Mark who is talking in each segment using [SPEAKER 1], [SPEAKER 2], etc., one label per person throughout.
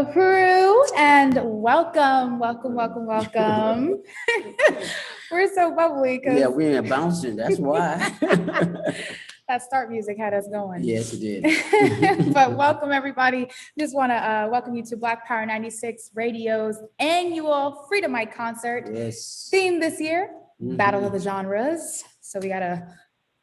[SPEAKER 1] Peru, and welcome. We're so bubbly because
[SPEAKER 2] Yeah, we ain't bouncing. That's why.
[SPEAKER 1] that start music had us going.
[SPEAKER 2] Yes, it did.
[SPEAKER 1] But welcome, everybody. Just want to welcome you to Black Power 96 Radio's annual Freedom Mic concert.
[SPEAKER 2] Yes.
[SPEAKER 1] Theme this year, Battle of the Genres. So we got a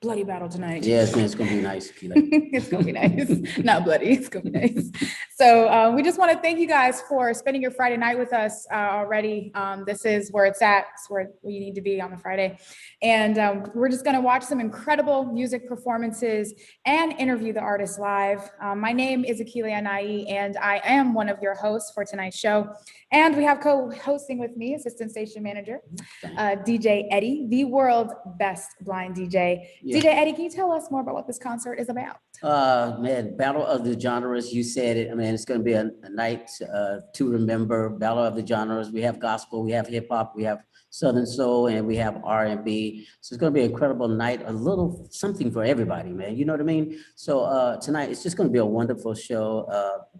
[SPEAKER 1] bloody battle tonight.
[SPEAKER 2] Yes, man, it's gonna be nice.
[SPEAKER 1] It's gonna be nice. Not bloody, it's gonna be nice. So we just want to thank you guys for spending your Friday night with us already. This is where it's at. It's where you need to be on a Friday. And we're just gonna watch some incredible music performances and interview the artists live. My name is Akile Anai, and I am one of your hosts for tonight's show. And we have co-hosting with me, Assistant Station Manager, DJ Eddie, the world's best blind DJ. Yeah. DJ Eddie, can you tell us more about what this concert is about?
[SPEAKER 2] Man, Battle of the Genres, you said it. I mean, it's going to be a night to remember. Battle of the Genres. We have gospel, we have hip hop, we have Southern soul, and we have R&B. So it's going to be an incredible night, a little something for everybody, man. You know what I mean? So tonight, it's just going to be a wonderful show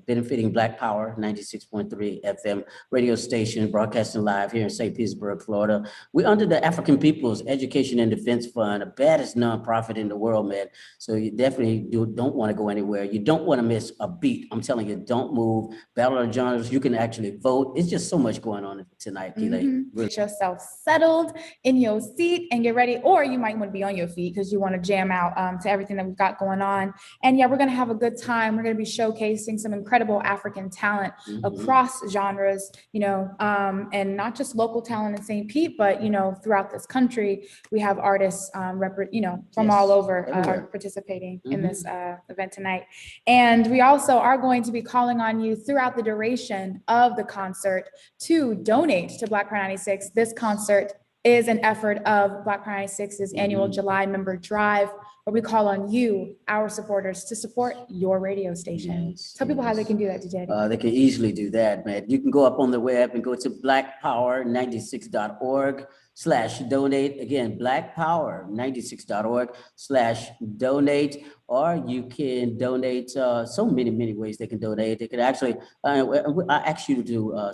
[SPEAKER 2] benefiting Black Power 96.3 FM radio station, broadcasting live here in St. Petersburg, Florida. We're under the African People's Education and Defense Fund, the baddest nonprofit in the world, man. So you definitely don't want to go anywhere. You don't want to miss a beat. I'm telling you, don't move. Battle of the Genres, you can actually vote. It's just so much going on tonight. Really.
[SPEAKER 1] Get yourself settled in your seat and get ready, or you might want to be on your feet because you want to jam out to everything that we've got going on. And yeah, we're going to have a good time. We're going to be showcasing some incredible African talent across genres, you know, and not just local talent in St. Pete, but, you know, throughout this country, we have artists, from all over are participating in this event tonight. And we also are going to be calling on you throughout the duration of the concert to donate to Black Power 96. This concert is an effort of Black Power 96's annual July member drive, where we call on you, our supporters, to support your radio station.
[SPEAKER 2] Yes,
[SPEAKER 1] Tell people how they can do that, DJ.
[SPEAKER 2] They can easily do that, man. You can go up on the web and go to blackpower96.org/donate. Again, blackpower96.org/donate, or you can donate so many ways they can donate. They can actually, I ask you to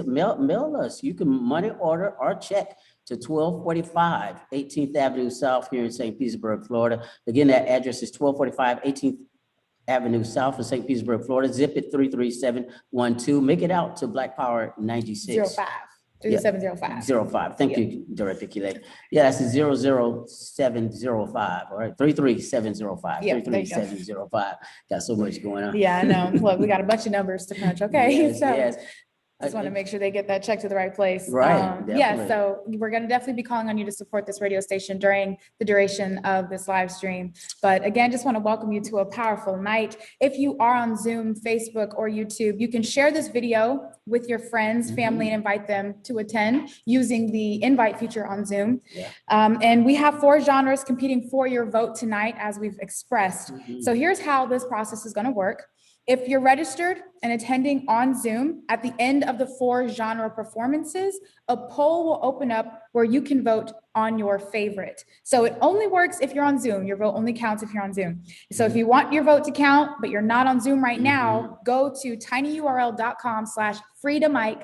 [SPEAKER 2] mail us. You can money order or check to 1245 18th Avenue South here in St. Petersburg, Florida. Again, that address is 1245 18th Avenue South in St. Petersburg, Florida. Zip it 33712. Make it out to Black Power 96.
[SPEAKER 1] 05. 3705.
[SPEAKER 2] 05. Thank you, Director Kile. Yeah, that's 00705. All right, 33705.
[SPEAKER 1] Yeah,
[SPEAKER 2] 33705. Got so much going on.
[SPEAKER 1] Yeah, I know. Look, we got a bunch of numbers to punch. Okay,
[SPEAKER 2] yes,
[SPEAKER 1] so.
[SPEAKER 2] Yes.
[SPEAKER 1] I just want to make sure they get that check to the right place.
[SPEAKER 2] Right.
[SPEAKER 1] Yeah, so we're going to definitely be calling on you to support this radio station during the duration of this live stream. But again, just want to welcome you to a powerful night. If you are on Zoom, Facebook, or YouTube, you can share this video with your friends, family, and invite them to attend using the invite feature on Zoom.
[SPEAKER 2] Yeah.
[SPEAKER 1] And we have 4 genres competing for your vote tonight, as we've expressed. So here's how this process is going to work. If you're registered and attending on Zoom, at the end of the 4 genre performances, a poll will open up where you can vote on your favorite. So it only works if you're on Zoom. Your vote only counts if you're on Zoom. So if you want your vote to count, but you're not on Zoom right now, go to tinyurl.com/freedamic,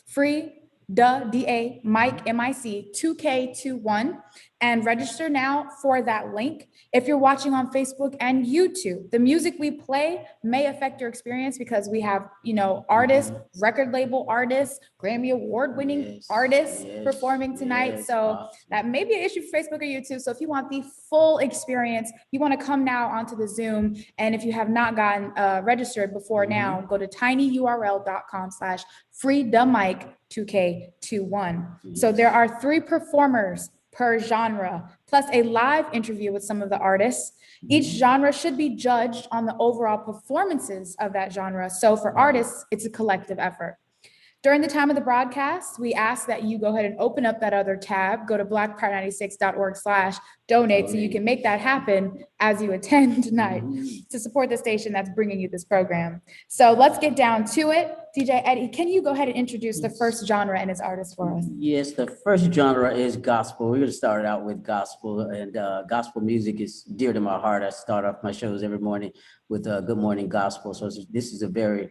[SPEAKER 1] free DA Mic MIC 2K21 and register now for that link. If you're watching on Facebook and YouTube, the music we play may affect your experience because we have, you know, artists, record label artists, Grammy award-winning artists performing tonight. So that may be an issue for Facebook or YouTube. So if you want the full experience, you want to come now onto the Zoom. And if you have not gotten registered before now, go to tinyurl.com/freedamic 2K21. So there are 3 performers per genre, plus a live interview with some of the artists. Each genre should be judged on the overall performances of that genre. So for artists, it's a collective effort. During the time of the broadcast, we ask that you go ahead and open up that other tab, go to blackpower96.org/donate so you can make that happen as you attend tonight to support the station that's bringing you this program. So let's get down to it. DJ Eddie, can you go ahead and introduce the first genre and its artist for us?
[SPEAKER 2] Yes, the first genre is gospel. We're going to start out with gospel, and gospel music is dear to my heart. I start off my shows every morning with Good Morning Gospel. So this is a very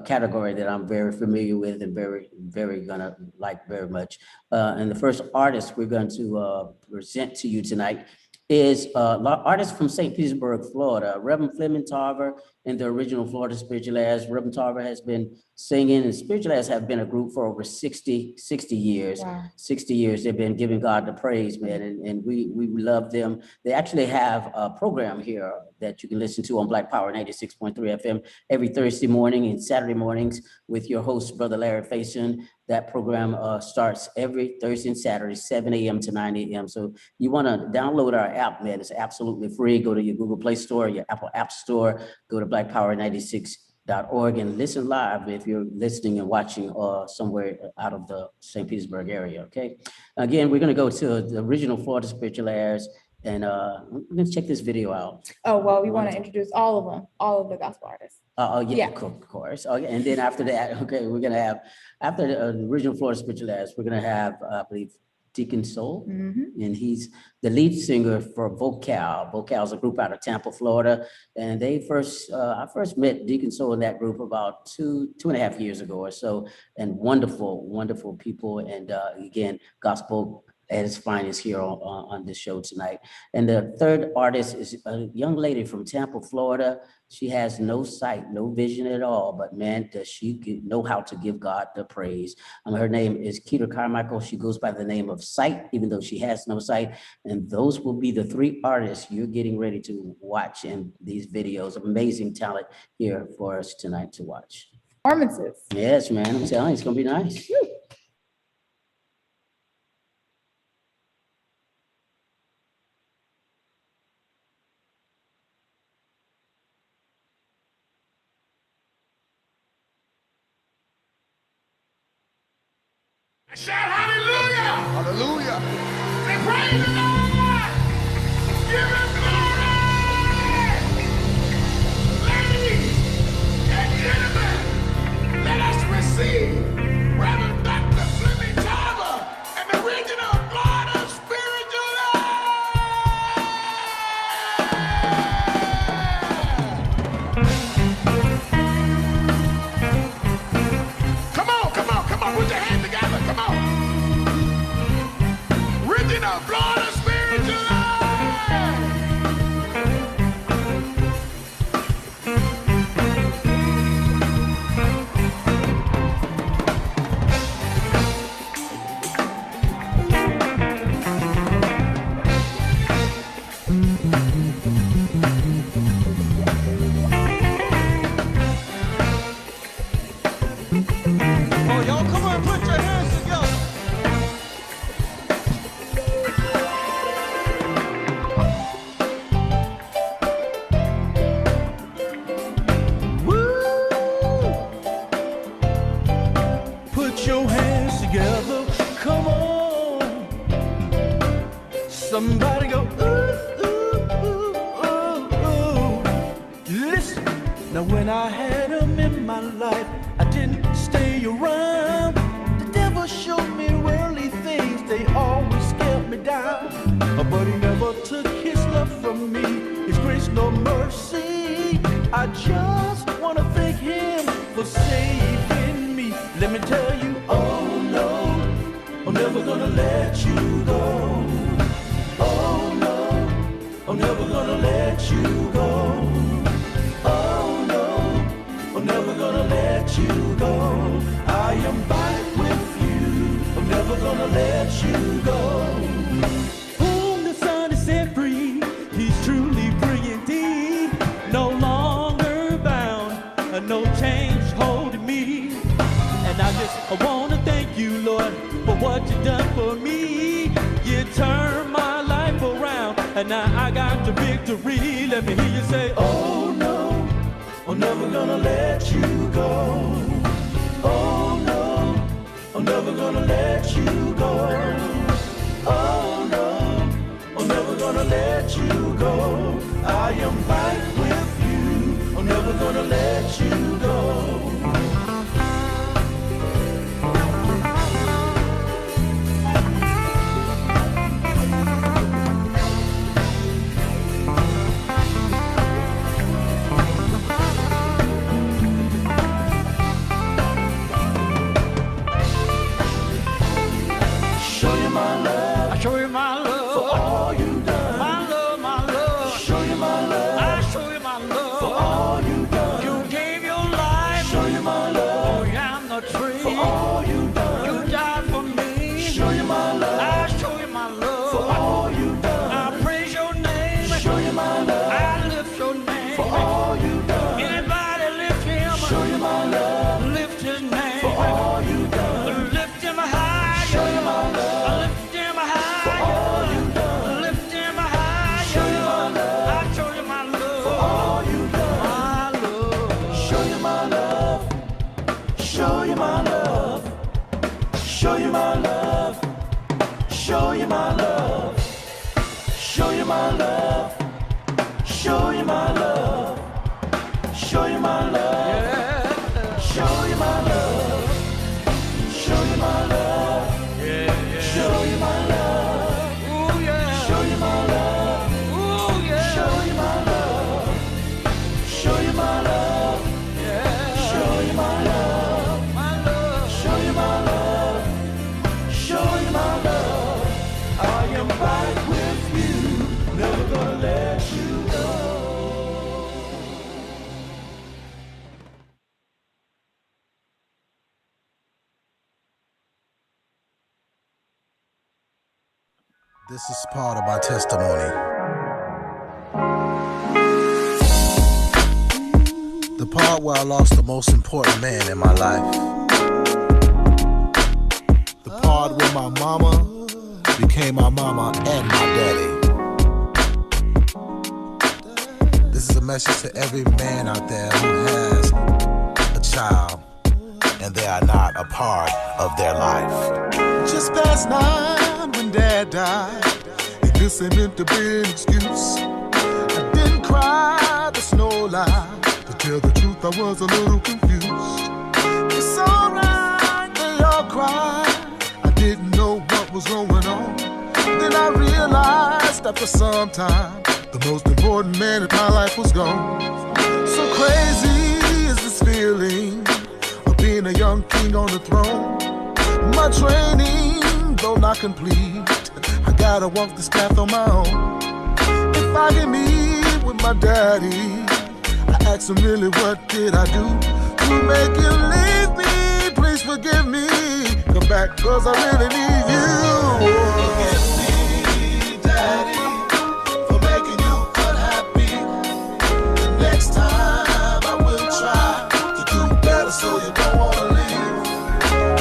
[SPEAKER 2] category that I'm very familiar with and very gonna like very much. And the first artist we're going to present to you tonight is artist from St. Petersburg, Florida, Reverend Fleming Tarver and the original Florida Spiritualists. Reverend Tarver has been singing, and Spiritualists have been a group for over 60 years.
[SPEAKER 1] Wow.
[SPEAKER 2] 60 years they've been giving God the praise, man, and we love them. They actually have a program here that you can listen to on Black Power 96.3 FM every Thursday morning and Saturday mornings with your host, Brother Larry Faison. That program starts every Thursday and Saturday, 7 a.m. to 9 a.m. So you want to download our app, man. It's absolutely free. Go to your Google Play Store, your Apple App Store, go to blackpower96.org and listen live if you're listening and watching somewhere out of the St. Petersburg area, okay? Again, we're going to go to the original Florida Spiritualists, and we're going to check this video out.
[SPEAKER 1] Oh, well, we want to introduce all of them, all of the gospel artists.
[SPEAKER 2] Yeah, of course. Okay, and then after that, okay, we're gonna have, after the original Florida Spiritualists, we're gonna have, I believe, Deacon Soul, and he's the lead singer for Vocal. Vocal is a group out of Tampa, Florida, and they I first met Deacon Soul in that group about two and a half years ago or so, and wonderful people, and again, gospel at its finest here on this show tonight. And the third artist is a young lady from Tampa, Florida. She has no sight, no vision at all, but man, does she know how to give God the praise. Her name is Keita Carmichael. She goes by the name of Sight, even though she has no sight. And those will be the three artists you're getting ready to watch in these videos. Amazing talent here for us tonight to watch.
[SPEAKER 1] Performances.
[SPEAKER 2] Yes, man, I'm telling you, it's gonna be nice.
[SPEAKER 1] Woo.
[SPEAKER 3] Shout hallelujah! Hallelujah! Say praise the Lord! Give him glory! Ladies and gentlemen, let us receive Reverend Dr. Fleming Tarver and the original Florida Spiritualists! Come on, put your hands together, come on. Original Florida Spiritualists.
[SPEAKER 4] Oh, y'all come on, put your hands together. Woo! Put your hands together, come on. Somebody go, ooh, ooh, ooh, ooh, ooh. Listen, now when I had them in my life, I didn't stay around. The devil showed me worldly things, they always scared me down. But he never took his love from me, his grace no mercy. I just want to thank him for saving me. Let me tell you, oh no, I'm never gonna let you go. Oh no, I'm never gonna let you go. Oh no, I'm never gonna let you go. I am back with you. I'm never gonna let you go. Whom the Son is set free, he's truly free indeed. No longer bound, no change holding me. And I wanna thank you, Lord, for what you done for me. You turned my life around, and now I got the victory. Let me hear you say, oh no, I'm never gonna let you go. Oh no, I'm never gonna let you go. Oh no, I'm never gonna let you go. I am right with you. I'm never gonna let you go. for all you've done.
[SPEAKER 5] Anybody lift him,
[SPEAKER 4] Show you my love
[SPEAKER 5] lift his name.
[SPEAKER 4] for all you've done.
[SPEAKER 5] Lift him higher.
[SPEAKER 4] Show you my love
[SPEAKER 5] Lift him
[SPEAKER 4] for
[SPEAKER 5] higher.
[SPEAKER 4] all you've done.
[SPEAKER 5] Lift him higher.
[SPEAKER 4] Show you my love
[SPEAKER 5] I show you my love.
[SPEAKER 4] for all you've done.
[SPEAKER 5] My love.
[SPEAKER 4] Show you my love. Show you my love. Show you my love. Show you my love. Show you my love. Show you my love. Show you my love. Show you my love. Show you my love. Show you my love.
[SPEAKER 5] Ooh, yeah.
[SPEAKER 4] Show you my love.
[SPEAKER 5] Ooh, yeah.
[SPEAKER 4] Show you my love. Show you my love. Show you my love.
[SPEAKER 5] My love.
[SPEAKER 4] Show you my love. Show you my love. I am back with you. Never gonna let you go.
[SPEAKER 6] This is part of my testimony. The part where I lost the most important man in my life. The part where my mama became my mama and my daddy. This is a message to every man out there who has a child and they are not a part of their life. Just past 9 when Dad died, and this ain't meant to be an excuse. I didn't cry, that's no lie. To tell the truth, I was a little confused. It's alright, they all cried. I didn't know what was going on. Then I realized after some time, the most important man in my life was gone. So crazy is this feeling of being a young king on the throne. My training, though not complete, I gotta walk this path on my own. If I can meet with my daddy, I ask him really what did I do to make you leave me? Please forgive me, come back cause I really need you. Forgive me, daddy, for making you unhappy. The next time I will try to do better so you don't wanna leave.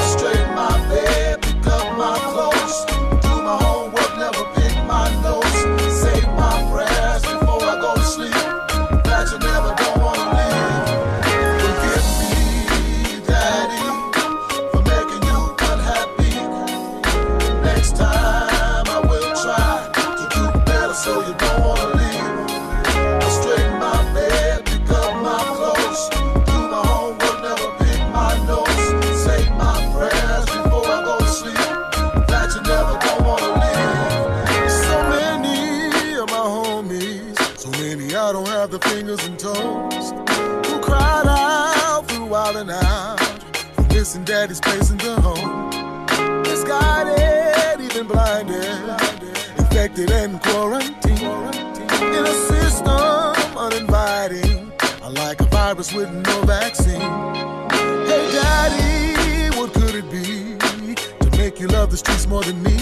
[SPEAKER 6] Straighten my bed, pick up my clothes, do my homework, never pick my notes, say my prayers before I go to sleep, that you never don't wanna leave. Forgive me, daddy, for making you unhappy. Next time I will try to do better so you don't wanna leave. Straighten my bed, pick up my clothes, do my homework, never pick my notes, say my prayers before I go to sleep, that you never don't wanna leave. So many of my homies, so many I don't have the fingers and toes, who cried out throughout and out for missing daddy's place in the home. Misguided, even blinded, infected and quarantined in a system uninviting, like a virus with no vaccine. Hey daddy, what could it be to make you love the streets more than me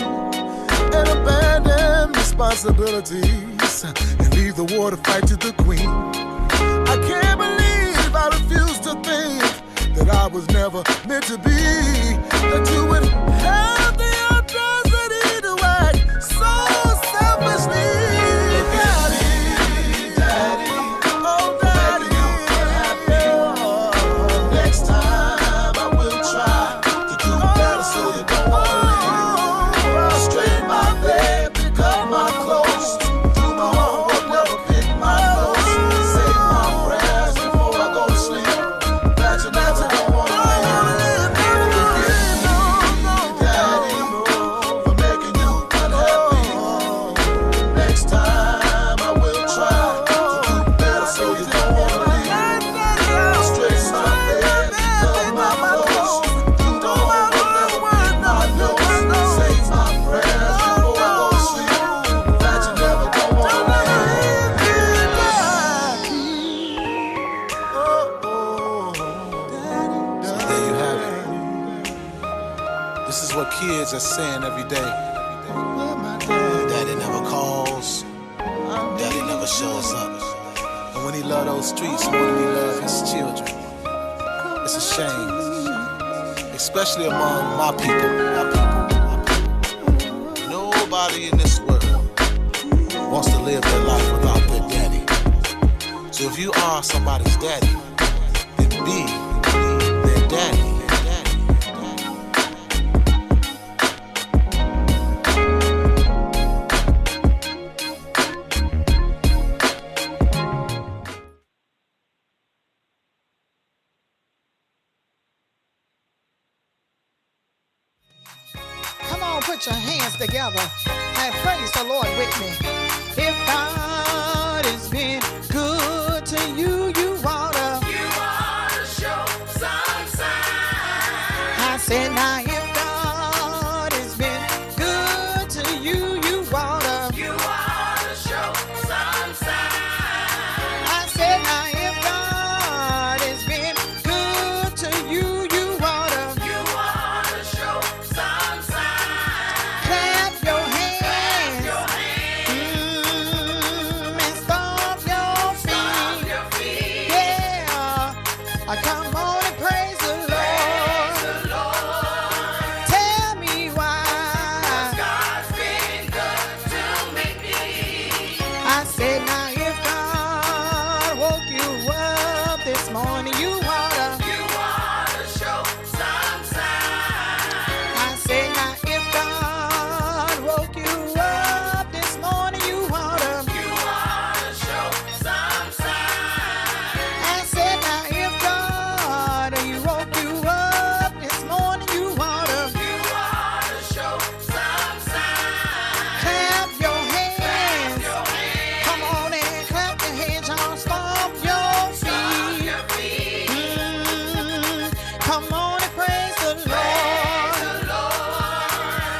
[SPEAKER 6] and abandon responsibilities and leave the war to fight to the queen? I can't believe I refuse to think that I was never meant to be, that you would have the audacity to act so selfishly. Daddy, daddy, oh daddy, next time I will try to do better so you don't wanna leave. Straighten my bed, pick up my clothes, do my homework, never pick my nose, say my prayers before I go to sleep, that you never don't wanna leave. Daddy, for making you unhappy. Next time I will try to do better so you don't wanna leave. Straighten my bed, pick up my clothes, do my homework, never pick my nose, say my prayers before I go to sleep, that you never don't wanna leave. So there you have it. This is what kids are saying every day. Daddy never calls, daddy never shows up. And when he loved those streets more than he loved his children. It's a shame, especially among my people. Nobody in this world wants to live their life without their daddy. So if you are somebody's daddy, then be their daddy.
[SPEAKER 7] Come on, put your hands together and praise the Lord with me. If God has been good to you, you ought to show some sign. I said, now if God has been good to you, you ought to show some sign. I said, now if God has been good to you, you ought to show some sign. Clap your hands. And stomp your feet. Yeah. Come on and praise the Lord. Tell me why. God's been good to me. I said, now if God woke you up this morning, you ought to show some sign. I said, now if God woke you up this morning, you ought to show some sign. I said, now if God he woke you up this morning, you ought to show some sign. Clap your hands. Come on and clap your hands, y'all. Stomp your feet. Come on and praise the Lord.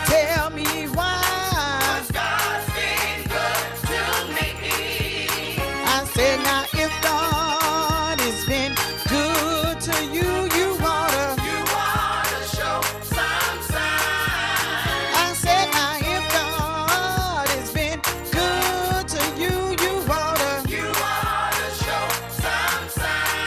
[SPEAKER 7] Tell me why. God's been good to me. I said, now if God has been good to you, you ought to show some sign. I said, now if God has been good to you, you ought to show some sign.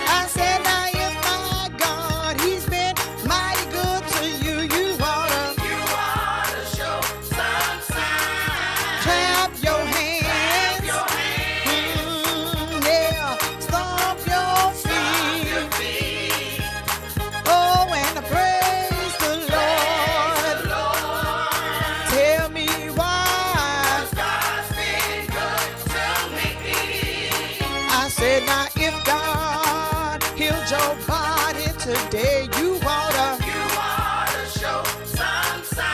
[SPEAKER 7] I said, now if my God, he's been mighty good to you, you ought to show some sign. Clap your hands. Yeah. Stomp your feet. Oh, and praise the Lord. Tell me why. God's been good to me. I said, now if God healed your body today, you ought to show some sign.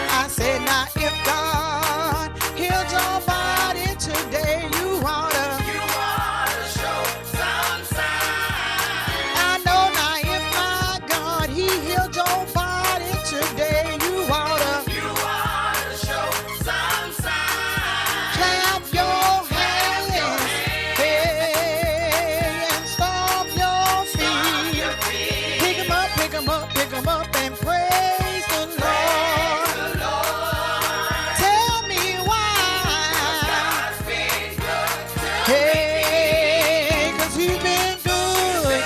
[SPEAKER 7] I said, now if God healed your body today, you ought to show some sign. I know now if my God he healed your body today, you ought to show some sign. Clap your hands. Hey, and stomp your feet. Pick 'em up, pick 'em up, pick 'em up and praise the Lord. Tell me why. Hey, 'cause he's been good.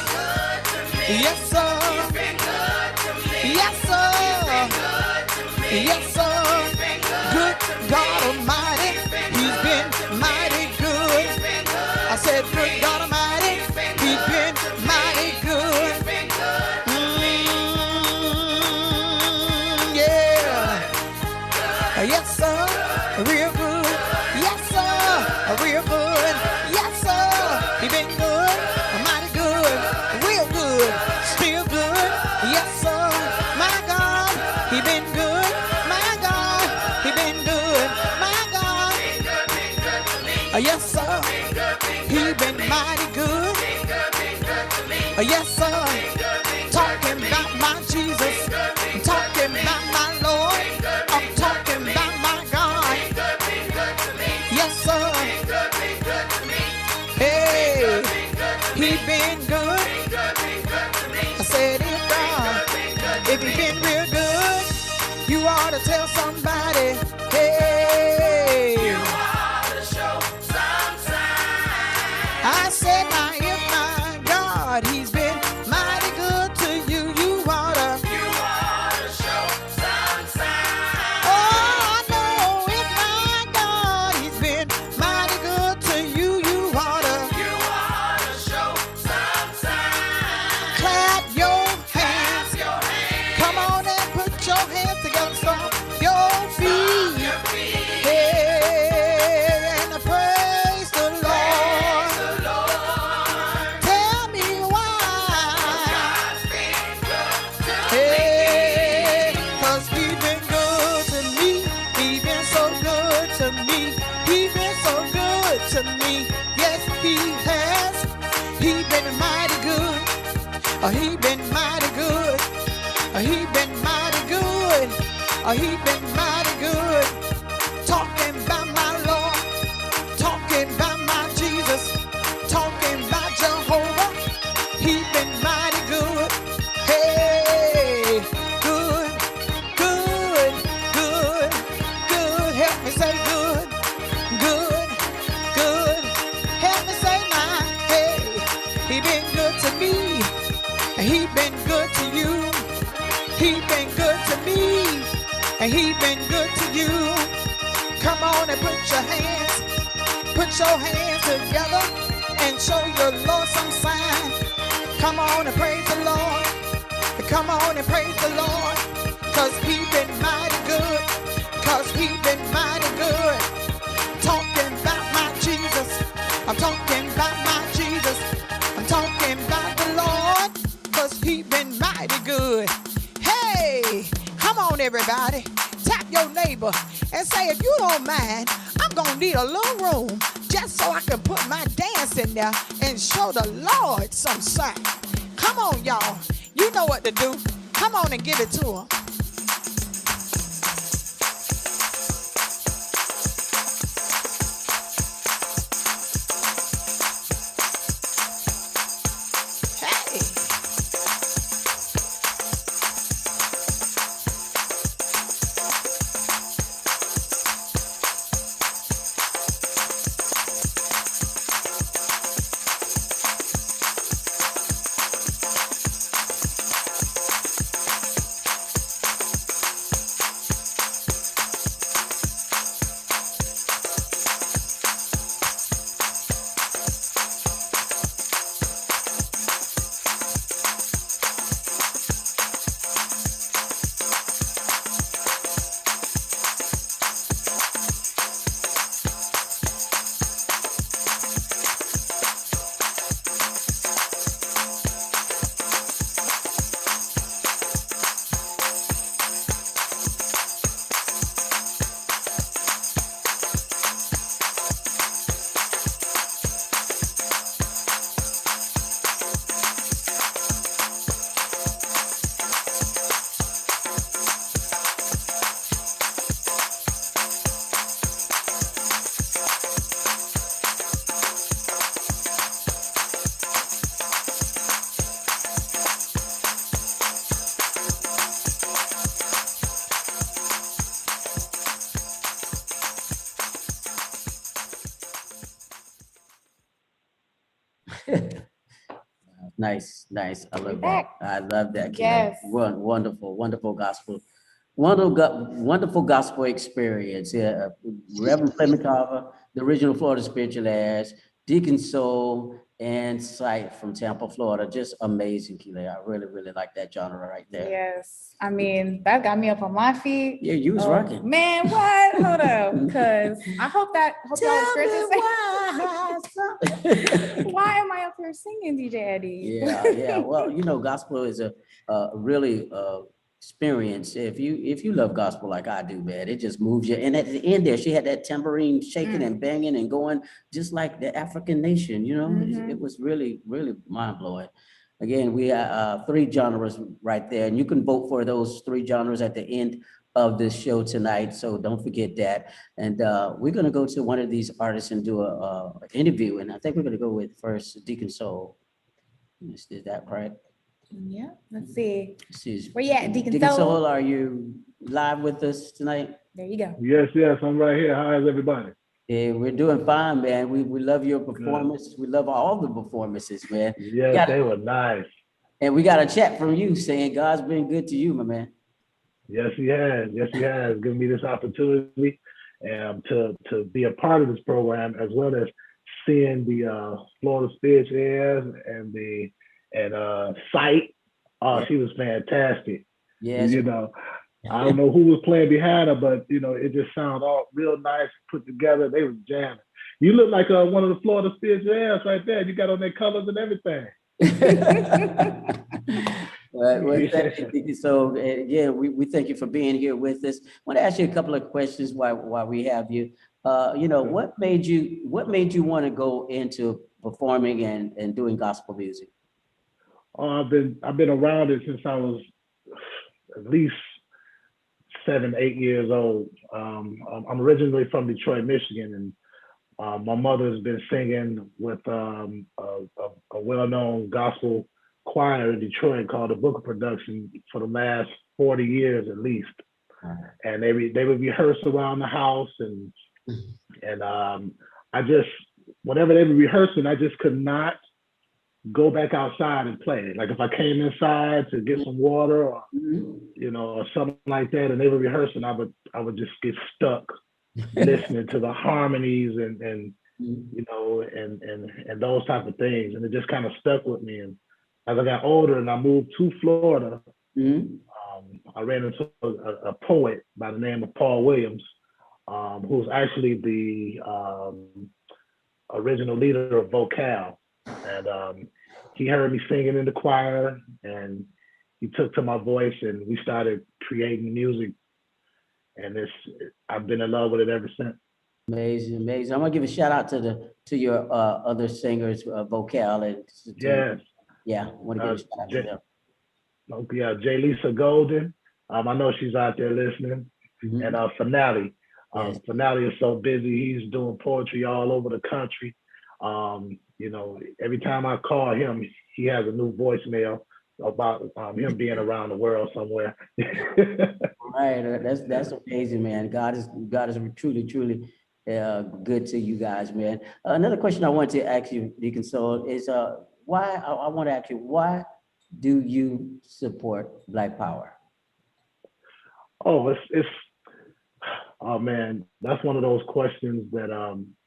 [SPEAKER 7] Yes, sir. Yes, sir. Yes, sir. Good God Almighty, he's been mighty good. I said, good God Almighty, he's been mighty good. Yeah. Yes, sir. Real good. Yes, sir. Real good. Yes, sir. He been good. Mighty good. Real good. Still good. Yes, sir. My God. He been good. My God. He been good. My God. Yes, sir. He been mighty good. Yes, sir. Talking about my Jesus. I'm talking about my Lord. I'm talking about my God. Yes, sir. Hey, he been good. I said, if he been real good, you ought to tell somebody. Hey, you ought to show some sign. He been mighty good. He been mighty good. He been mighty good. Talking about my Lord. Talking about my Jesus. Talking about Jehovah. He been mighty good. Hey, good, good, good, good. Help me say good, good, good. Help me say my, hey. He been good to me. He been good to you. He been good to me. And he been good to you. Come on and put your hands together and show your Lord some sign. Come on and praise the Lord. Come on and praise the Lord. Cause he been mighty good. Cause he been mighty good. Talking about my Jesus. I'm talking about my Jesus. I'm talking about the Lord. Cause he been mighty good. Hey, come on everybody. Tap your neighbor and say, if you don't mind, I'm gonna need a little room just so I can put my dance in there and show the Lord some sign. Come on, y'all. You know what to do. Come on and give it to him. Hey.
[SPEAKER 2] Nice, nice. I love that.
[SPEAKER 1] back.
[SPEAKER 2] I love that. Keelan.
[SPEAKER 1] Yes.
[SPEAKER 2] Wonderful, wonderful gospel. Wonderful gospel experience. Yeah, Reverend Clement Carver, the original Florida Spiritualist, Deacon Soul, and Sight from Tampa, Florida. Just amazing, Keelan. I really, really like that genre right there.
[SPEAKER 1] Yes. I mean, that got me up on my feet.
[SPEAKER 2] Yeah, you was rocking.
[SPEAKER 1] Man, what? Hold up. Because I hope y'all experienced it. Why am I up here singing, DJ Eddie?
[SPEAKER 2] Yeah. Well, you know, gospel is a really experience. If you love gospel like I do, man, it just moves you. And at the end there, she had that tambourine shaking and banging and going just like the African nation, you know. It was really, really mind-blowing. Again, we have 3 genres right there, and you can vote for those 3 genres at the end of this show tonight. So don't forget that. And we're going to go to one of these artists and do a interview. And I think we're going to go with first Deacon Soul. Is that right?
[SPEAKER 1] Yeah, let's see.
[SPEAKER 2] She's,
[SPEAKER 1] Where you at, Deacon
[SPEAKER 2] Deacon
[SPEAKER 1] Soul?
[SPEAKER 2] Soul, are you live with us tonight?
[SPEAKER 1] There you go.
[SPEAKER 8] Yes, I'm right here. How is everybody?
[SPEAKER 2] Yeah, we're doing fine, man. We love your performance.
[SPEAKER 8] Good.
[SPEAKER 2] We love all the performances, man.
[SPEAKER 8] Yes, they were nice.
[SPEAKER 2] And we got a chat from you saying God's been good to you, my man.
[SPEAKER 8] Yes, he has. Yes, he has given me this opportunity to be a part of this program, as well as seeing the Florida Spiritualist and Sight. Oh, she was fantastic.
[SPEAKER 2] Yes.
[SPEAKER 8] You know, I don't know who was playing behind her, but you know, it just sounded all real nice, put together. They was jamming. You look like one of the Florida Spiritualists right there. You got on their colors and everything.
[SPEAKER 2] So again, we thank you for being here with us. I want to ask you a couple of questions while we have you. You know, what made you want to go into performing and doing gospel music?
[SPEAKER 8] I've been around it since I was at least 7, 8 years old. I'm originally from Detroit, Michigan, and my mother's been singing with a well-known gospel choir in Detroit called the Booker Production for the last 40 years at least. And they would rehearse around the house, and I just, whenever they were rehearsing, I just could not go back outside and play. Like if I came inside to get some water or or something like that, and they were rehearsing, I would just get stuck listening to the harmonies and those type of things, and it just kind of stuck with me. And as I got older and I moved to Florida, I ran into a poet by the name of Paul Williams, who's actually the original leader of Vocal. And he heard me singing in the choir, and he took to my voice, and we started creating music. And I've been in love with it ever since.
[SPEAKER 2] Amazing, amazing. I'm gonna give a shout out to your other singers, Vocal, and I want to give a shout out to them.
[SPEAKER 8] Yeah, J. Lisa Golden. I know she's out there listening, and Finale. Finale is so busy; he's doing poetry all over the country. Every time I call him, he has a new voicemail about him being around the world somewhere.
[SPEAKER 2] Right, that's amazing, man. God is truly good to you guys, man. Another question I want to ask you, Deacon Soul, is why do you support Black Power?
[SPEAKER 8] Oh, oh man, that's one of those questions that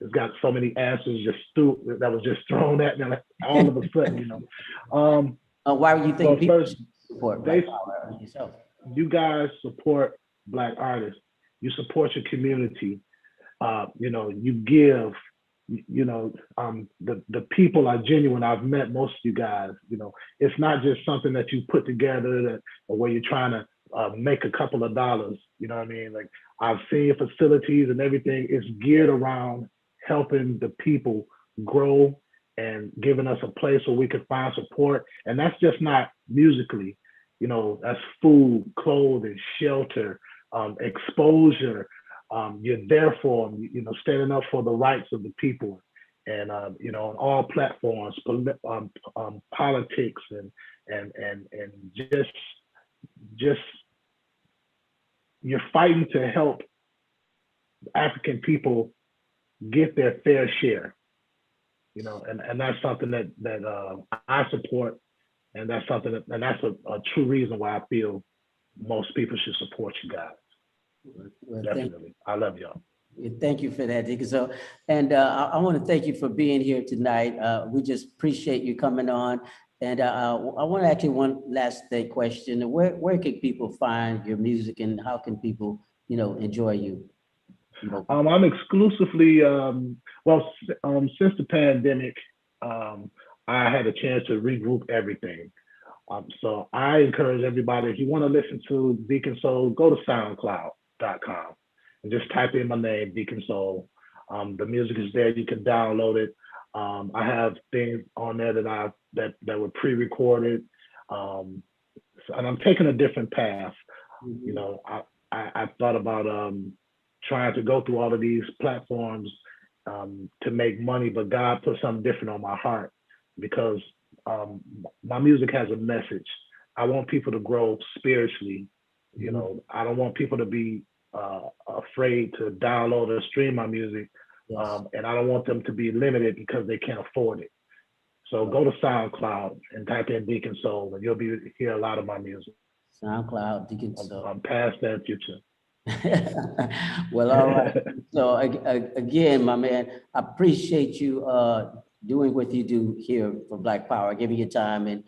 [SPEAKER 8] it's got so many answers that was just thrown at me like, all of a sudden,
[SPEAKER 2] why do you think people should support Black Power yourself?
[SPEAKER 8] You guys support Black artists. You support your community. You give. The people are genuine. I've met most of you guys. It's not just something that you put together where you're trying to make a couple of dollars. You know what I mean? Like I've seen facilities and everything. It's geared around helping the people grow and giving us a place where we can find support. And that's just not musically. That's food, clothing, shelter, exposure. You're there for them, standing up for the rights of the people, and on all platforms, politics, and just you're fighting to help African people get their fair share, and that's something that I support, and that's something and that's a true reason why I feel most people should support you guys. Well, definitely. I love y'all.
[SPEAKER 2] Thank you for that, Deacon. So, and I want to thank you for being here tonight. We just appreciate you coming on. And I want to ask you one last question. Where can people find your music, and how can people, enjoy you?
[SPEAKER 8] I'm exclusively, since the pandemic, I had a chance to regroup everything. So I encourage everybody, if you want to listen to Deacon Soul, go to SoundCloud.com and just type in my name, Deacon Soul. The music is there. You can download it. I have things on there that were pre-recorded, and I'm taking a different path. I thought about trying to go through all of these platforms to make money, but God put something different on my heart, because my music has a message. I want people to grow spiritually. I don't want people to be afraid to download or stream my music. And I don't want them to be limited because they can't afford it. So go to SoundCloud and type in Deacon Soul, and you'll hear a lot of my music.
[SPEAKER 2] SoundCloud, Deacon Soul.
[SPEAKER 8] I'm past that, future.
[SPEAKER 2] Well, all right. So again, my man, I appreciate you doing what you do here for Black Power, giving your time and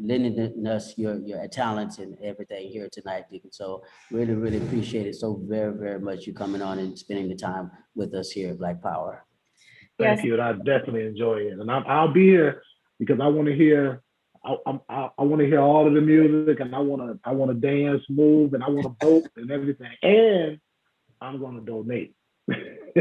[SPEAKER 2] lending us your talents and everything here tonight, Deacon. So really appreciate it so very much, you coming on and spending the time with us here at Black Power.
[SPEAKER 8] Thank you, and I definitely enjoy it. And I'll be here because I want to hear. I want to hear all of the music, and I want to dance, move, and I want to vote and everything. And I'm going to donate.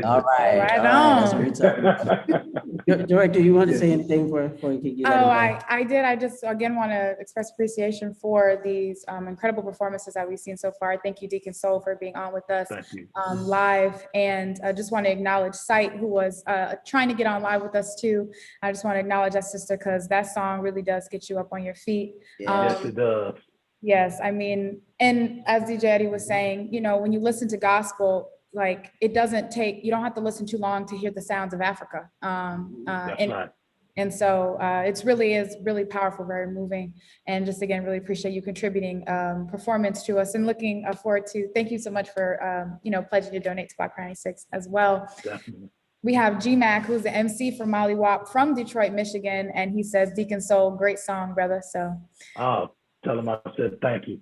[SPEAKER 2] All right.
[SPEAKER 1] Right
[SPEAKER 2] That's
[SPEAKER 1] on.
[SPEAKER 2] what we're talking about. Director, you want to say anything before you can get
[SPEAKER 1] Oh,
[SPEAKER 2] everybody?
[SPEAKER 1] I did. I just again want to express appreciation for these incredible performances that we've seen so far. Thank you, Deacon Soul, for being on with us
[SPEAKER 8] Thank you.
[SPEAKER 1] live. And I just want to acknowledge Sight, who was trying to get on live with us too. I just want to acknowledge that sister because that song really does get you up on your feet.
[SPEAKER 8] Yes, it does.
[SPEAKER 1] Yes, I mean, and as DJ Eddie was saying, you know, when you listen to gospel, like it doesn't take, you don't have to listen too long to hear the sounds of Africa.
[SPEAKER 8] That's right.
[SPEAKER 1] And so it's really powerful, very moving. And just again, really appreciate you contributing performance to us and looking forward to, thank you so much for, you know, pledging to donate to Black Pride 96 as well.
[SPEAKER 8] Definitely.
[SPEAKER 1] We have GMAC, who's the MC for Molly Wop from Detroit, Michigan. And he says, Deacon Soul, great song, brother. So.
[SPEAKER 8] Oh, tell him I said thank you.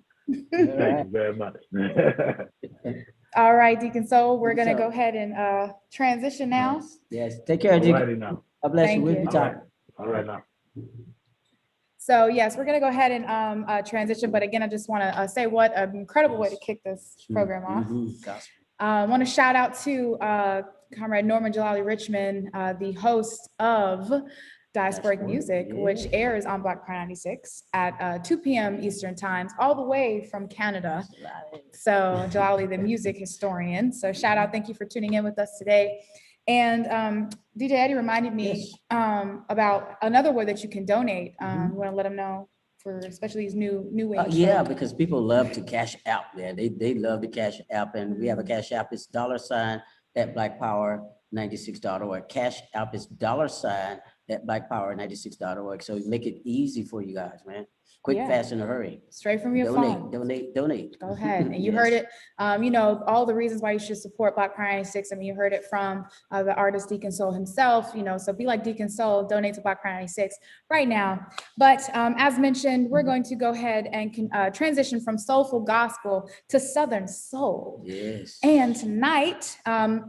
[SPEAKER 8] Thank you very much.
[SPEAKER 1] All right, Deacon Soul, we're going to go ahead and transition now.
[SPEAKER 2] Yes. Take care, Deacon.
[SPEAKER 8] Now.
[SPEAKER 2] God bless
[SPEAKER 1] Thank
[SPEAKER 2] you. We'll
[SPEAKER 1] you.
[SPEAKER 2] be talking.
[SPEAKER 8] All right now.
[SPEAKER 1] So yes, we're going to go ahead and transition. But again, I just want to say what an incredible way to kick this program off.
[SPEAKER 2] Gospel.
[SPEAKER 1] I want to shout out to Comrade Norman Jalali Richmond, the host of Diasporic Music, which airs on Black Pride 96 at 2 p.m. Eastern times, all the way from Canada. So Jalali, the music historian. So shout out, thank you for tuning in with us today. And DJ Eddie reminded me about another way that you can donate. We want to let them know for especially these new ways.
[SPEAKER 2] Yeah, because people love to cash out, man. They love to cash app, and we have a cash app. It's $ at blackpower96.org. Cash app is $ at blackpower96.org. So make it easy for you guys, man. Quick,
[SPEAKER 1] Yeah.
[SPEAKER 2] fast, in a hurry.
[SPEAKER 1] Straight from your phone.
[SPEAKER 2] Donate.
[SPEAKER 1] Go ahead. And you
[SPEAKER 2] Yes.
[SPEAKER 1] heard it, you know, all the reasons why you should support Black Pride 96. I mean, you heard it from the artist Deacon Soul himself, you know, so be like Deacon Soul, donate to Black Pride 96 right now. But as mentioned, we're going to go ahead and transition from soulful gospel to Southern soul.
[SPEAKER 2] Yes.
[SPEAKER 1] And tonight,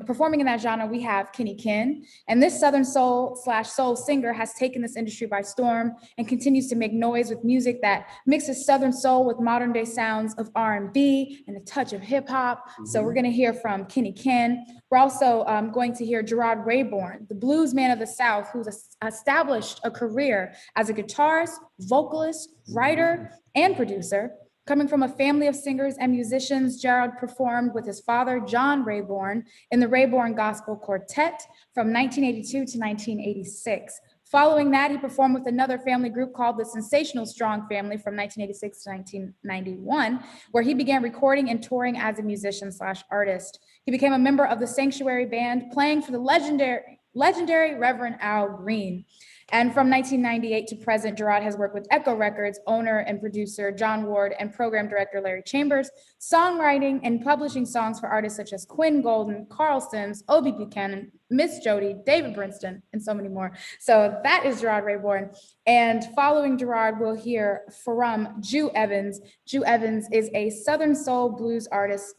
[SPEAKER 1] performing in that genre, we have Kenny Ken. And this Southern soul / soul singer has taken this industry by storm and continues to make noise with music that mixes Southern soul with modern day sounds of R&B and a touch of hip hop. So we're gonna hear from Kenny Ken. We're also going to hear Gerard Rayborn, the blues man of the South, who's established a career as a guitarist, vocalist, writer, and producer. Coming from a family of singers and musicians, Gerard performed with his father, John Rayborn, in the Rayborn Gospel Quartet from 1982 to 1986. Following that, he performed with another family group called the Sensational Strong Family from 1986 to 1991, where he began recording and touring as a musician / artist. He became a member of the Sanctuary Band, playing for the legendary Reverend Al Green. And from 1998 to present, Gerard has worked with Echo Records owner and producer John Ward and program director Larry Chambers, songwriting and publishing songs for artists such as Quinn Golden, Carl Sims, Obie Buchanan, Miss Jody, David Brinston, and so many more. So that is Gerard Rayborn. And following Gerard, we'll hear from Jew Evans. Jew Evans is a Southern soul blues artist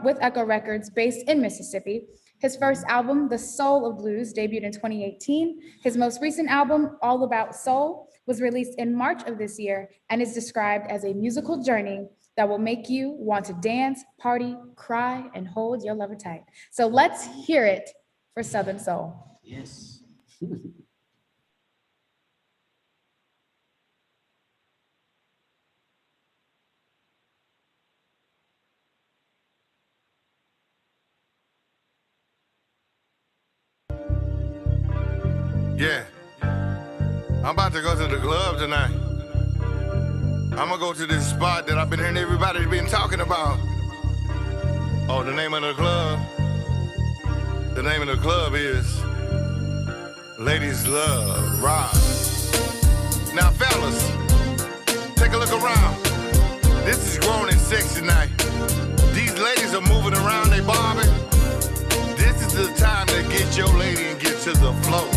[SPEAKER 1] with Echo Records based in Mississippi. His first album, The Soul of Blues, debuted in 2018. His most recent album, All About Soul, was released in March of this year and is described as a musical journey that will make you want to dance, party, cry, and hold your lover tight. So let's hear it for Southern Soul.
[SPEAKER 2] Yes.
[SPEAKER 3] Yeah. I'm about to go to the club tonight. I'm gonna go to this spot that I've been hearing everybody been talking about. Oh, the name of the club? The name of the club is Ladies Love Rock. Now, fellas, take a look around. This is grown and sexy night. These ladies are moving around, they bobbing. This is the time to get your lady and get to the flow.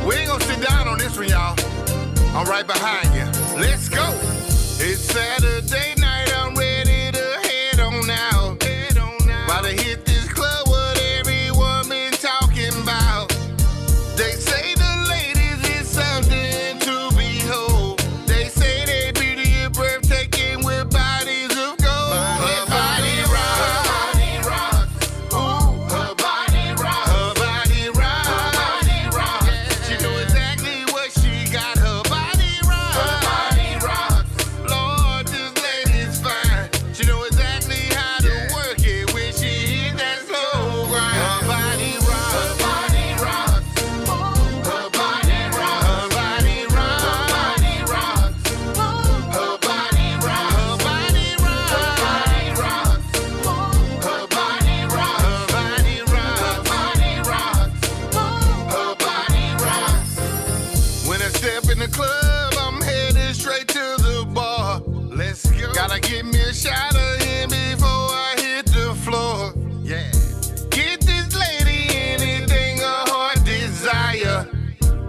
[SPEAKER 3] We ain't gonna sit down on this one, y'all. I'm right behind you. Let's go. It's Saturday night, I'm ready to head on out. About to hit this club, what everyone been talking about. They say the ladies is something to behold. They say they beauty and breathtaking with bodies of gold. Her body rocks. Ooh, her step in the club, I'm headed straight to the bar. Let's go. Gotta get me a shot of him before I hit the floor. Yeah. Get this lady anything a heart desire.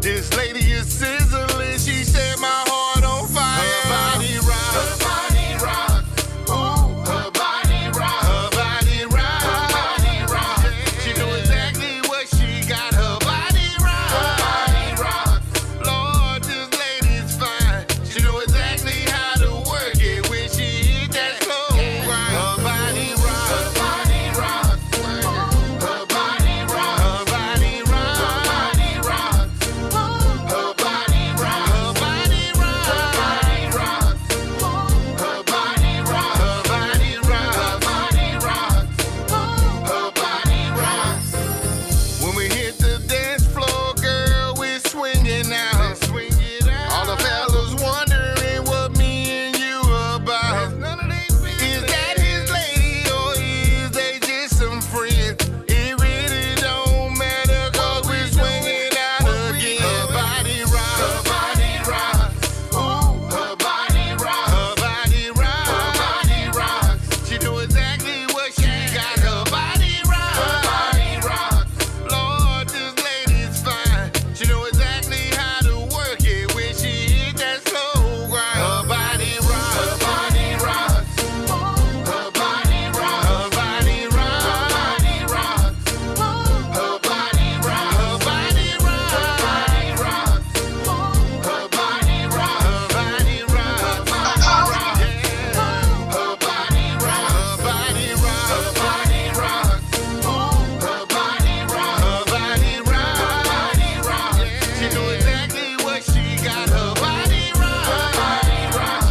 [SPEAKER 3] This lady is sizzling, she set my heart on fire. Her body rocks. Her body rocks. Ooh, her body rocks. Her body rocks. Her body rocks. She know exactly what she got. Her body rocks. Her body rocks. Lord, this lady's fine. She know exactly how to work it when she hit that slow grind. Her body rocks. Her body rocks. Her body rocks. Her body rocks. Her body rocks. Her body rocks. Her body rocks. Her body rocks. Her body rocks. Her body rocks. Her body rocks. Her body rocks. When we hit the dance floor, girl, we're swinging out. All the fellas wondering what me and you about. Is that his lady or is they just some friends? It really don't matter 'cause we're swinging out again. Her body rocks. Her body rocks. Ooh, her body rocks. Her body rocks. Her body rocks. She know exactly what she got. Her body rocks. Her body rocks. Lord, this lady's fine. She know exactly how to work it when she hit that slow grind. Her body rocks. Her body rocks. Her body rocks. Her body rocks. Her body rocks. Her body rocks. Her body rocks. Her body rocks. Her body rocks. Her body rocks. Her body rocks. Yeah. Her body rocks. Her body rocks. Her body rocks. Her body rocks. Her body rocks. Her body rocks. She know exactly what she got. Her body rocks. Her body rocks.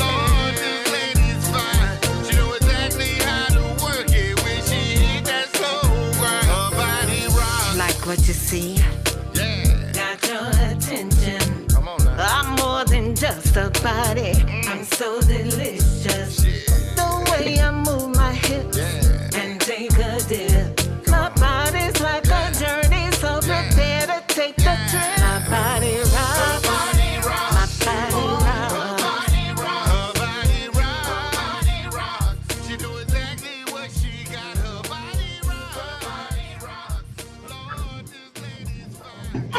[SPEAKER 3] Lord, this lady's fine. She know exactly how to work it when she hit that slow grind. Her body rocks.
[SPEAKER 7] Like what you see,
[SPEAKER 3] Yeah.
[SPEAKER 7] got your attention.
[SPEAKER 3] Come on now.
[SPEAKER 7] I'm more than just a body. I'm so delicious. The way I move my hips
[SPEAKER 3] Yeah.
[SPEAKER 7] and take a dip. My body's like a journey, so prepare to take the trip. My body rocks. My body rocks.
[SPEAKER 3] Her body rocks. Her body rocks. She know exactly what she got. Her body rocks. Her body rocks. Lord, this lady's fine.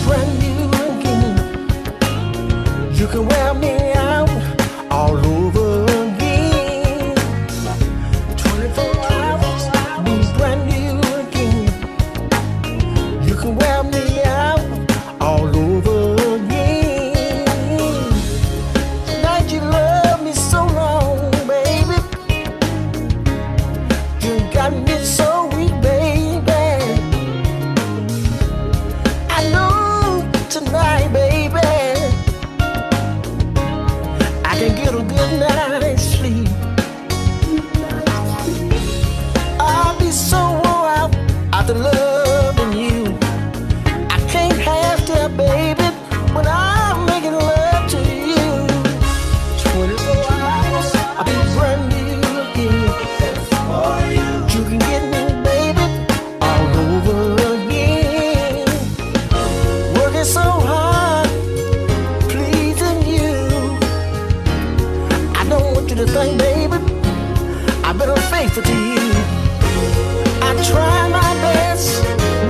[SPEAKER 4] Brand new again. You can wear me out all over again. 24 hours, be brand new again. You can wear me out all over again. Tonight you love me so long, baby. You got me so weak, baby. I know tonight, baby, I can get a good night's sleep. I'll be so worn out after loving you. I can't have that, baby, when I'm making love to you. 24 hours, I'll be brand new again. You can get me, baby, all over again. Working so hard, pleasing you. I don't want you to think, baby, I've been unfaithful to you. I try my best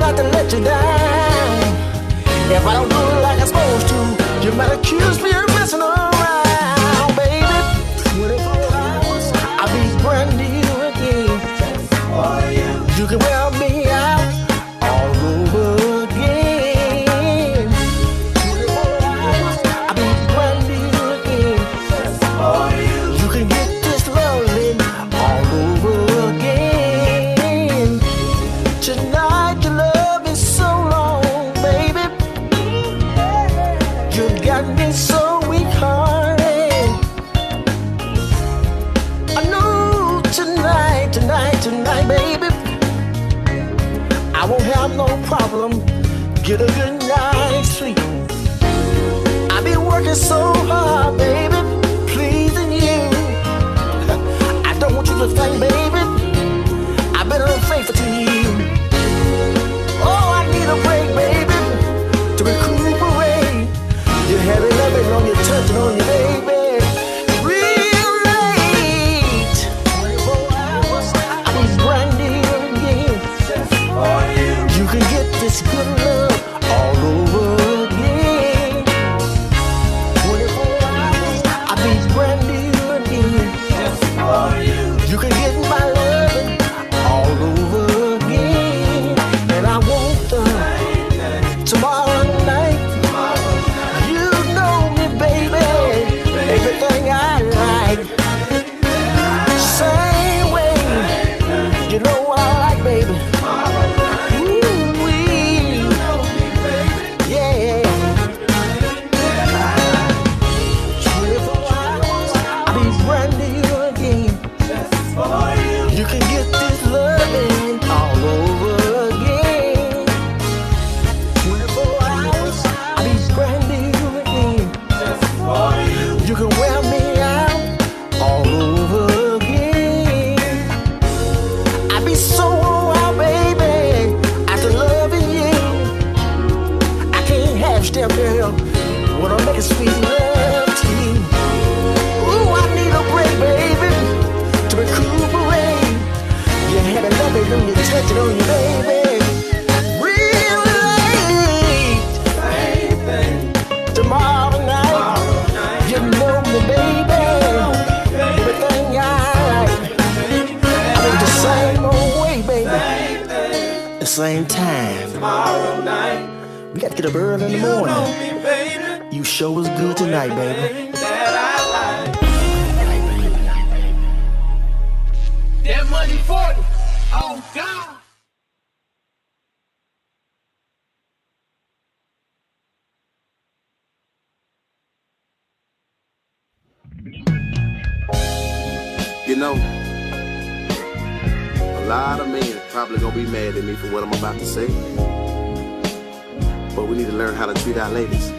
[SPEAKER 4] not to let you down. If I don't do it like I'm supposed to, you might accuse me of messing around, baby. 24 hours, I'll be brand new again. You can wear me out all over again. 24 hours, I'll be brand new again. You can get this loving all over again. Tonight I won't have no problem. Get a good night's sleep. I've been working so hard, baby, pleasing you. I don't want you to think, baby, I've been unfaithful to you. Oh, I need a break, baby, to recuperate. You're heavy loving on your touching on your baby. Real late. 24 hours, I need brand new again. Just for you. You can get this good love all over again. 24 hours, I need brand new again. Just for you. You can get my loving all over again. And I want tomorrow night. You know me, baby. Everything I like. Same way. You know what I like, baby. Ooh-wee. Yeah. 24 hours, I'll be brand new again. You can get this loving all over again. 24 hours, I'll be brand new again. You can wear me out all over again. I be so wild, baby, after loving you. I can't half step, girl, when I'm making sweet love to you. Ooh, I need a break, baby, to recuperate. You had a loving when you touch it on your baby. Real late. Tomorrow night, you know me, baby. Everything I like. I think the same old way, baby. The same time. Tomorrow night. We got to get up early in the morning. You sure was good tonight, baby.
[SPEAKER 5] That money 40. Oh, God.
[SPEAKER 9] You know, a lot of men probably gonna be mad at me for what I'm about to say, but we need to learn how to treat our ladies.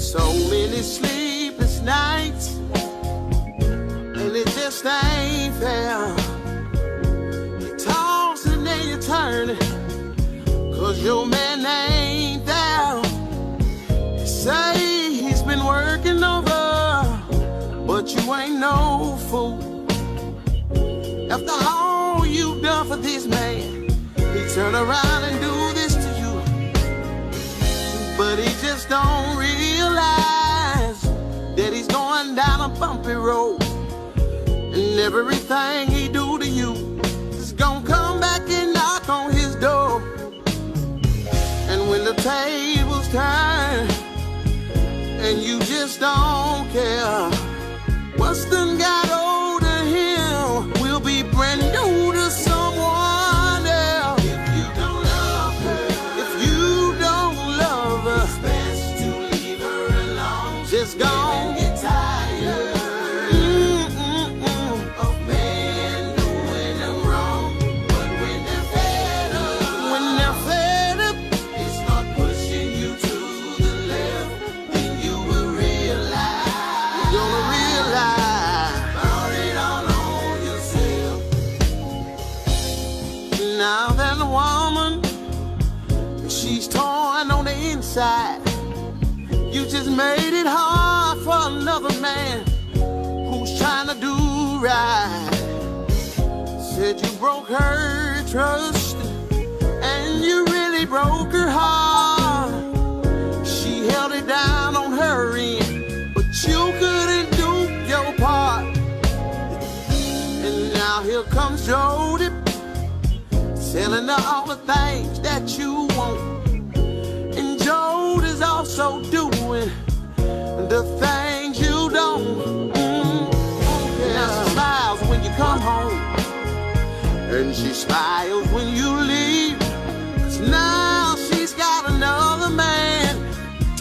[SPEAKER 9] So many sleepless nights, and it just ain't fair. You tossing and you turning, 'cause your man ain't there. You say he's been working over, but you ain't no fool. After all you've done for this man, he turn around and do this to you. But he just don't realize that he's going down a bumpy road. And everything he do to you is gonna come back and knock on his door. And when the tables turn and you just don't care, what's done got old to him will be brand new to someone else. If you don't love her, if you don't love her, it's best to leave her alone. Just gone. Get tired of men doing them wrong. But when they're fed up, they start pushing you to the left. Then you will realize, you're gonna realize, burn it all on yourself. Now that a woman, she's torn on the inside. You just made it hard for another man who's trying to do right. Said you broke her trust, and you really broke her heart. She held it down on her end, but you couldn't do your part. And now here comes Jody, telling her all the things that you want. And Jody's also doing the things you don't. Now she smiles when you come home, and she smiles when you leave. 'Cause now she's got another man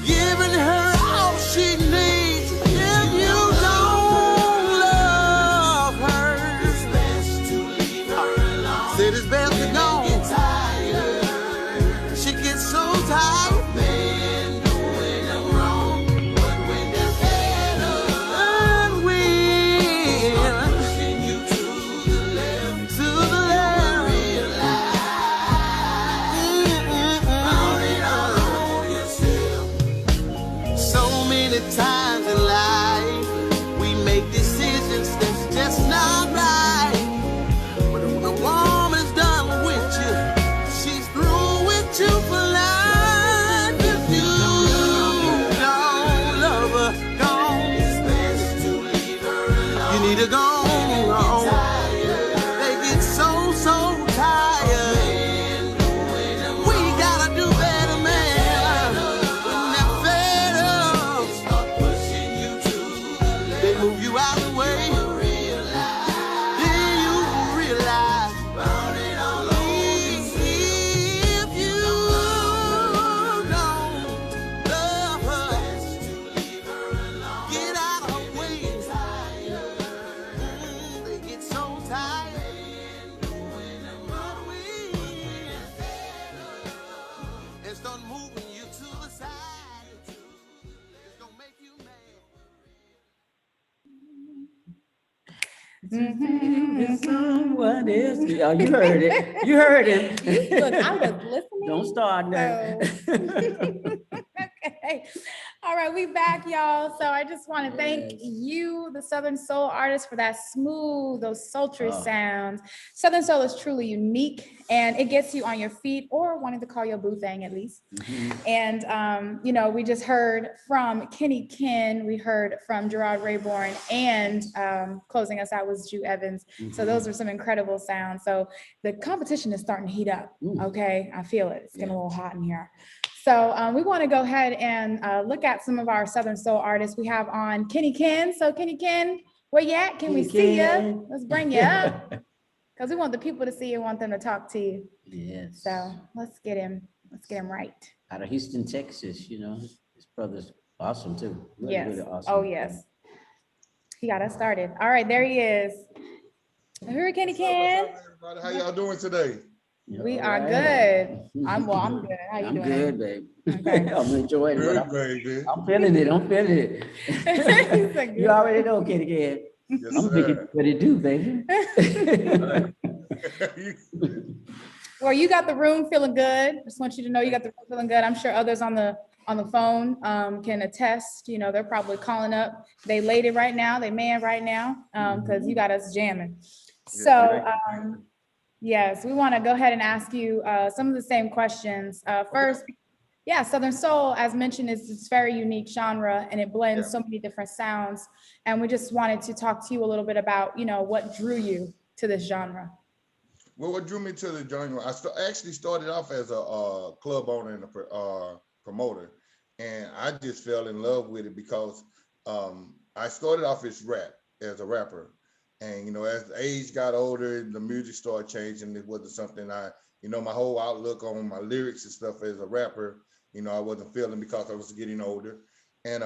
[SPEAKER 9] giving her all she needs. If you don't love her, it's best to leave her alone.
[SPEAKER 2] Someone else. Oh, you heard it. You heard him.
[SPEAKER 1] Look, I was listening.
[SPEAKER 2] Don't start now.
[SPEAKER 1] Okay. All right, we back, y'all. So I just want to thank you, the Southern Soul artist, for that smooth, those sultry sounds. Southern Soul is truly unique, and it gets you on your feet, or wanting to call your boo thing at least. And you know, we just heard from Kenny Ken, we heard from Gerard Rayborn, and closing us out was Ju Evans. So those are some incredible sounds. So the competition is starting to heat up. Okay, I feel it. It's getting a little hot in here. So we want to go ahead and look at some of our Southern Soul artists. We have on Kenny Ken. So Kenny Ken, where you at? Can we see you? Let's bring you up, because we want the people to see you, want them to talk to you.
[SPEAKER 2] Yes.
[SPEAKER 1] So let's get him right.
[SPEAKER 2] Out of Houston, Texas, you know, his brother's awesome too. Really,
[SPEAKER 1] Yes.
[SPEAKER 2] really awesome.
[SPEAKER 1] Oh, yes. He got us started. All right, there he is. Here, Kenny Ken.
[SPEAKER 10] Everybody, how y'all doing today?
[SPEAKER 1] We are good. I'm good. How you
[SPEAKER 2] I'm
[SPEAKER 1] doing?
[SPEAKER 2] good, babe.
[SPEAKER 1] Okay.
[SPEAKER 2] I'm enjoying
[SPEAKER 10] Good,
[SPEAKER 2] it.
[SPEAKER 10] baby.
[SPEAKER 2] I'm feeling it. I'm feeling
[SPEAKER 1] He's like,
[SPEAKER 2] it. You already know, Kenny Ken.
[SPEAKER 10] Yes,
[SPEAKER 2] I'm thinking what it do, baby.
[SPEAKER 1] Well, you got the room feeling good. Just want you to know you got the room feeling good. I'm sure others on the phone can attest. You know, they're probably calling up. They lady right now, they man right now, because you got us jamming. So yes, we want to go ahead and ask you some of the same questions. First, yeah, Southern Soul, as mentioned, is this very unique genre, and it blends so many different sounds. And we just wanted to talk to you a little bit about, you know, what drew you to this genre.
[SPEAKER 10] Well, what drew me to the genre, I actually started off as a club owner and a promoter, and I just fell in love with it because I started off as a rapper. And, you know, as the age got older, the music started changing. It wasn't something my whole outlook on my lyrics and stuff as a rapper, you know, I wasn't feeling because I was getting older. And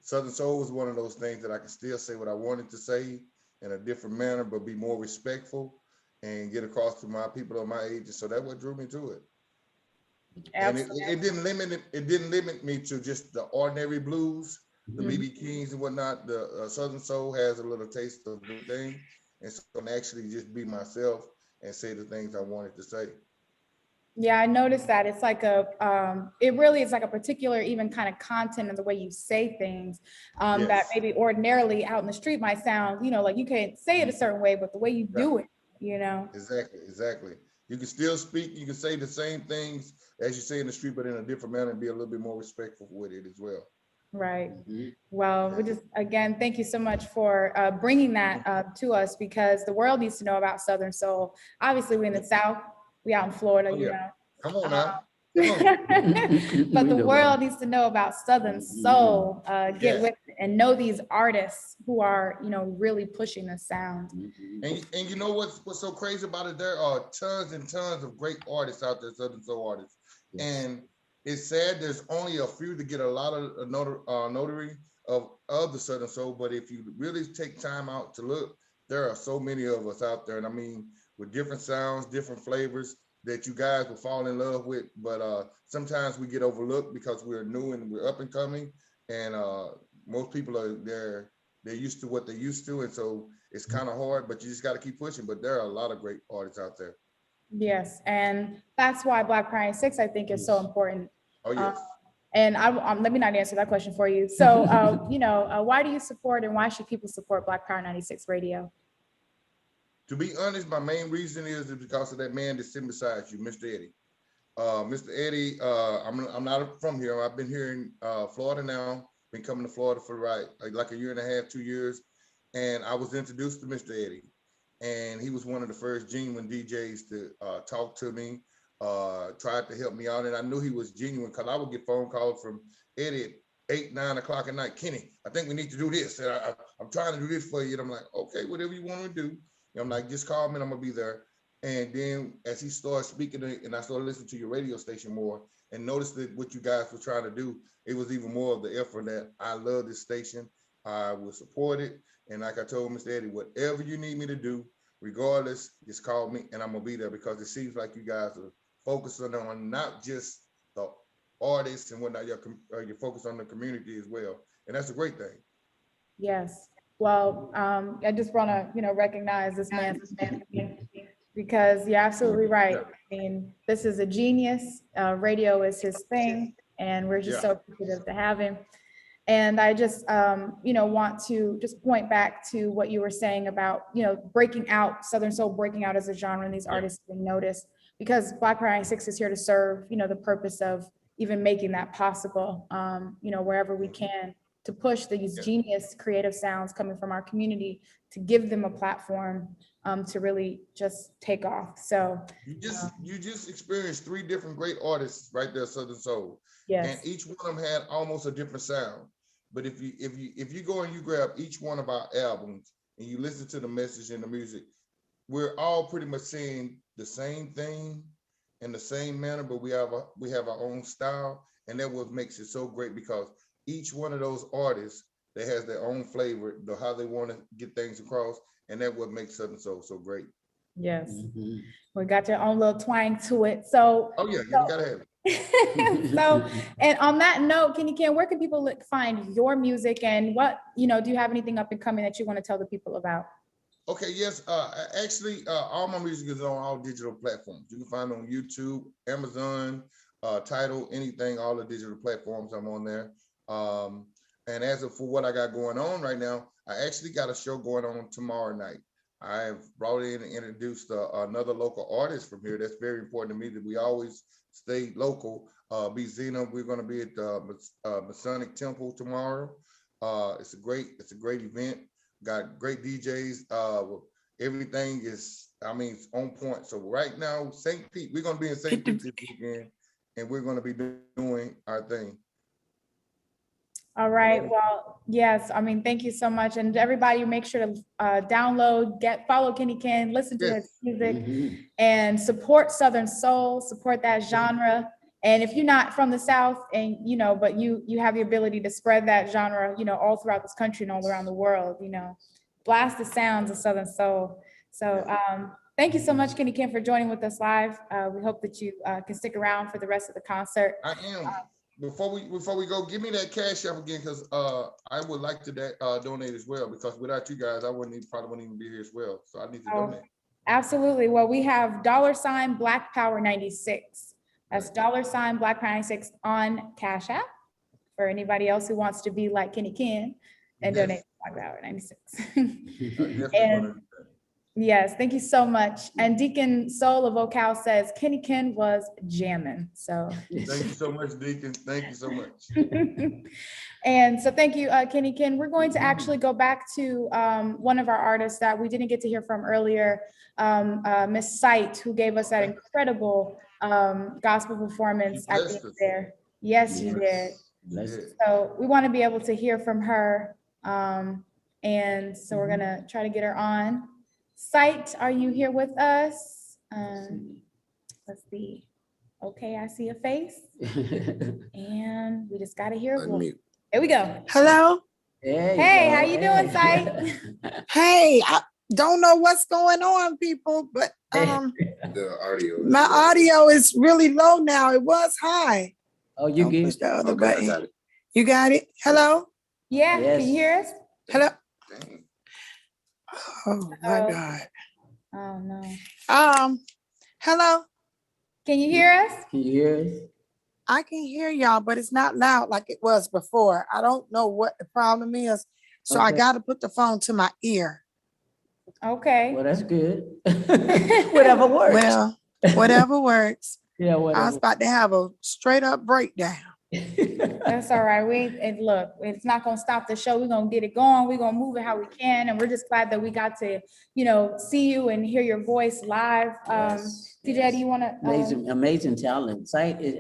[SPEAKER 10] Southern Soul was one of those things that I could still say what I wanted to say in a different manner, but be more respectful and get across to my people of my age. So that's what drew me to it. Absolutely. And it didn't limit me to just the ordinary blues, the BB Kings and whatnot. The Southern Soul has a little taste of the thing, and so I can actually just be myself and say the things I wanted to say.
[SPEAKER 1] Yeah, I noticed that it's like it really is like a particular even kind of content and the way you say things that maybe ordinarily out in the street might sound, you know, like you can't say it a certain way, but the way you do it, you know.
[SPEAKER 10] Exactly. You can still speak, you can say the same things as you say in the street, but in a different manner and be a little bit more respectful with it as well.
[SPEAKER 1] Right. Well, we just, again, thank you so much for bringing that to us, because the world needs to know about Southern Soul. Obviously, we're in the South, we out in Florida, you know.
[SPEAKER 10] Come on now.
[SPEAKER 1] But the world needs to know about Southern Soul, get with it and know these artists who are, you know, really pushing the sound.
[SPEAKER 10] And you know what's so crazy about it? There are tons and tons of great artists out there, Southern Soul artists. And it's sad there's only a few to get a lot of notary of the Southern Soul, but if you really take time out to look, there are so many of us out there. And I mean, with different sounds, different flavors that you guys will fall in love with, but sometimes we get overlooked because we're new and we're up and coming, and most people they're used to what they're used to, and so it's kind of hard, but you just got to keep pushing. But there are a lot of great artists out there.
[SPEAKER 1] Yes, and that's why Black Pride 96, I think, is so important.
[SPEAKER 10] Oh yes.
[SPEAKER 1] And let me not answer that question for you. So, you know, why do you support, and why should people support Black Power 96 Radio?
[SPEAKER 10] To be honest, my main reason is because of that man that's sitting beside you, Mr. Eddie. Mr. Eddie, I'm not from here. I've been here in Florida now. Been coming to Florida for like a year and a half, 2 years, and I was introduced to Mr. Eddie, and he was one of the first genuine DJs to talk to me, tried to help me out, and I knew he was genuine because I would get phone calls from Eddie at 8, 9 o'clock at night. Kenny, I think we need to do this, and I'm trying to do this for you, and I'm like, okay, whatever you want to do. And I'm like, just call me and I'm gonna be there. And then as he started speaking, and I started listening to your radio station more, and noticed that what you guys were trying to do, it was even more of the effort that I love this station. I will support it. And like I told Mr. Eddie, whatever you need me to do, regardless, just call me and I'm gonna be there, because it seems like you guys are focusing on not just the artists and whatnot, you're focused on the community as well. And that's a great thing.
[SPEAKER 1] Yes. Well, I just want to, recognize this man because you're absolutely right. I mean, this is a genius. Radio is his thing, and we're just so appreciative to have him. And I just, want to just point back to what you were saying about, breaking out, Southern Soul breaking out as a genre and these artists being noticed, because Black Power 96 is here to serve, the purpose of even making that possible, wherever we can, to push these genius creative sounds coming from our community, to give them a platform to really just take off. So
[SPEAKER 10] you just experienced 3 different great artists right there, Southern Soul.
[SPEAKER 1] yes.
[SPEAKER 10] And each one of them had almost a different sound. But if you go and you grab each one of our albums and you listen to the message and the music, we're all pretty much saying the same thing in the same manner, but we have our own style, and that what makes it so great, because each one of those artists that has their own flavor, how they want to get things across, and that what makes Southern Soul so great.
[SPEAKER 1] Yes, we got your own little twang to it. So
[SPEAKER 10] you gotta have it.
[SPEAKER 1] So, and on that note, Kenny Ken, where can people find your music, and what, do you have anything up and coming that you want to tell the people about?
[SPEAKER 10] Okay, yes, actually, all my music is on all digital platforms. You can find it on YouTube, Amazon, Tidal, anything, all the digital platforms, I'm on there. And as for what I got going on right now, I actually got a show going on tomorrow night. I have brought in and introduced another local artist from here. That's very important to me, that we always stay local. B. Zena, we're going to be at the Masonic Temple tomorrow. It's a great event. Got great DJs. Everything is, it's on point. So right now, St. Pete, we're going to be in St. Pete this weekend, and we're going to be doing our thing.
[SPEAKER 1] All right. Well, yes. Thank you so much. And everybody, make sure to download, follow Kenny Ken, listen to his music, and support Southern Soul, support that genre. And if you're not from the South, and but you have the ability to spread that genre, all throughout this country and all around the world, blast the sounds of Southern Soul. So thank you so much, Kenny Ken, for joining with us live. We hope that you can stick around for the rest of the concert.
[SPEAKER 10] I am. Before we go, give me that Cash App again, because I would like to donate as well, because without you guys, I probably wouldn't even be here as well. So I need to donate.
[SPEAKER 1] Absolutely. Well, we have $ Black Power 96. That's $ Black Power 96 on Cash App for anybody else who wants to be like Kenny Ken and donate to Black Power 96. And yes, thank you so much. And Deacon Soul of Vocal says Kenny Ken was jamming. So
[SPEAKER 10] thank you so much, Deacon. Thank you so much.
[SPEAKER 1] And so thank you, Kenny Ken. We're going to actually go back to one of our artists that we didn't get to hear from earlier, Miss Sight, who gave us that incredible gospel performance at the end there. Yes, you did. So we want to be able to hear from her. And so we're gonna try to get her on. Sight, are you here with us? Let's see. Okay, I see a face. And we just gotta hear a voice. There we go.
[SPEAKER 7] Hello.
[SPEAKER 1] Hey, how you doing, Sight?
[SPEAKER 7] Hey, I don't know what's going on, people, but
[SPEAKER 3] The audio.
[SPEAKER 7] my audio is really low now. It was high.
[SPEAKER 2] Oh, you get
[SPEAKER 7] Push the other button. You got it? Hello?
[SPEAKER 1] Yeah,
[SPEAKER 2] Yes.
[SPEAKER 1] can you hear us?
[SPEAKER 7] Hello? Oh my God.
[SPEAKER 1] Oh no.
[SPEAKER 7] Hello?
[SPEAKER 1] Can you hear us?
[SPEAKER 2] Can you hear us?
[SPEAKER 7] I can hear y'all, but it's not loud like it was before. I don't know what the problem is. So I
[SPEAKER 2] Okay.
[SPEAKER 7] got to put the phone to my ear.
[SPEAKER 1] Okay.
[SPEAKER 2] Well, that's good. Whatever works.
[SPEAKER 7] Well, whatever works.
[SPEAKER 2] Yeah,
[SPEAKER 7] I was
[SPEAKER 2] whatever.
[SPEAKER 7] about to have a straight up breakdown.
[SPEAKER 1] That's all right. And look, it's not gonna stop the show. We're gonna get it going. We're gonna move it how we can. And we're just glad that we got to, see you and hear your voice live.
[SPEAKER 2] Yes,
[SPEAKER 1] TJ,
[SPEAKER 2] yes.
[SPEAKER 1] do you wanna?
[SPEAKER 2] Amazing talent. Sight is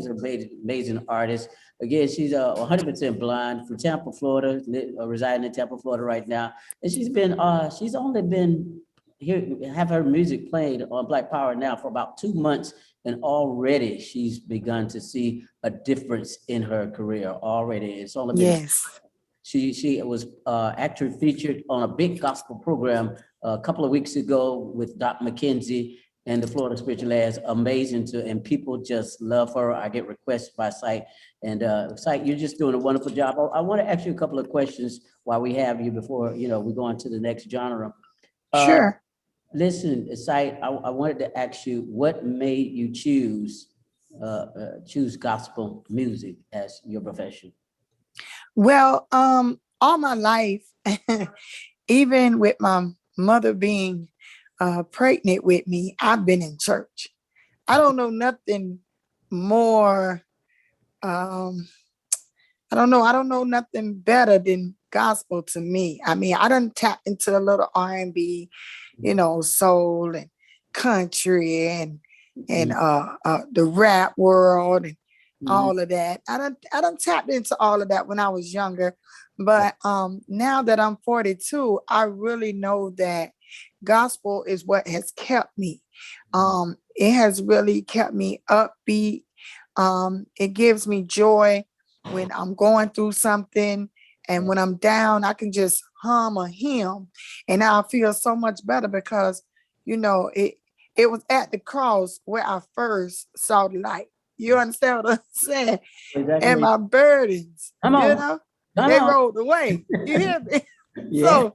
[SPEAKER 2] an amazing artist. Again, she's 100% blind, from Tampa, Florida, residing in Tampa, Florida right now. And she's only been here, have her music played on Black Power now for about 2 months. And already she's begun to see a difference in her career already. It's only been,
[SPEAKER 7] Yes.
[SPEAKER 2] she was actually featured on a big gospel program a couple of weeks ago with Doc McKenzie. and the Florida Spiritual Ads, amazing and people just love her. I get requests by Sight, and Sight, you're just doing a wonderful job. I want to ask you a couple of questions while we have you before, we go on to the next genre.
[SPEAKER 7] Sure.
[SPEAKER 2] Listen, Sight, I wanted to ask you, what made you choose gospel music as your profession?
[SPEAKER 7] Well, all my life, even with my mother being pregnant with me, I've been in church. I don't know nothing more. I don't know nothing better than gospel to me. I mean, I done tapped into a little R&B, soul and country and the rap world and all of that. I done tapped into all of that when I was younger. But now that I'm 42, I really know that gospel is what has kept me. It has really kept me upbeat. It gives me joy when I'm going through something, and when I'm down, I can just hum a hymn and I feel so much better because, it was at the cross where I first saw the light. You understand what I'm saying?
[SPEAKER 2] Exactly.
[SPEAKER 7] And my burdens, they rolled away. You hear me?
[SPEAKER 2] Yeah.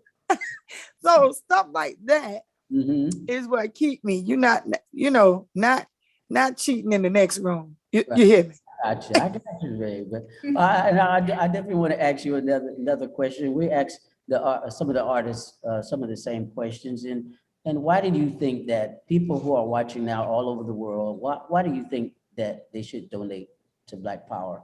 [SPEAKER 7] So stuff like that is what keep me. You're not cheating in the next room. You hear me?
[SPEAKER 2] I got you, Ray. But I definitely want to ask you another question. We asked some of the artists some of the same questions, and why do you think that people who are watching now all over the world, why do you think that they should donate to Black Power?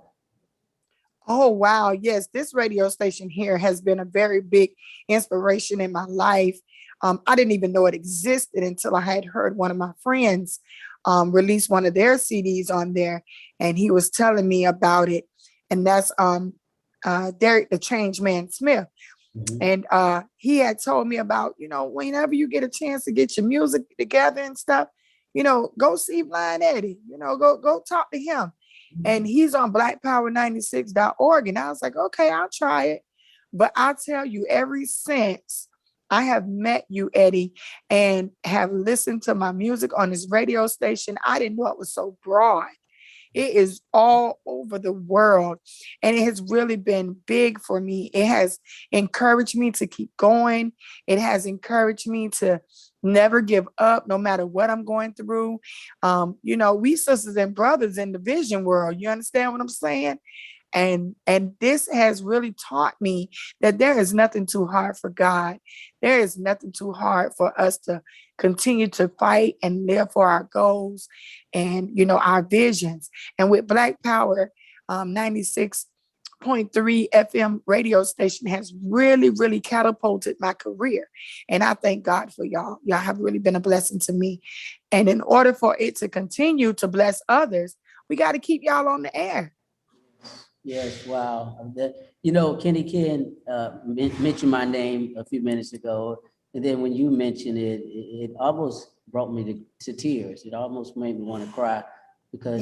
[SPEAKER 7] Oh, wow. Yes, this radio station here has been a very big inspiration in my life. I didn't even know it existed until I had heard one of my friends release one of their CDs on there, and he was telling me about it. And that's Derek the Change Man Smith. And he had told me about, whenever you get a chance to get your music together and stuff, go see Blind Eddie, go talk to him. And he's on blackpower96.org. And I was like, okay, I'll try it. But I'll tell you, ever since I have met you, Eddie, and have listened to my music on this radio station, I didn't know it was so broad. It is all over the world. And it has really been big for me. It has encouraged me to keep going. It has encouraged me to never give up, no matter what I'm going through. We sisters and brothers in the vision world. You understand what I'm saying? And this has really taught me that there is nothing too hard for God. There is nothing too hard for us to continue to fight and live for our goals and, our visions. And with Black Power, 96.3 FM radio station has really, really catapulted my career. And I thank God for y'all. Y'all have really been a blessing to me. And in order for it to continue to bless others, we got to keep y'all on the air.
[SPEAKER 2] Yes, wow. Kenny Ken mentioned my name a few minutes ago, and then when you mentioned it, it almost brought me to tears. It almost made me want to cry because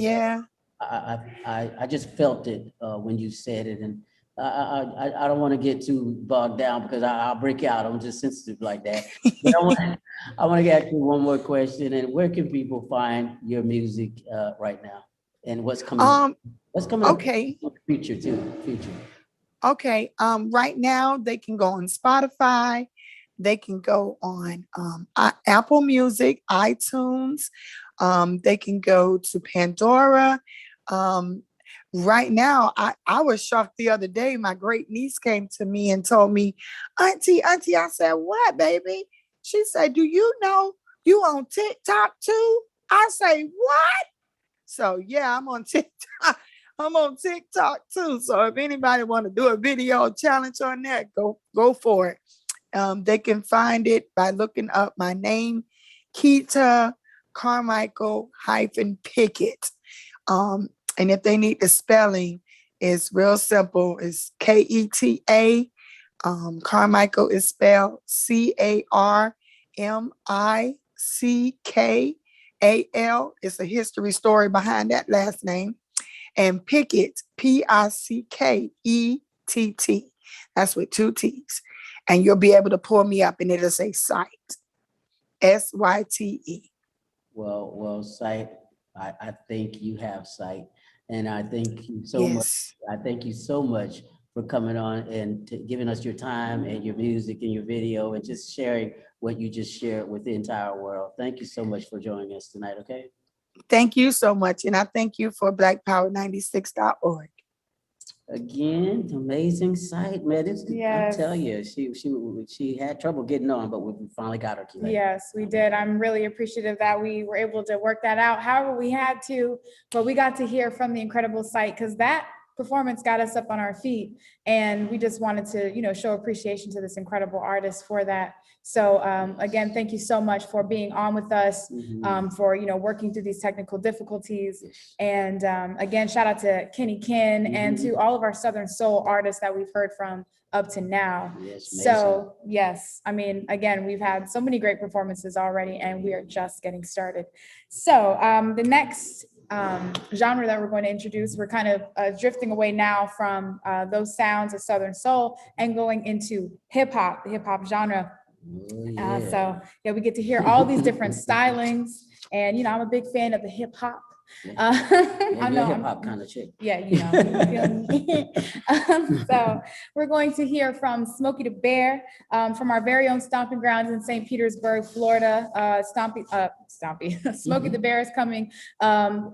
[SPEAKER 2] I just felt it when you said it, and I don't want to get too bogged down because I'll break out. I'm just sensitive like that. But I want to ask you one more question. And where can people find your music right now? And what's coming up? What's coming up in the future too?
[SPEAKER 7] Okay. Right now they can go on Spotify. They can go on Apple Music, iTunes. They can go to Pandora. Right now, I was shocked the other day. My great niece came to me and told me, Auntie, I said, what, baby? She said, do you know you on TikTok too? I say, what? So yeah, I'm on TikTok. I'm on TikTok too. So if anybody want to do a video challenge on that, go for it. They can find it by looking up my name, Keita Carmichael-Pickett. And if they need the spelling, it's real simple. It's Keta. Carmichael is spelled Carmichael. It's a history story behind that last name. And Pickett, Pickett. That's with 2 T's. And you'll be able to pull me up and it'll say Site, Syte.
[SPEAKER 2] Well, sight, I think you have sight. And I thank you so much.
[SPEAKER 7] Yes.
[SPEAKER 2] I thank you so much for coming on and giving us your time and your music and your video and just sharing what you just shared with the entire world. Thank you so much for joining us tonight, okay?
[SPEAKER 7] Thank you so much. And I thank you for blackpower96.org.
[SPEAKER 2] Again, amazing sight, man.
[SPEAKER 1] Yes.
[SPEAKER 2] I tell you, she had trouble getting on, but we finally got her. Today.
[SPEAKER 1] Yes, we did. I'm really appreciative that we were able to work that out. However, we had to, but we got to hear from the incredible sight because that performance got us up on our feet, and we just wanted to, show appreciation to this incredible artist for that. So again, thank you so much for being on with us, for working through these technical difficulties, and again, shout out to Kenny Ken and to all of our Southern Soul artists that we've heard from up to now.
[SPEAKER 2] Yes,
[SPEAKER 1] so yes, I mean, again, we've had so many great performances already, and we are just getting started. So the next genre that we're going to introduce, we're kind of drifting away now from those sounds of Southern Soul and going into hip hop, the hip hop genre. So yeah, we get to hear all these different stylings, and I'm a big fan of the hip hop.
[SPEAKER 2] I know hip hop kind of chick.
[SPEAKER 1] Yeah, so we're going to hear from Smokey the Bear, from our very own stomping grounds in St. Petersburg, Florida. Smokey the Bear is coming.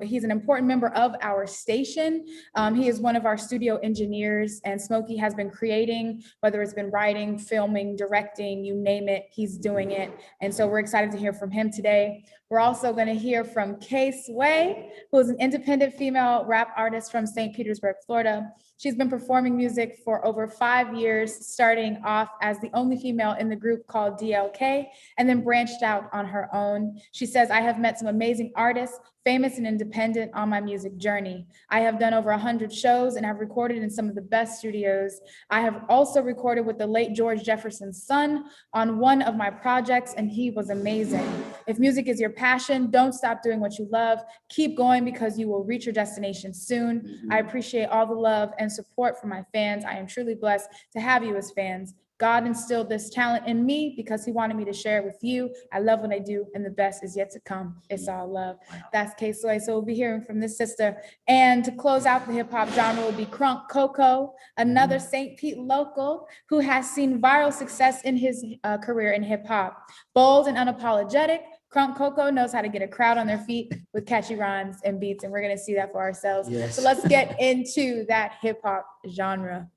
[SPEAKER 1] He's an important member of our station. He is one of our studio engineers, and Smokey has been creating, whether it's been writing, filming, directing, you name it, he's doing it. And so we're excited to hear from him today. We're also going to hear from Kay Sway, who is an independent female rap artist from St. Petersburg, Florida. She's been performing music for over 5 years, starting off as the only female in the group called DLK, and then branched out on her own. She says, I have met some amazing artists, famous and independent, on my music journey. I have done over 100 shows and have recorded in some of the best studios. I have also recorded with the late George Jefferson's son on one of my projects, and he was amazing. If music is your passion, don't stop doing what you love. Keep going because you will reach your destination soon. I appreciate all the love and support from my fans. I am truly blessed to have you as fans. God instilled this talent in me because he wanted me to share it with you. I love what I do, and the best is yet to come. It's all love. That's Kay Sway. So we'll be hearing from this sister. And to close out the hip hop genre will be Crunk Coco, another St. Pete local who has seen viral success in his career in hip hop. Bold and unapologetic, Crunk Coco knows how to get a crowd on their feet with catchy rhymes and beats, and we're going to see that for ourselves.
[SPEAKER 2] Yes.
[SPEAKER 1] So let's get into that hip hop genre.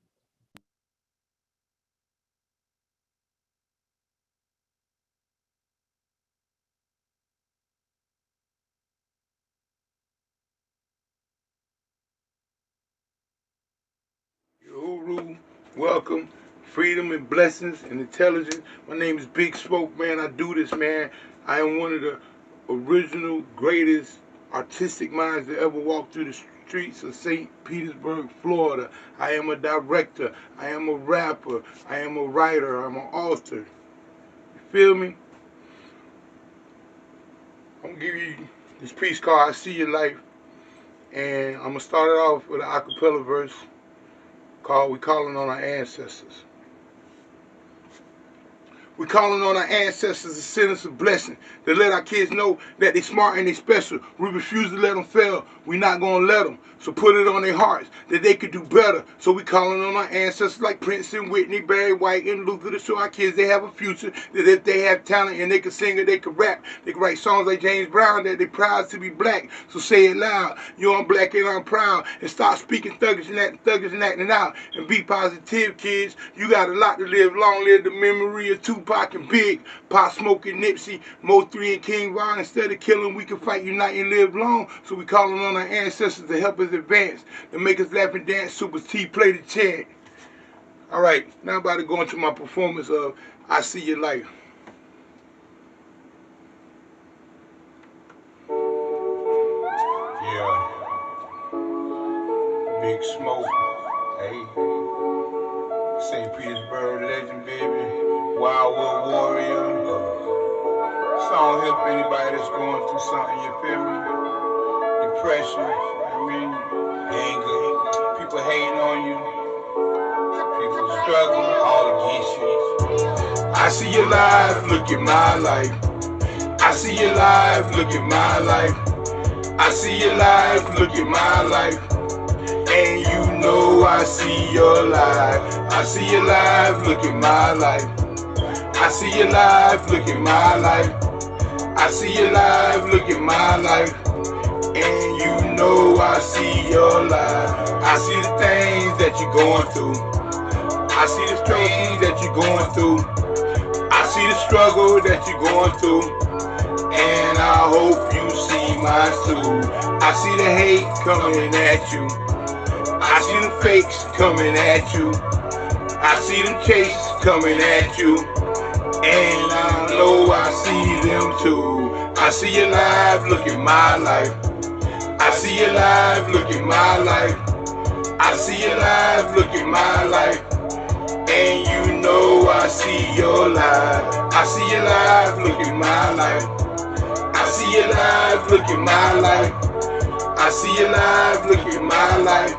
[SPEAKER 11] Uru, welcome, freedom and blessings and intelligence. My name is Big Smoke, man. I do this, man. I am one of the original, greatest artistic minds that ever walked through the streets of St. Petersburg, Florida. I am a director. I am a rapper. I am a writer. I'm an author. You feel me? I'm gonna give you this piece called I See Your Life. And I'm gonna start it off with an acapella verse called We Calling on Our Ancestors. We calling on our ancestors to send us a blessing, to let our kids know that they smart and they special. We refuse to let them fail. We not gonna let them. So put it on their hearts that they could do better. So we calling on our ancestors like Prince and Whitney, Barry White and Luther to show our kids they have a future, that if they have talent and they can sing or they can rap, they can write songs like James Brown, that they proud to be black. So say it loud, yo, I'm black and I'm proud, and start speaking thuggish and acting out, and be positive, kids. You got a lot to live. Long live the memory of Tupac and Big, Pop Smoke and Nipsey, Mo 3 and King Von. Instead of killing, we can fight, unite, and live long. So we calling on our ancestors to help us advance, to make us laugh and dance. Super T, play the chant. All right, now I'm about to go into my performance of I See Your Life. Yeah. Big Smoke. Hey. St. Petersburg legend, baby. Wildwood warrior. Song help anybody that's going through something, you feel me? Depression, anger, people hating on you, people struggling all against you. I see your life, look at my life. I I see your life, look at my life. I see your life, look at my life. And you know I see your life. I see your life, look at my life. I see your life, look at my life. I see your life, look at my life. And you know I see your life. I see the things that you're going through. I see the things that you're going through. I see the struggle that you're going through. And I hope you see mine too. I see the hate coming at you. I see the fakes coming at you. I see them chases coming at you. And I know I see them too. I see your life, look at my life. I see your life, look at my life. I see your life, look at my life. And you know I see your life. I see your life, look at my life. I see your life, look at my life. I see your life, look at my life.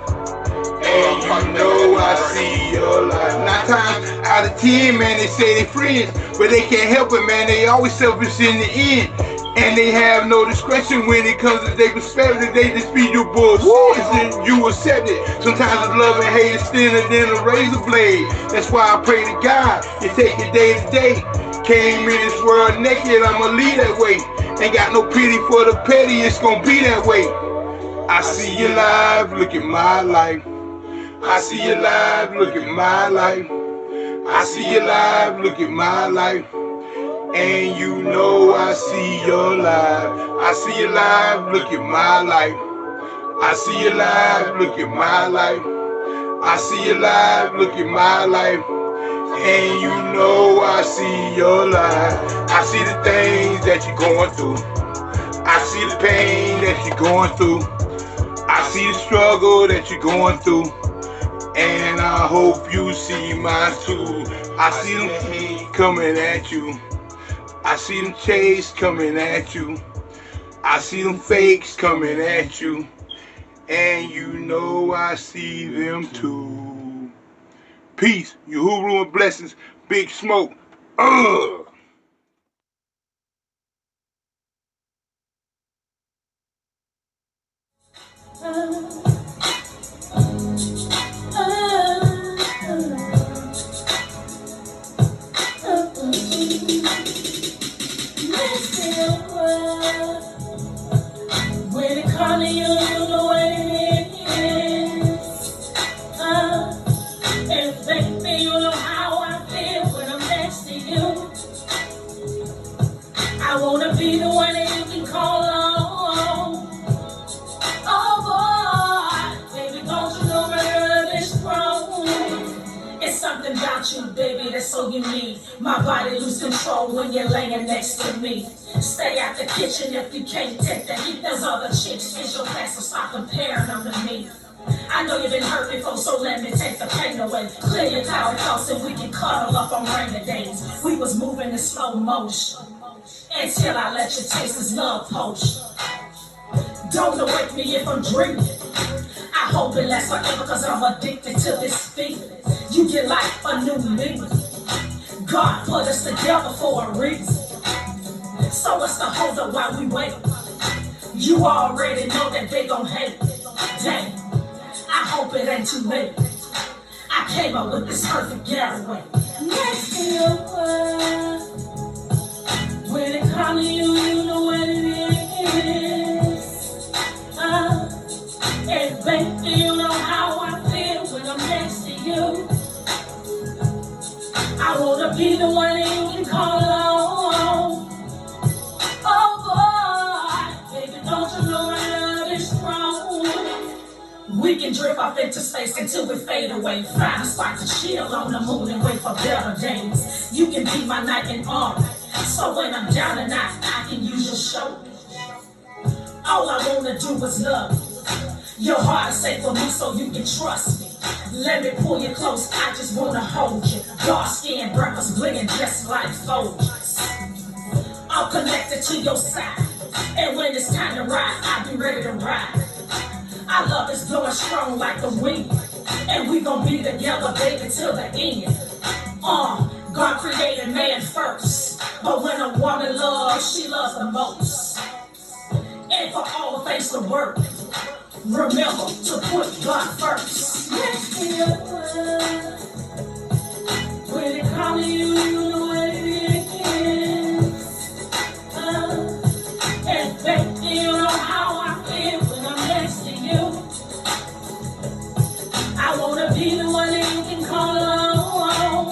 [SPEAKER 11] And you know I see your life. 9 times out of 10, man, they say they friends, but they can't help it, man. They always selfish in the end. And they have no discretion when it comes to their perspective. They just feed you bullshit and you accept it. Sometimes it's love and hate is thinner than a razor blade. That's why I pray to God, you take it day to day. Came in this world naked, I'ma leave that way. Ain't got no pity for the petty, it's gonna be that way. I see your life, look at my life. I see your life, look at my life. I see your life, look at my life. And you know I see your life. I see your life, look at my life. I see your life, look at my life. I see your life, look at my life. And you know I see your life. I see the things that you're going through. I see the pain that you're going through. I see the struggle that you're going through. And I hope you see mine too. I see them hate coming at you. I see them chase coming at you. I see them fakes coming at you. And you know I see them too. Peace, Uhuru and blessings, Big Smoke.
[SPEAKER 12] When it comes to you, you know what it is. And baby, you know how I feel when I'm next to you. I wanna be the one that you can call on. Oh boy, baby, don't you know my love is strong? It's something about you, baby, that's so unique. My body lose control when you're laying next to me. Stay out the kitchen if you can't take the heat. There's other chicks in your class, so stop comparing them to me. I know you've been hurt before, so let me take the pain away. Clear your towel closet and we can cuddle up on rainy days. We was moving in slow motion until I let you taste this love potion. Don't awake me if I'm dreaming. I hope it lasts forever, cause I'm addicted to this feeling. You get like a new me. God put us together for a reason. So what's the hold up while we wait? You already know that they gon' hate. Dang, I hope it ain't too late. I came up with this perfect getaway. Next to your world. When it comes to you, you know what it is. And baby, you know how I feel when I'm next to you. I wanna be the one that you can call on. Oh boy, baby, don't you know my love is strong? We can drift off into space until we fade away. Find a spot to chill on the moon and wait for better days. You can be my knight in armor, so when I'm down and out, I can use your shoulder. All I wanna do is love you. Your heart is safe for me, so you can trust me. Let me pull you close, I just wanna hold you. Dark skin, breakfast blinging just like soldiers. I'm connected to your side, and when it's time to ride, I'll be ready to ride. Our love is blowing strong like the wind, and we gon' be together, baby, till the end. God created man first. But when a woman loves, she loves the most. And for all face to work, remember to put God first. Let's be a when it comes to you, you know what it is. And baby, you know how I feel when I'm next to you. I wanna be the one that you can call on.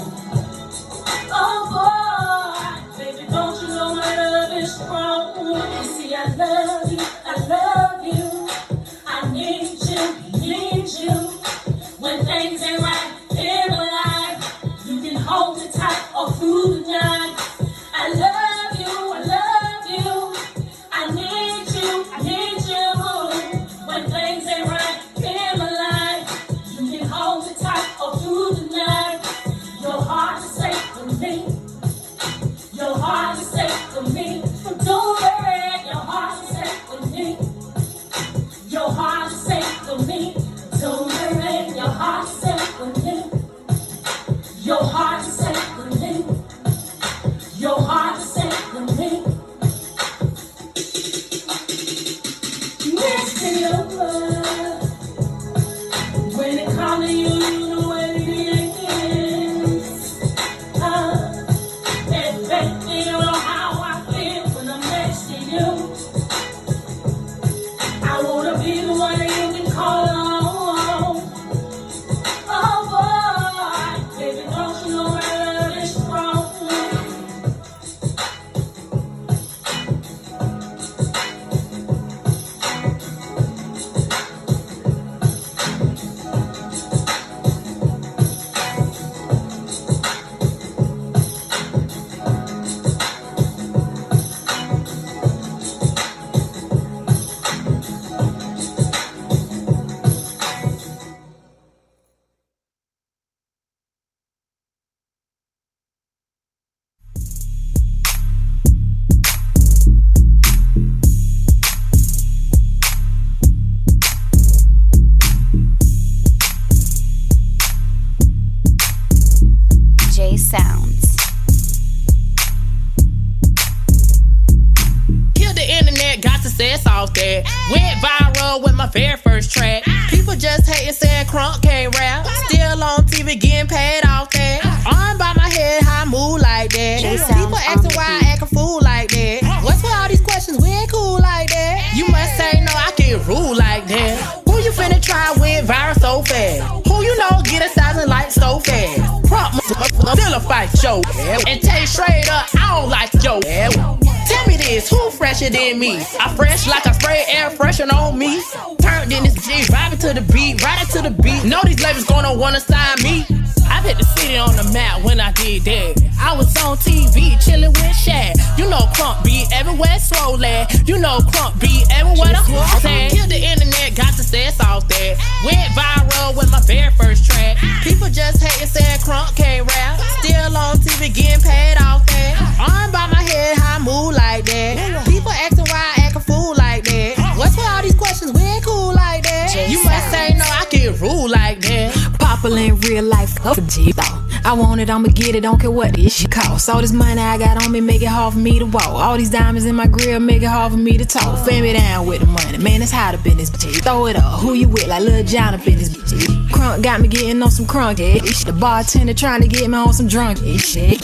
[SPEAKER 12] Oh boy, baby, don't you know my love is strong? You see, I love you, I love you. I need you. When things ain't right in my life, you can hold me tight all through the night. I love you, I love you. I need you. When things ain't right in my life, you can hold me tight all through the night. Your heart is safe for me. Your heart is safe for me. Don't worry, your heart is safe for me. Your heart is safe for me. Don't worry, your heart is safe for me. Your heart is safe for me. Your heart is safe for me. Next to your love. When it comes to you, you know what it is. And baby, you know how I feel when I'm next to you. I wanna be the one that you can call on. Oh boy, baby, don't you know my love is strong?
[SPEAKER 13] J Sounds.
[SPEAKER 14] Kill the internet, got to say it's off that. Went viral with my very first track. People just hating, saying Crunk can't rap. Still on TV, getting paid off that. Arm by my head, how I move like that. People asking why I act a fool like that. What's with all these questions? We ain't cool like that. You must say no, I can't rule like that. Who you finna try with viral so fast? Who you know get 1,000 likes so fast? Prompt still a fight show. And tell you straight up, I don't like yo. Tell me this, who fresher than me? I fresh like I spray air freshener on me. Turned in this G, vibing to the beat, riding to the beat. Know these labels gonna wanna sign me. I put the city on the map when I did that. I was on TV, chillin' with Shaq. You know Crunk be everywhere, slow lad. You know Crunk be everywhere the hook sad. Kill the internet, got to say it's off that. Went viral with my very first track. People just hating, saying Crunk can't rap. Still on TV, getting paid off that. Arm by my head, how I move like that. People asking why I act a fool like that. What's with all these questions? We ain't cool like that. You must say no, I can't rule like that.
[SPEAKER 15] Popular in real life, G though. I want it, I'ma get it, don't care what this shit costs. All this money I got on me make it hard for me to walk. All these diamonds in my grill make it hard for me to talk. Fan me down with the money, man, it's hot up in this bitch. Throw it up, who you with, like Lil John up in this bitch. Crunk got me getting on some crunk, yeah. The bartender trying to get me on some drunk shit.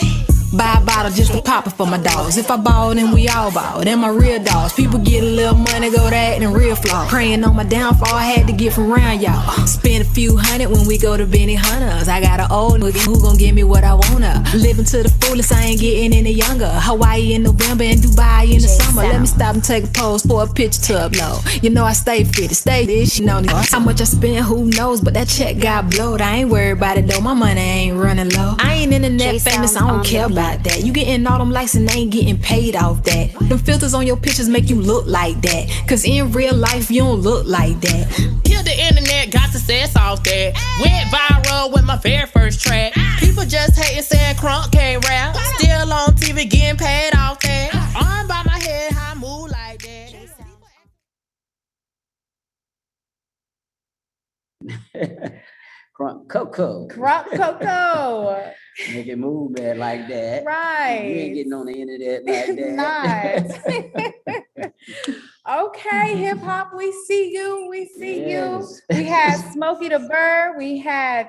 [SPEAKER 15] Buy a bottle just to pop it for my dogs. If I ball, then we all ball. They're my real dogs. People get a little money, go to acting real flaw. Praying on my downfall, I had to get from around y'all. Spend a few hundred when we go to Benny Hunters. I got an old nigga who gon' give me what I wanna. Living to the fullest, I ain't getting any younger. Hawaii in November and Dubai in the summer. Let me stop and take a pose for a picture to upload. You know I stay fit, stay this, you know. How much I spend, who knows, but that check got blowed. I ain't worried about it though, my money ain't running low. I ain't internet famous, I don't care about that. You getting all them likes and they ain't getting paid off that. Them filters on your pictures make you look like that. Cause in real life you don't look like that.
[SPEAKER 14] Kill the internet, got to say it's off that. Went viral with my very first track. People just hating, saying Crunk can't rap. Still on TV, getting paid off that. Arm by my head, how I move like that.
[SPEAKER 2] Crunk Coco.
[SPEAKER 1] Crunk Coco.
[SPEAKER 2] Make it move, man, like that.
[SPEAKER 1] Right.
[SPEAKER 2] You ain't getting on the internet like that.
[SPEAKER 1] Not. Okay, hip hop, we see you. We see
[SPEAKER 2] Yes.
[SPEAKER 1] you. We had Smokey the Bird, we had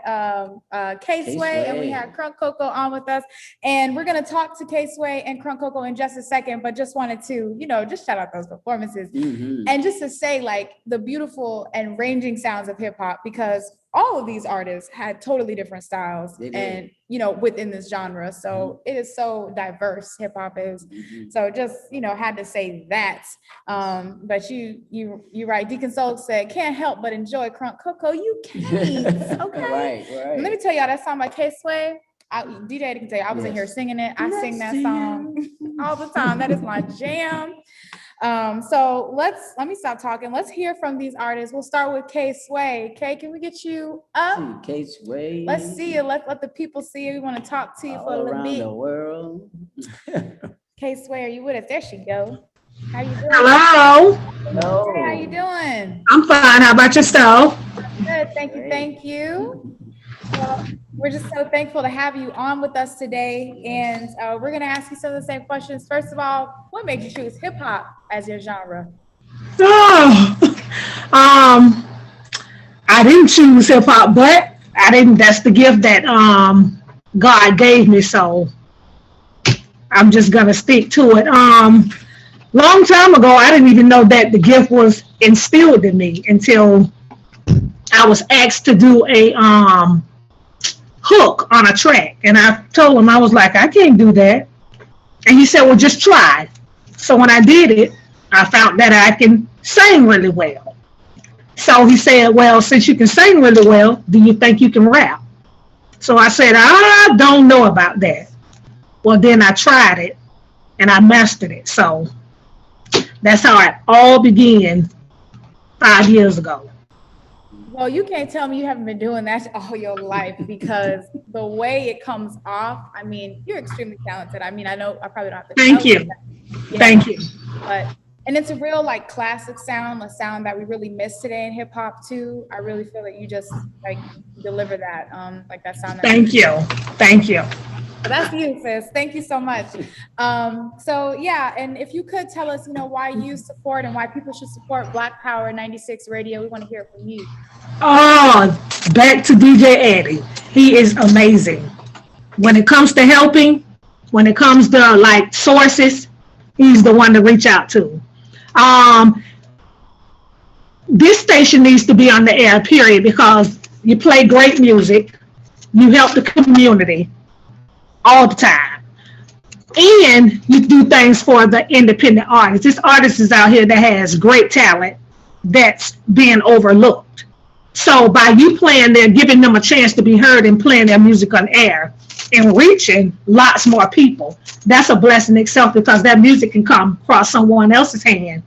[SPEAKER 1] K-Sway, and we had Crunk Coco on with us. And we're gonna talk to K-Sway and Crunk Coco in just a second, but just wanted to, just shout out those performances. And just to say, like, the beautiful and ranging sounds of hip hop, because all of these artists had totally different styles and, within this genre. So it is so diverse, hip hop is. So just, had to say that. But you're right. Deacon Soul said, can't help but enjoy Crunk Coco. You can't. Okay.
[SPEAKER 2] Right.
[SPEAKER 1] Let me tell y'all that song by K-Sway. DJ can tell you, I was in here singing it. I sing that song all the time. That is my jam. So let me stop talking. Let's hear from these artists. We'll start with K-Sway. K, can we get you up?
[SPEAKER 2] K-Sway.
[SPEAKER 1] Let's see you. Let the people see you. We want to talk to you for a little bit.
[SPEAKER 2] Around the world.
[SPEAKER 1] K-Sway, are you with us? There she go. How you doing?
[SPEAKER 16] Hello.
[SPEAKER 2] Hello.
[SPEAKER 1] Hey, how you doing?
[SPEAKER 16] I'm fine. How about yourself?
[SPEAKER 1] Good. Thank you. Well, we're just so thankful to have you on with us today, and we're going to ask you some of the same questions. First of all, what made you choose hip hop as your genre?
[SPEAKER 16] I didn't choose hip hop, but that's the gift that God gave me, so I'm just going to stick to it. Long time ago, I didn't even know that the gift was instilled in me until I was asked to do a hook on a track, and I told him, I was like, I can't do that. And he said, well, just try. So when I did it, I found that I can sing really well. So he said, well, since you can sing really well, do you think you can rap? So I said, I don't know about that. Well, then I tried it and I mastered it. So that's how it all began 5 years ago.
[SPEAKER 1] Well, you can't tell me you haven't been doing that all your life, because the way it comes off, I mean, you're extremely talented. I mean, I know I probably don't have to
[SPEAKER 16] Thank you. Thank you.
[SPEAKER 1] And it's a real like classic sound, a sound that we really miss today in hip hop too. I really feel that you just like deliver that, like that sound.
[SPEAKER 16] Thank you.
[SPEAKER 1] So that's you, sis. Thank you so much. So yeah, and if you could tell us, why you support and why people should support Black Power 96 Radio, we want to hear it from you.
[SPEAKER 16] Oh, back to DJ Eddie. He is amazing. When it comes to helping, when it comes to like sources, he's the one to reach out to. This station needs to be on the air, period, because you play great music, you help the community all the time, and you do things for the independent artists. This artist is out here that has great talent that's being overlooked. So by you playing there, giving them a chance to be heard and playing their music on air and reaching lots more people, that's a blessing itself, because that music can come across someone else's hand,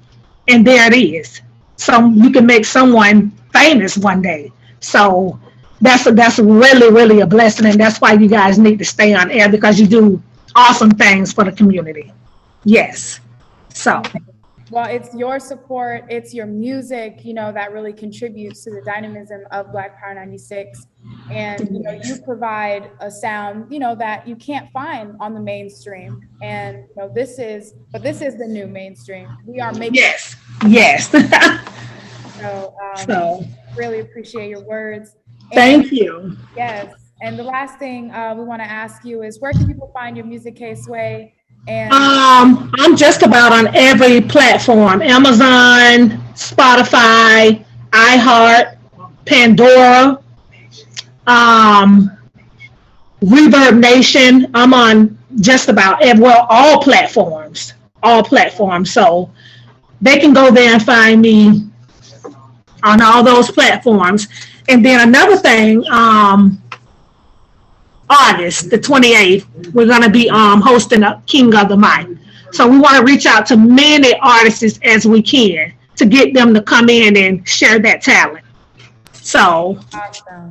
[SPEAKER 16] and there it is. So you can make someone famous one day. So that's really, really a blessing, and that's why you guys need to stay on air, because you do awesome things for the community. Yes. So.
[SPEAKER 1] Well, it's your support, it's your music, that really contributes to the dynamism of Black Power 96. And, you provide a sound, that you can't find on the mainstream. And, this is the new mainstream. We are making.
[SPEAKER 16] Yes.
[SPEAKER 1] So really appreciate your words.
[SPEAKER 16] Thank you.
[SPEAKER 1] Yes. And the last thing we want to ask you is, where can people find your music, K-Sway? And
[SPEAKER 16] I'm just about on every platform: Amazon, Spotify, iHeart, Pandora, Reverb Nation. I'm on just about all platforms. So they can go there and find me on all those platforms. And then another thing, August the 28th, we're going to be hosting a King of the Mic. So we want to reach out to many artists as we can to get them to come in and share that talent. So
[SPEAKER 1] awesome.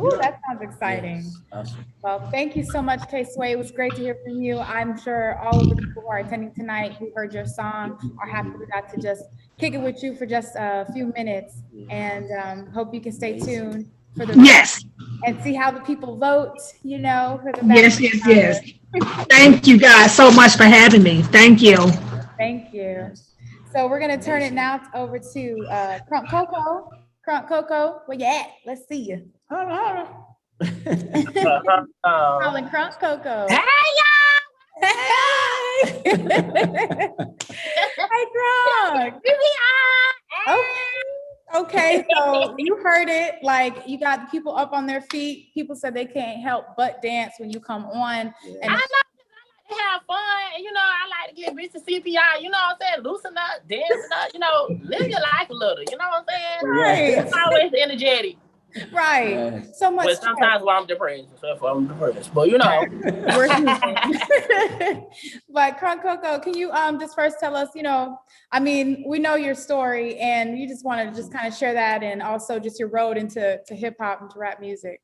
[SPEAKER 1] Ooh, that sounds exciting.
[SPEAKER 2] Awesome.
[SPEAKER 1] Well, thank you so much, K-Sway. It was great to hear from you. I'm sure all of the people who are attending tonight who heard your song are happy we got to just kick it with you for just a few minutes, and hope you can stay tuned for the and see how the people vote, you know, for the
[SPEAKER 16] Yes,
[SPEAKER 1] best.
[SPEAKER 16] yes, yes. Thank you guys so much for having me. Thank you.
[SPEAKER 1] Thank you. So we're gonna turn it now over to Crunk Coco. Crunk Coco, where you at? Let's see you. Hold on. Calling Crunk Coco.
[SPEAKER 14] Hey,
[SPEAKER 1] Hey! Hey, Crunk. Okay, so you heard it. Like, you got people up on their feet. People said they can't help but dance when you come on. And
[SPEAKER 14] I like to have fun. You know, I like to get bitches CPR. You know what I'm saying? Loosen up, dancing up. You know, live your life a little. You know what I'm saying?
[SPEAKER 1] Right.
[SPEAKER 14] It's always energetic.
[SPEAKER 1] Right. So much.
[SPEAKER 14] But sometimes when I'm depressed, but you know,
[SPEAKER 1] we're human. But Crunk Coco, can you just first tell us, you know, I mean, we know your story, and you just want to just kind of share that, and also just your road into hip hop and to rap music.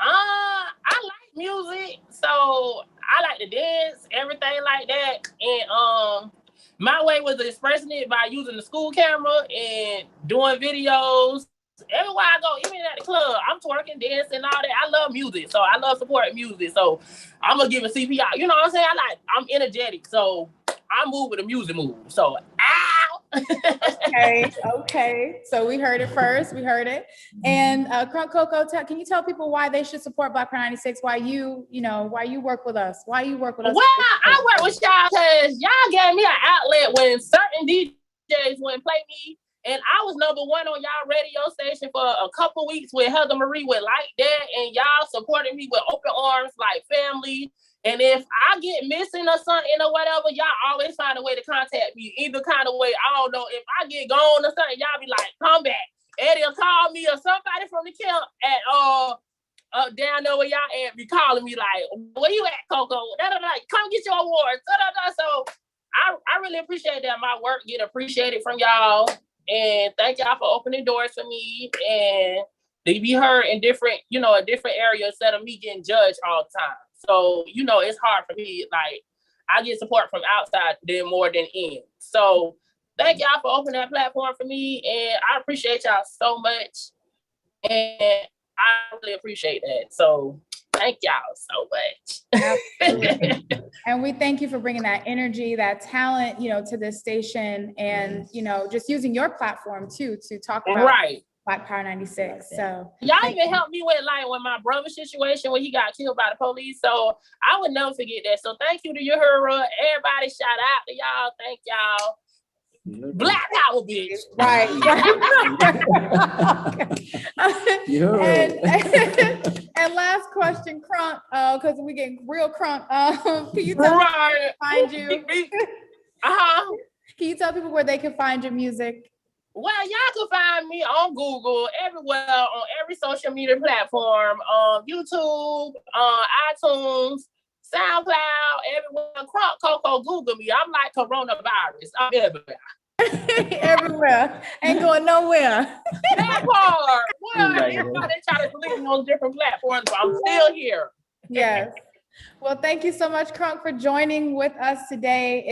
[SPEAKER 14] I like music, so I like to dance, everything like that, and my way was expressing it by using the school camera and doing videos. Everywhere I go, even at the club, I'm twerking, dancing, all that. I love music, so I love supporting music. So I'm gonna give a CPR. You know what I'm saying? I'm energetic, so I move with a music move. So ow.
[SPEAKER 1] Okay. So we heard it first. We heard it. And Crunk Coco, can you tell people why they should support Black Power 96? Why you work with us? Why you work with us?
[SPEAKER 14] Well, I work with y'all because y'all gave me an outlet when certain DJs wouldn't play me. And I was #1 on y'all radio station for a couple weeks with Heather Marie with Like That, and y'all supported me with open arms like family. And if I get missing or something or whatever, y'all always find a way to contact me. Either kind of way, I don't know. If I get gone or something, y'all be like, come back. Eddie will call me or somebody from the camp at down there where y'all at be calling me like, where you at, Coco? Like, come get your awards. So I really appreciate that my work get appreciated from y'all. And thank y'all for opening doors for me and to be heard in different, a different area instead of me getting judged all the time. So, it's hard for me. Like, I get support from outside more than in. So thank y'all for opening that platform for me. And I appreciate y'all so much. And I really appreciate that. So thank y'all so much.
[SPEAKER 1] Absolutely. And we thank you for bringing that energy, that talent, to this station, and, just using your platform too, to talk about Black Power 96. So
[SPEAKER 14] y'all even helped me with when my brother's situation when he got killed by the police. So I would never forget that. So thank you to your everybody. Shout out to y'all. Thank y'all. Black Power, bitch.
[SPEAKER 1] Right. And last question, Crunk, because we getting real crunk. Can you tell people where they can find you? Can you tell people where they can find your music?
[SPEAKER 14] Well, y'all can find me on Google, everywhere, on every social media platform, YouTube, iTunes, SoundCloud, everywhere. Crunk Coco, Google me. I'm like coronavirus. I'm everywhere.
[SPEAKER 1] Everywhere. Ain't going nowhere.
[SPEAKER 14] That part. Well, everybody try to delete me on different platforms, but I'm still here.
[SPEAKER 1] Yes. Well, thank you so much, Crunk, for joining with us today.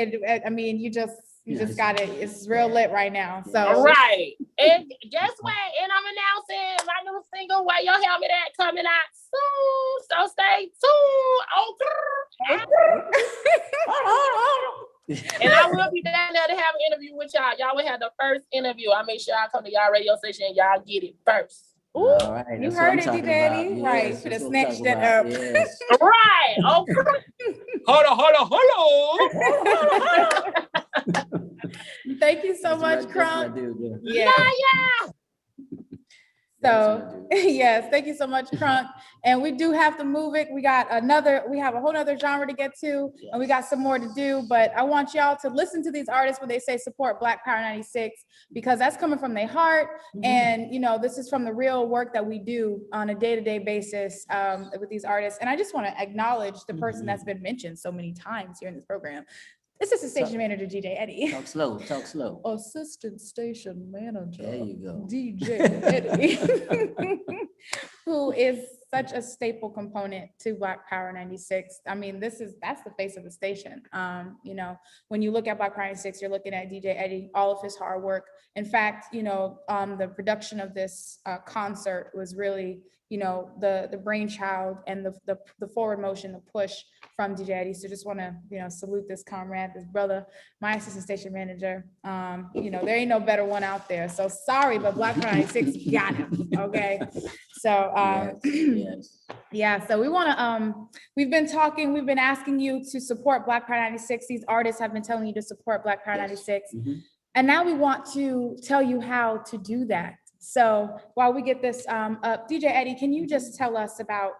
[SPEAKER 1] You just got it. It's real lit right now. So
[SPEAKER 14] right. And guess what? And I'm announcing my new single, Where Your Helmet At, coming out soon. So stay tuned. And I will be down there to have an interview with y'all. Y'all will have the first interview. I make sure I come to y'all radio station and y'all get it first.
[SPEAKER 1] Ooh, all right, you heard it, D-Daddy. Yes, right. Should have snatched that up.
[SPEAKER 14] Yes. Right. Okay. Hold on.
[SPEAKER 1] Thank you so much, Crunk.
[SPEAKER 14] Yeah.
[SPEAKER 1] So yes, thank you so much, Crunk. And we do have to move it. We have a whole other genre to get to, and we got some more to do. But I want y'all to listen to these artists when they say support Black Power 96, because that's coming from their heart. And this is from the real work that we do on a day-to-day basis with these artists. And I just want to acknowledge the person that's been mentioned so many times here in this program. This is the station manager, DJ Eddie.
[SPEAKER 2] Talk slow.
[SPEAKER 1] Assistant station manager.
[SPEAKER 2] There you go.
[SPEAKER 1] DJ Eddie, who is such a staple component to Black Power 96. I mean, that's the face of the station. When you look at Black Power 96, you're looking at DJ Eddie, all of his hard work. In fact, the production of this concert was really, the brainchild and the forward motion, the push from DJ Eddie. So just want to, salute this comrade, this brother, my assistant station manager. There ain't no better one out there. So sorry, but Black Power 96 got him. Okay. So,
[SPEAKER 2] yes.
[SPEAKER 1] yeah, so we've been asking you to support Black Power 96. These artists have been telling you to support Black Power 96. And now we want to tell you how to do that. So while we get this up, DJ Eddie, can you just tell us about,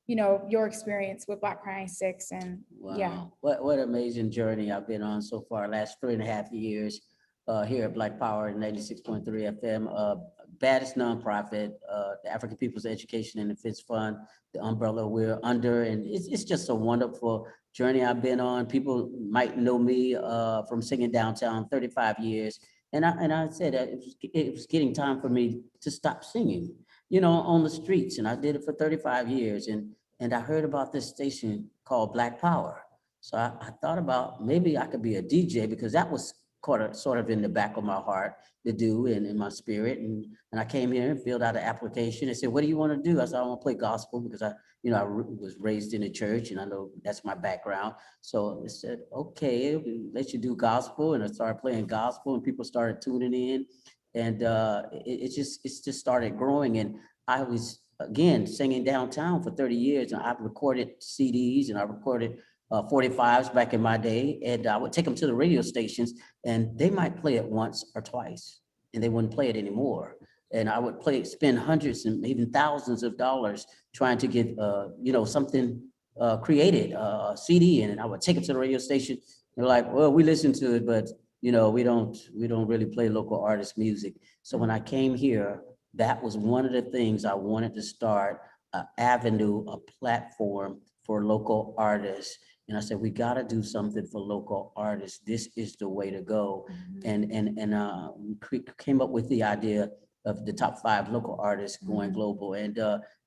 [SPEAKER 1] your experience with Black Power 96 and yeah.
[SPEAKER 2] What amazing journey I've been on so far, last 3.5 years here at Black Power 96.3 FM, baddest nonprofit, the African People's Education and Defense Fund, the umbrella we're under, and it's just a wonderful journey I've been on. People might know me from singing downtown 35 years. And I said that it was getting time for me to stop singing, on the streets. And I did it for 35 years. And I heard about this station called Black Power. So I thought about maybe I could be a DJ, because that was sort of in the back of my heart to do and in my spirit. And I came here and filled out an application and said, what do you want to do? I said, I want to play gospel, because I was raised in a church and I know that's my background. So I said, okay, we'll let you do gospel. And I started playing gospel and people started tuning in. And it's just started growing. And I was, again, singing downtown for 30 years. And I've recorded CDs and I recorded 45s back in my day, and I would take them to the radio stations and they might play it once or twice and they wouldn't play it anymore. And I would spend hundreds and even thousands of dollars trying to get, something created, a CD, and I would take it to the radio station. They're like, well, we listen to it, but we don't really play local artist music. So when I came here, that was one of the things I wanted to start, an avenue, a platform for local artists. And I said, we got to do something for local artists. This is the way to go. And we came up with the idea of the top 5 local artists going global. And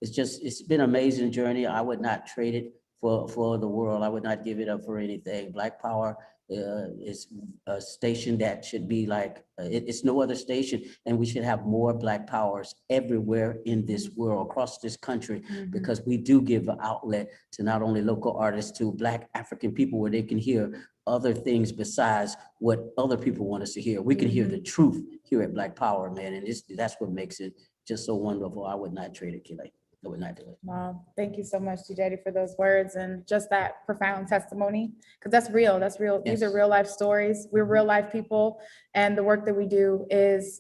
[SPEAKER 2] it's been an amazing journey. I would not trade it for the world. I would not give it up for anything. Black Power is a station that should be like, it's no other station, and we should have more Black Powers everywhere in this world, across this country, because we do give an outlet to not only local artists, to Black African people, where they can hear other things besides what other people want us to hear. We can hear the truth here at Black Power, man, and that's what makes it just so wonderful. I would not trade it, Kelly. I would not do it.
[SPEAKER 1] Wow. Thank you so much, DJ, for those words and just that profound testimony, because that's real. That's real. Yes. These are real life stories. We're real life people. And the work that we do is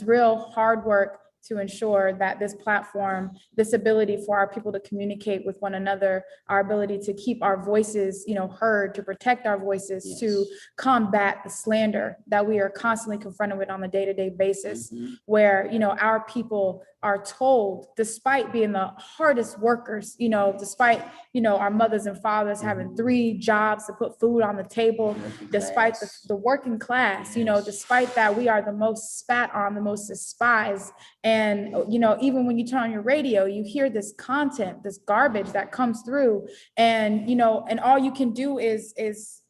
[SPEAKER 1] real hard work to ensure that this platform, this ability for our people to communicate with one another, our ability to keep our voices, heard, to protect our voices, yes, to combat the slander that we are constantly confronted with on a day-to-day basis, where, our people are told, despite being the hardest workers, despite, our mothers and fathers having 3 jobs to put food on the table, despite the working class, despite that, we are the most spat on, the most despised. And, even when you turn on your radio, you hear this content, this garbage that comes through, and, and all you can do is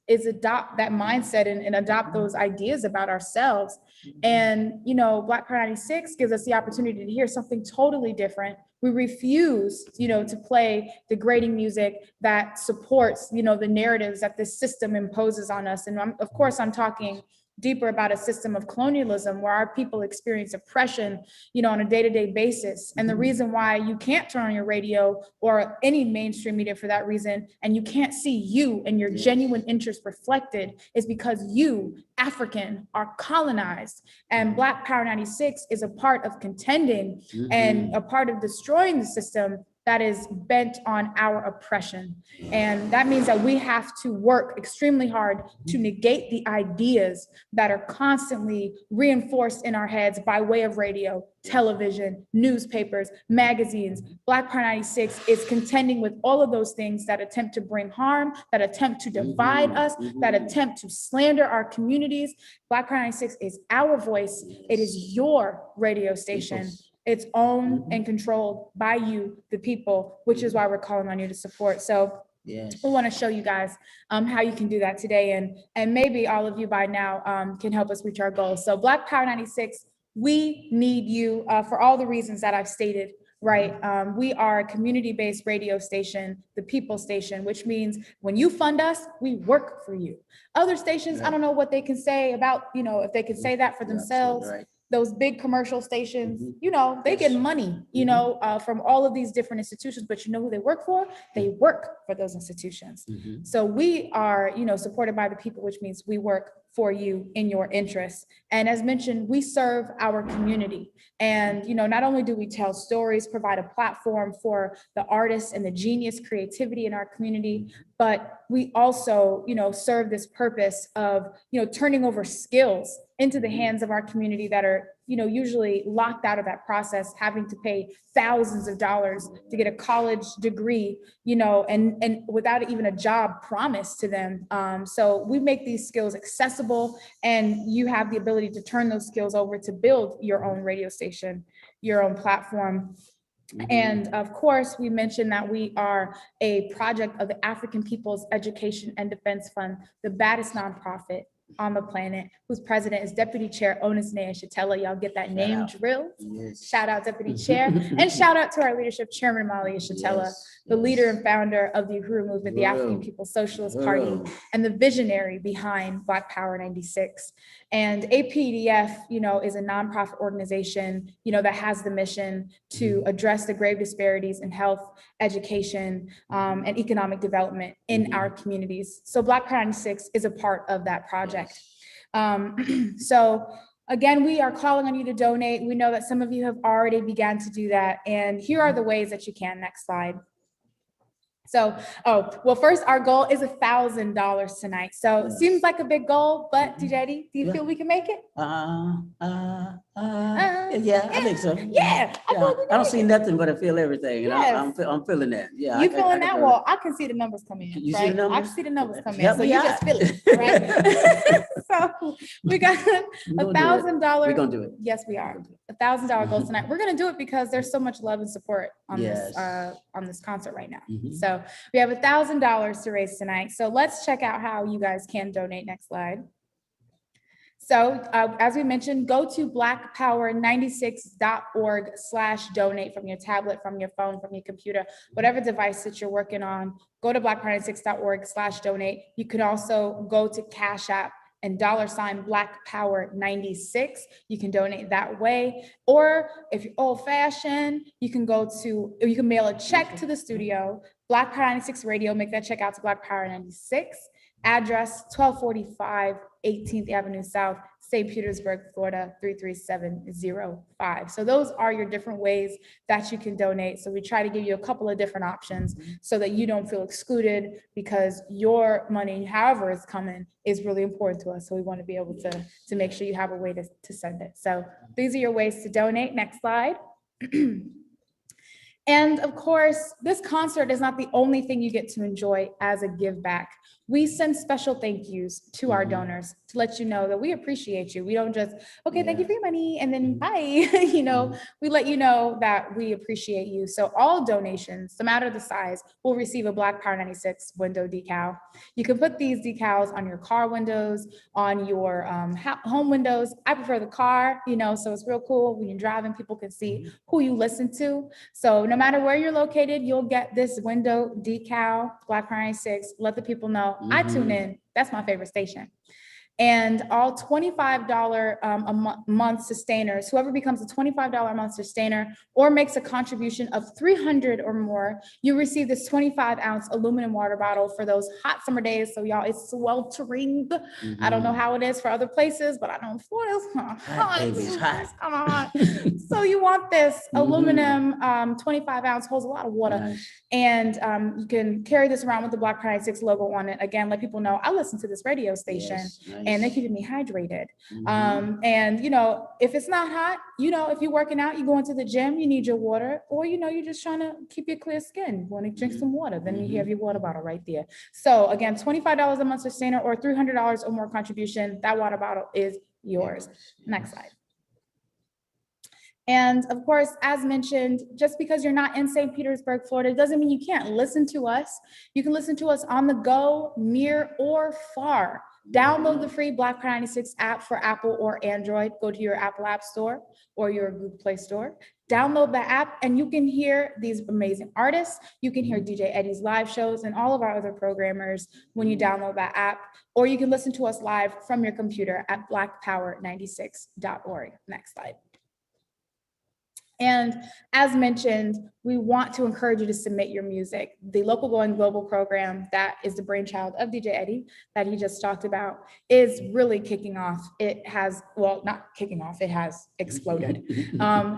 [SPEAKER 1] adopt that mindset and adopt those ideas about ourselves. And, Black Power 96 gives us the opportunity to hear something totally different. We refuse, to play degrading music that supports, the narratives that this system imposes on us. And of course, I'm talking deeper about a system of colonialism where our people experience oppression, on a day-to-day basis. And the reason why you can't turn on your radio or any mainstream media for that reason, and you can't see you and your genuine interest reflected, is because you, African, are colonized. And Black Power 96 is a part of contending and a part of destroying the system that is bent on our oppression. And that means that we have to work extremely hard to negate the ideas that are constantly reinforced in our heads by way of radio, television, newspapers, magazines. Black Power 96 is contending with all of those things that attempt to bring harm, that attempt to divide us, that attempt to slander our communities. Black Power 96 is our voice. It is your radio station. It's owned and controlled by you, the people, which is why we're calling on you to support. So we want to show you guys how you can do that today. And maybe all of you by now can help us reach our goals. So Black Power 96, we need you for all the reasons that I've stated. right? We are a community-based radio station, the people station, which means when you fund us, we work for you. Other stations, I don't know what they can say about, if they can say that for themselves.
[SPEAKER 2] Right.
[SPEAKER 1] Those big commercial stations, they get money, from all of these different institutions, but you know who they work for? They work for those institutions. So we are, supported by the people, which means we work for you in your interests. And as mentioned, we serve our community. And, not only do we tell stories, provide a platform for the artists and the genius creativity in our community, but we also, serve this purpose of, turning over skills into the hands of our community that are, usually locked out of that process, having to pay thousands of dollars to get a college degree, and without even a job promised to them. So we make these skills accessible, and you have the ability to turn those skills over to build your own radio station, your own platform. And of course, we mentioned that we are a project of the African People's Education and Defense Fund, the baddest nonprofit on the planet, whose president is Deputy Chair Onisnea Shatella. Y'all get that name drilled. Yes. Shout out Deputy Chair. And shout out to our leadership chairman, Malia Shatella, the leader and founder of the Uhuru Movement, the African People's Socialist Party, and the visionary behind Black Power 96. And APDF, is a nonprofit organization, that has the mission to address the grave disparities in health, education, and economic development in our communities. So Black Power 96 is a part of that project. So again, we are calling on you to donate. We know that some of you have already begun to do that. And here are the ways that you can. Next slide. So, first, our goal is $1,000 tonight. So it seems like a big goal, but DJ Eddie, do you feel we can make it?
[SPEAKER 2] Yeah, I think so.
[SPEAKER 1] Yeah.
[SPEAKER 2] I don't see nothing, but I feel everything. And I'm feeling that. Yeah.
[SPEAKER 1] You feeling that? Well, I can see the numbers come in.
[SPEAKER 2] You
[SPEAKER 1] right?
[SPEAKER 2] see the numbers?
[SPEAKER 1] I can see the numbers come in.
[SPEAKER 2] Help
[SPEAKER 1] So
[SPEAKER 2] me
[SPEAKER 1] you
[SPEAKER 2] out.
[SPEAKER 1] just feel it, right? So we got $1,000.
[SPEAKER 2] We're gonna do it.
[SPEAKER 1] Yes, we are. $1,000 goal tonight. We're gonna do it because there's so much love and support on this concert right now. So we have $1,000 to raise tonight. So let's check out how you guys can donate. Next slide. So as we mentioned, go to blackpower96.org/donate from your tablet, from your phone, from your computer, whatever device that you're working on. Go to blackpower96.org/donate. You can also go to Cash App and $ Black Power 96. You can donate that way. Or if you're old fashioned, you can mail a check to the studio, Black Power 96 Radio, make that check out to Black Power 96. Address 1245 18th Avenue South, St. Petersburg, Florida, 33705. So those are your different ways that you can donate. So we try to give you a couple of different options so that you don't feel excluded, because your money, however it's coming, is really important to us. So we want to be able to make sure you have a way to send it. So these are your ways to donate. Next slide. And of course, this concert is not the only thing you get to enjoy as a give back. We send special thank yous to our donors to let you know that we appreciate you. We don't just, okay, thank you for your money, and then bye. We let you know that we appreciate you. So all donations, no matter the size, will receive a Black Power 96 window decal. You can put these decals on your car windows, on your home windows. I prefer the car, so it's real cool. When you're driving, people can see who you listen to. So no matter where you're located, you'll get this window decal, Black Power 96. Let the people know I tune in. That's my favorite station. And all $25 a month sustainers, whoever becomes a $25 a month sustainer or makes a contribution of $300 or more, you receive this 25-ounce aluminum water bottle for those hot summer days. So y'all, it's sweltering. I don't know how it is for other places, but I know in Florida it's hot. It's hot. So you want this aluminum 25-ounce, holds a lot of water.
[SPEAKER 2] Nice.
[SPEAKER 1] And you can carry this around with the Black Power 96 logo on it. Again, let people know I listen to this radio station.
[SPEAKER 2] Yes, nice.
[SPEAKER 1] And they're keeping me hydrated. And if it's not hot, if you're working out, you go into the gym, you need your water, or you're just trying to keep your clear skin, you want to drink some water, then you have your water bottle right there. So again, $25 a month sustainer or $300 or more contribution, that water bottle is yours. Next slide. And of course, as mentioned, just because you're not in St. Petersburg, Florida, doesn't mean you can't listen to us. You can listen to us on the go, near or far. Download the free Black Power 96 app for Apple or Android. Go to your Apple App Store or your Google Play Store. Download the app and you can hear these amazing artists. You can hear DJ Eddie's live shows and all of our other programmers when you download that app, or you can listen to us live from your computer at blackpower96.org. Next slide. And as mentioned, we want to encourage you to submit your music. The Local Going Global program that is the brainchild of DJ Eddie that he just talked about is really kicking off. It has, well, not kicking off, it has exploded.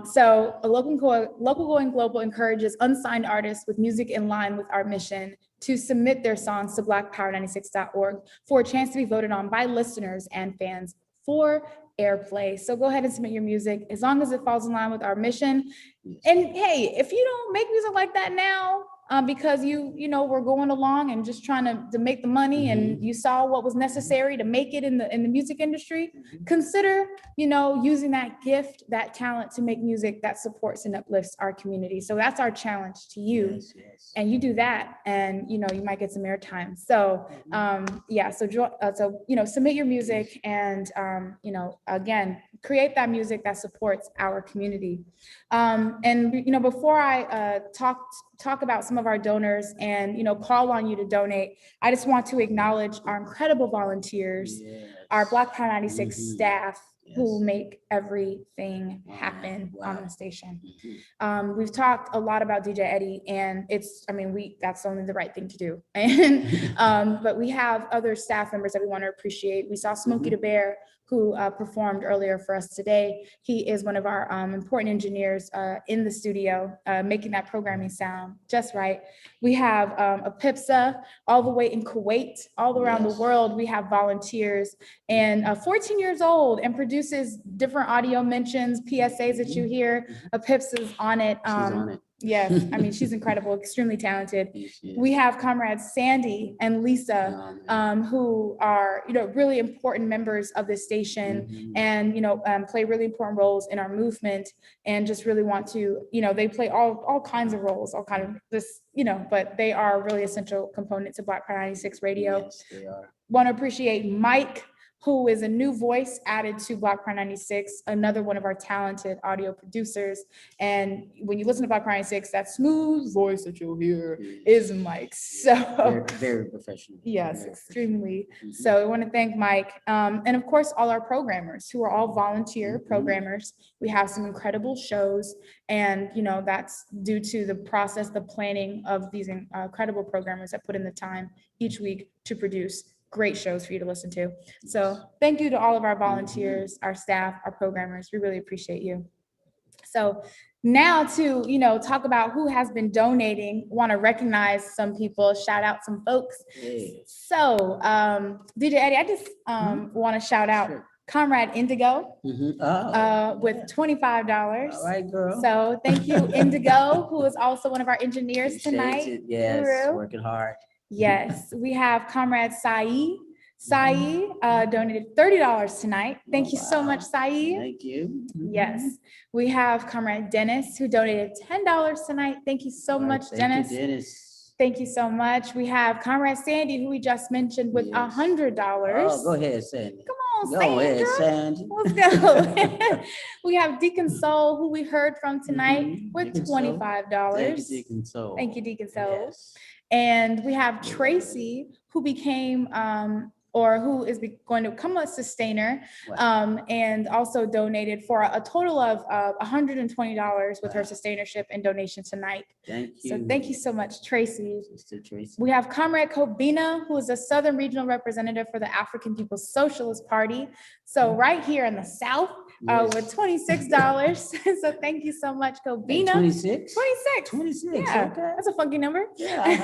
[SPEAKER 1] So a Local Going Global encourages unsigned artists with music in line with our mission to submit their songs to blackpower96.org for a chance to be voted on by listeners and fans for airplay. So go ahead and submit your music as long as it falls in line with our mission. And hey, if you don't make music like that now, because you know, we're going along and just trying to make the money and you saw what was necessary to make it in the music industry, consider, you know, using that gift, that talent to make music that supports and uplifts our community. So that's our challenge to you. And you do that and, you know, you might get some airtime. So yeah, so you know, submit your music and, you know, again, create that music that supports our community. And, you know, before I talk about some of our donors and, you know, call on you to donate, I just want to acknowledge our incredible volunteers, our Black Power 96 staff who make everything happen on the station. We've talked a lot about DJ Eddie and it's, I mean, that's only the right thing to do. And, but we have other staff members that we want to appreciate. We saw Smokey the Bear, who performed earlier for us today. He is one of our important engineers in the studio, making that programming sound just right. We have a PIPSA all the way in Kuwait, all around the world. We have volunteers and 14 years old and produces different audio mentions, PSAs that you hear. PIPSA's on it.
[SPEAKER 2] She's on it.
[SPEAKER 1] Yes, I mean, she's incredible, extremely talented. We have comrades Sandy and Lisa, who are, you know, really important members of this station and, you know, play really important roles in our movement and just really want to, you know, they play all kinds of roles, all kind of this, you know, but they are a really essential component to Black Power 96 radio.
[SPEAKER 2] Yes, they are.
[SPEAKER 1] Want to appreciate Mike, who is a new voice added to Black Power 96, another one of our talented audio producers. And when you listen to Black Power 96, that smooth voice that you'll hear is Mike's. So
[SPEAKER 2] very professional.
[SPEAKER 1] Yes, extremely. So I want to thank Mike. And of course, all our programmers who are all volunteer programmers. We have some incredible shows and, you know, that's due to the process, the planning of these incredible programmers that put in the time each week to produce great shows for you to listen to. So thank you to all of our volunteers, our staff, our programmers. We really appreciate you. So now to, you know, talk about who has been donating, want to recognize some people, shout out some folks. So DJ Eddie, I just want to shout out Comrade Indigo with $25.
[SPEAKER 2] All right, girl.
[SPEAKER 1] So thank you, Indigo, who is also one of our engineers tonight.
[SPEAKER 2] Yes, working hard.
[SPEAKER 1] Yes, we have Comrade Saeed. Saeed donated $30 tonight. Thank you so much, Saeed.
[SPEAKER 2] Thank you.
[SPEAKER 1] Yes, we have Comrade Dennis, who donated $10 tonight. Thank you so much, Dennis.
[SPEAKER 2] Thank you, Dennis.
[SPEAKER 1] Thank you so much. We have Comrade Sandy, who we just mentioned, with $100.
[SPEAKER 2] Oh, go ahead, Sandy.
[SPEAKER 1] Come on,
[SPEAKER 2] Go ahead, Sandy.
[SPEAKER 1] Let's go. We have Deacon Soul, who we heard from tonight, with $25.
[SPEAKER 2] Thank you, Deacon Soul.
[SPEAKER 1] Thank you, Deacon Soul. And we have Tracy, who became or who is going to become a sustainer, and also donated for a total of $120 with her sustainership and donation tonight.
[SPEAKER 2] Thank you.
[SPEAKER 1] So thank you so much, Tracy.
[SPEAKER 2] Sister Tracy.
[SPEAKER 1] We have Comrade Kobina, who is a Southern Regional Representative for the African People's Socialist Party. So right here in the South, with $26. So thank you so much, Kobina.
[SPEAKER 2] 26?
[SPEAKER 1] 26. Yeah,
[SPEAKER 2] okay.
[SPEAKER 1] That's a funky number.
[SPEAKER 2] Yeah.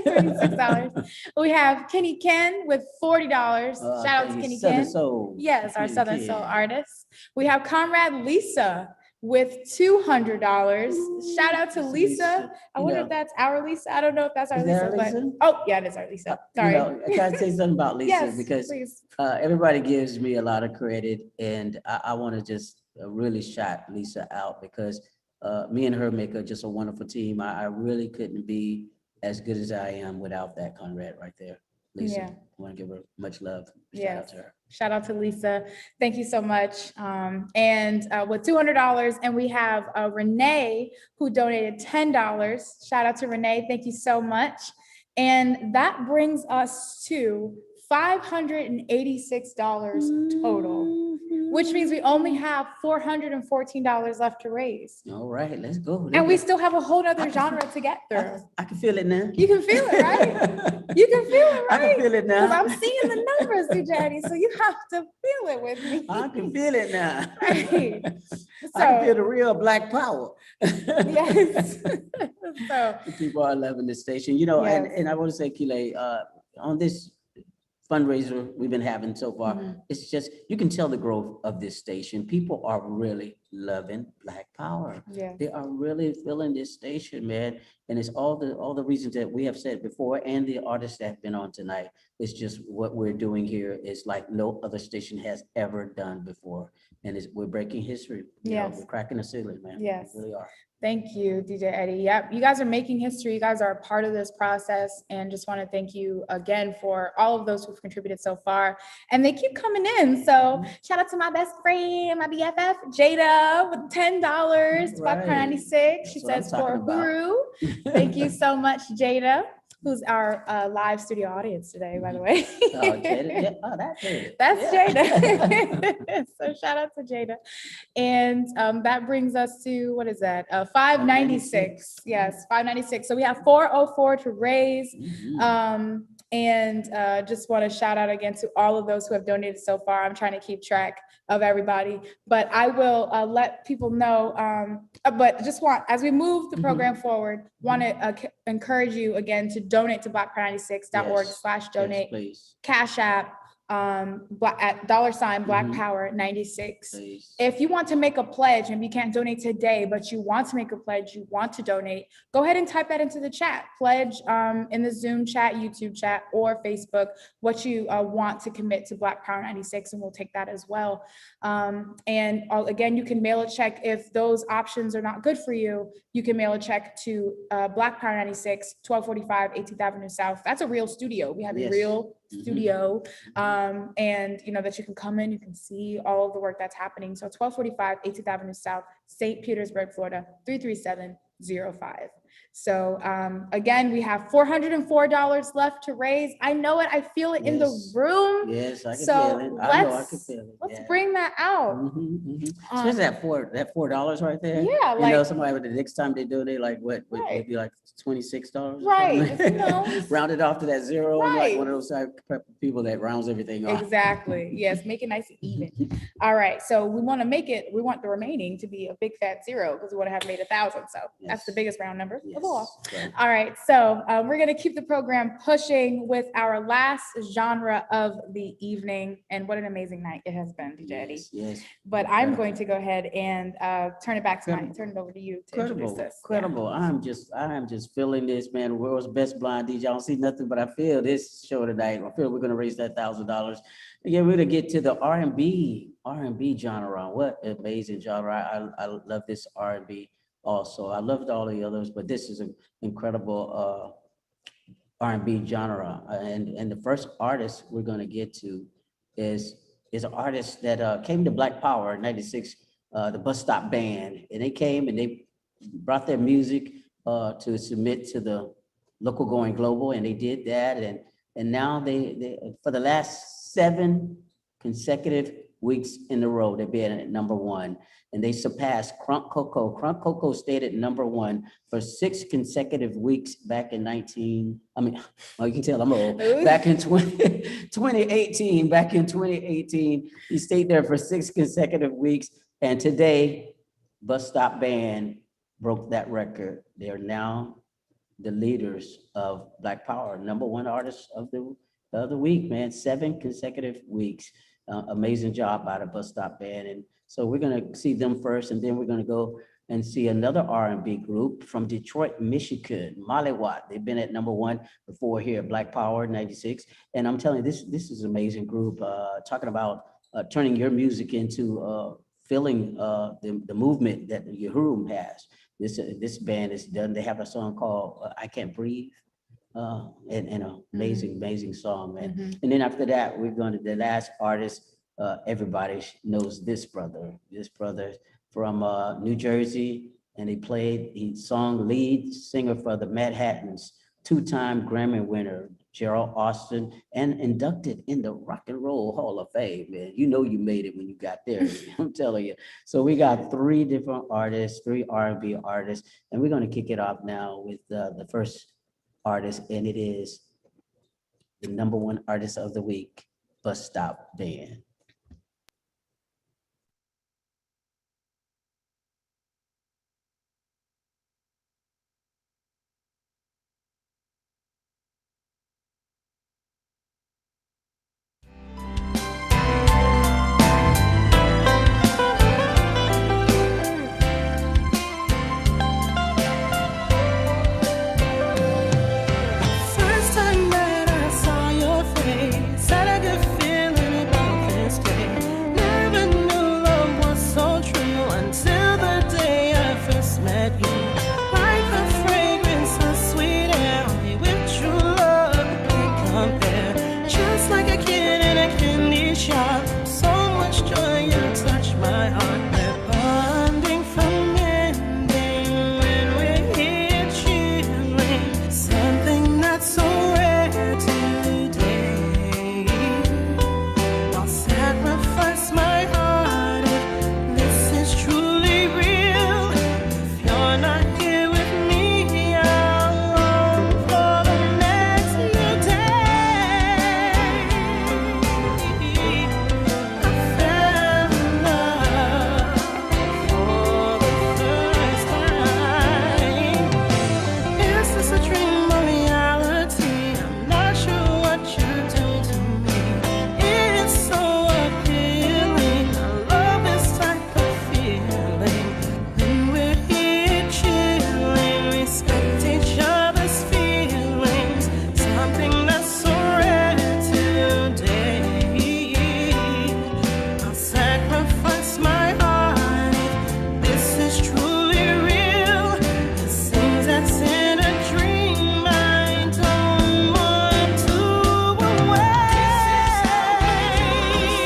[SPEAKER 1] $26. We have Kenny Ken with $40. Shout out to Kenny Ken. Yes, our Southern Soul artist. We have Comrade Lisa with $200. Shout out to Lisa. I wonder if that's our Lisa. I don't know if that's our Lisa, but oh yeah, it is our Lisa. Sorry.
[SPEAKER 2] You know, I gotta say something about Lisa
[SPEAKER 1] Yes,
[SPEAKER 2] because
[SPEAKER 1] please.
[SPEAKER 2] Everybody gives me a lot of credit, and I want to just really shout Lisa out because me and her make just a wonderful team. I really couldn't be as good as I am without that Conrad right there. Lisa.
[SPEAKER 1] Yeah.
[SPEAKER 2] I want to give her much love. Shout
[SPEAKER 1] Yes.
[SPEAKER 2] out to her.
[SPEAKER 1] Shout out to Lisa. Thank you so much. And with $200, and we have Renee who donated $10. Shout out to Renee. Thank you so much. And that brings us to $586 total, which means we only have $414 left to raise.
[SPEAKER 2] All right, let's go.
[SPEAKER 1] And we still have a whole other genre to get through.
[SPEAKER 2] I can feel it now.
[SPEAKER 1] You can feel it, right? You can feel it, right?
[SPEAKER 2] I can feel it now.
[SPEAKER 1] Because I'm seeing the numbers, DJ Eddie, so you have to feel it with me.
[SPEAKER 2] I can feel it now.
[SPEAKER 1] Right.
[SPEAKER 2] I can feel the real Black power.
[SPEAKER 1] Yes. So
[SPEAKER 2] people are loving this station, you know,
[SPEAKER 1] Yes.
[SPEAKER 2] and I want to say, Kile, on this fundraiser we've been having so far,
[SPEAKER 1] Mhm.
[SPEAKER 2] it's just, you can tell the growth of this station. People are really loving Black power.
[SPEAKER 1] Yeah.
[SPEAKER 2] They are really feeling this station, man. And it's all the reasons that we have said before, and the artists that have been on tonight. It's just what we're doing here is like no other station has ever done before. And we're breaking history. You know,
[SPEAKER 1] Yes.
[SPEAKER 2] we're cracking the ceiling, man.
[SPEAKER 1] Yes.
[SPEAKER 2] We really are.
[SPEAKER 1] Thank you, DJ Eddie. Yep, you guys are making history. You guys are a part of this process, and just want to thank you again for all of those who've contributed so far. And they keep coming in. So shout out to my best friend, my BFF, Jada, with $10, $5.96. She
[SPEAKER 2] That's
[SPEAKER 1] says
[SPEAKER 2] what I'm
[SPEAKER 1] for
[SPEAKER 2] talking
[SPEAKER 1] Guru. Thank you so much, Jada, who's our live studio audience today, by the way.
[SPEAKER 2] Oh, Jada. Yeah. Oh, that's Jada.
[SPEAKER 1] That's
[SPEAKER 2] Yeah.
[SPEAKER 1] Jada. So shout out to Jada. And that brings us to, what is that? 596. Yes, 596. So we have 404 to raise. And just want to shout out again to all of those who have donated so far. I'm trying to keep track of everybody, but I will let people know. But just want, as we move the program forward, want to encourage you again to donate to blackpower96.org/donate.
[SPEAKER 2] Please.
[SPEAKER 1] Cash App, at $ Black Power 96.
[SPEAKER 2] Please.
[SPEAKER 1] If you want to make a pledge and you can't donate today, but you want to make a pledge, you want to donate, go ahead and type that into the chat. Pledge in the Zoom chat, YouTube chat, or Facebook, what you want to commit to Black Power 96, and we'll take that as well. And again, you can mail a check if those options are not good for you. You can mail a check to Black Power 96, 1245 18th Avenue South. That's a real studio. We have a
[SPEAKER 2] Yes.
[SPEAKER 1] real studio, and you know that you can come in, you can see all of the work that's happening. So 1245 18th Avenue South, St. Petersburg, Florida, 33705. So again, we have $404 left to raise. I know it, I feel it in the
[SPEAKER 2] Yes.
[SPEAKER 1] room.
[SPEAKER 2] Yes, I can
[SPEAKER 1] So
[SPEAKER 2] feel it. I know I can
[SPEAKER 1] let's
[SPEAKER 2] feel it.
[SPEAKER 1] let's
[SPEAKER 2] Yeah.
[SPEAKER 1] bring that out.
[SPEAKER 2] Especially that $4 right there.
[SPEAKER 1] Yeah,
[SPEAKER 2] You know,
[SPEAKER 1] like-
[SPEAKER 2] somebody with the next time they do it, like what would
[SPEAKER 1] Right.
[SPEAKER 2] it be like $26?
[SPEAKER 1] Right, you know.
[SPEAKER 2] Round it off to that zero. I'm like
[SPEAKER 1] Right.
[SPEAKER 2] one of those type of people that rounds everything off.
[SPEAKER 1] Exactly. Yes, make it nice and even. All right. So we want to make it, we want the remaining to be a big fat zero because we want to have made 1,000. So that's the biggest round number of all.
[SPEAKER 2] Right.
[SPEAKER 1] All right. So we're going to keep the program pushing with our last genre of the evening. And what an amazing night it has been, DJ Eddie.
[SPEAKER 2] Yes.
[SPEAKER 1] But I'm going to go ahead and turn it over to you to introduce
[SPEAKER 2] Incredible,
[SPEAKER 1] this.
[SPEAKER 2] incredible. I am just feeling this, man. World's best blind DJ. I don't see nothing, but I feel this show tonight. I feel we're gonna raise that $1,000. Again, we're gonna get to the R&B genre. What an amazing genre. I love this R&B also. I loved all the others, but this is an incredible R&B genre. And the first artist we're gonna get to is an artist that came to Black Power in '96, the Bus Stop Band, and they came and they brought their music to submit to the local going global, and they did that, and now they for the last 7 consecutive weeks in a row they've been at #1, and they surpassed Crunk Coco. Crunk Coco stayed at #1 for 6 consecutive weeks back in you can tell I'm old. Back in 2018, back in 2018, he stayed there for 6 consecutive weeks, and today Bus Stop Band broke that record. They are now the leaders of Black Power, #1 artist of the week, man. 7 consecutive weeks. Amazing job by the Bus Stop Band. And so we're gonna see them first, and then we're gonna go and see another R&B group from Detroit, Michigan, Molly Watt. They've been at #1 before here at Black Power '96. And I'm telling you, this is an amazing group, talking about turning your music into feeling the movement that your room has. This band is done. They have a song called I Can't Breathe. and an amazing song, man.
[SPEAKER 1] Mhm.
[SPEAKER 2] And then after that, we're going to the last artist. Everybody knows this brother from New Jersey, and he sung lead singer for the Manhattans, two-time Grammy winner, Gerald Austin, and inducted in the Rock and Roll Hall of Fame, man. You know you made it when you got there, I'm telling you. So we got three different artists, three R&B artists, and we're gonna kick it off now with the first artist, and it is the #1 artist of the week, Bus Stop Band.
[SPEAKER 17] First time that I saw your face, had a good feeling about this day. Never knew love was so true until the day I first met you. Like the fragrance of sweet air, with true love can't compare. Just like a kid in a candy shop, so much joy you touch my heart. We're bonding from ending when we're here chilling. Something that's so rare today. I'll sacrifice my heart if this is truly real. If you're not here with me, I'll long for the next new day. I fell in love for the first time. Is this a dream or reality? I'm not sure what you're doing to me. It's so appealing. I love this type of feeling. When we're here chilling, respect each other's feelings. Something that's so rare today. I'll sacrifice my heart if this is truly real. It seems that's in a dream I don't want to away.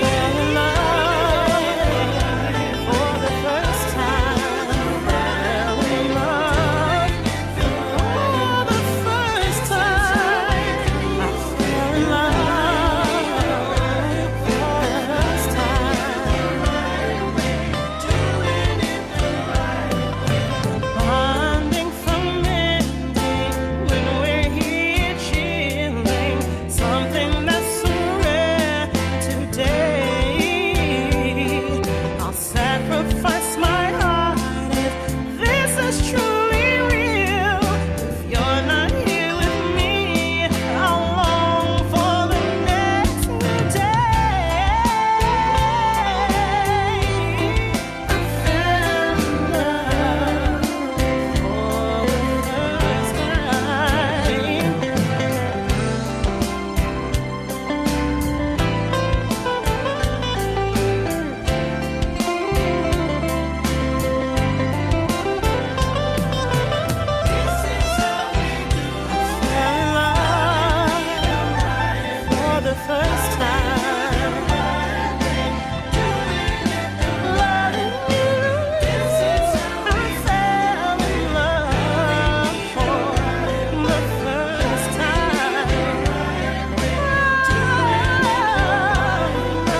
[SPEAKER 17] Fell in love for the first time. Fell in love for the first time. I fell in love for the first time. Bonding from ending when we're here chilling. Something that's so rare today. I'll sacrifice my heart if this is truly real. If you're not here with me, I'll long for the next new day. I fell in love for the first time. For the first time, loving you, I fell in love for the first time.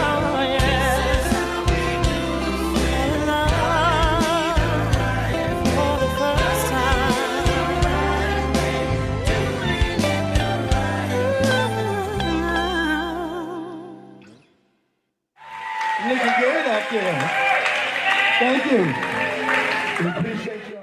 [SPEAKER 17] Oh, yes, fell in love for the first time.
[SPEAKER 4] Looking good out there. Thank you. We appreciate y'all.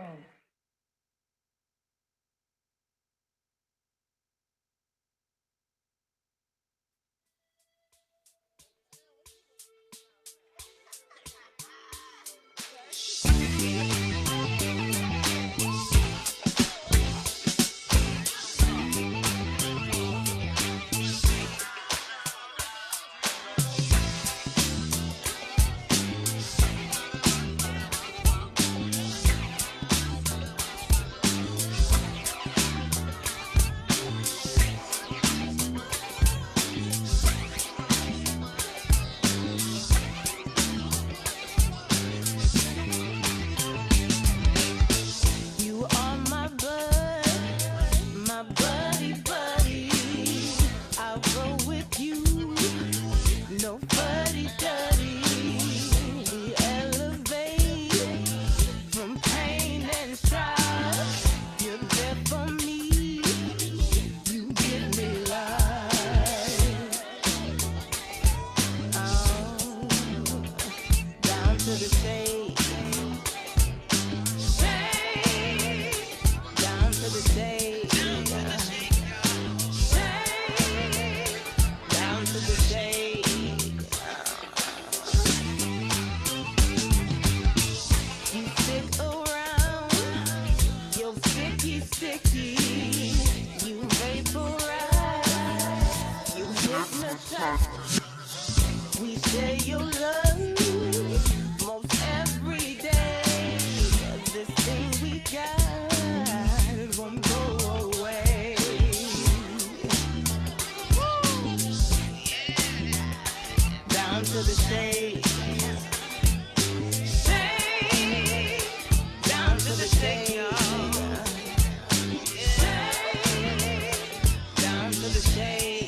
[SPEAKER 17] down to the shade, down to the shade. You stick around, you're sticky, you vaporize, you hypnotize. We share your love most every day. This thing we got won't go away. Down to the shade. Shade. Down to the shade. Shade. Down to the shade.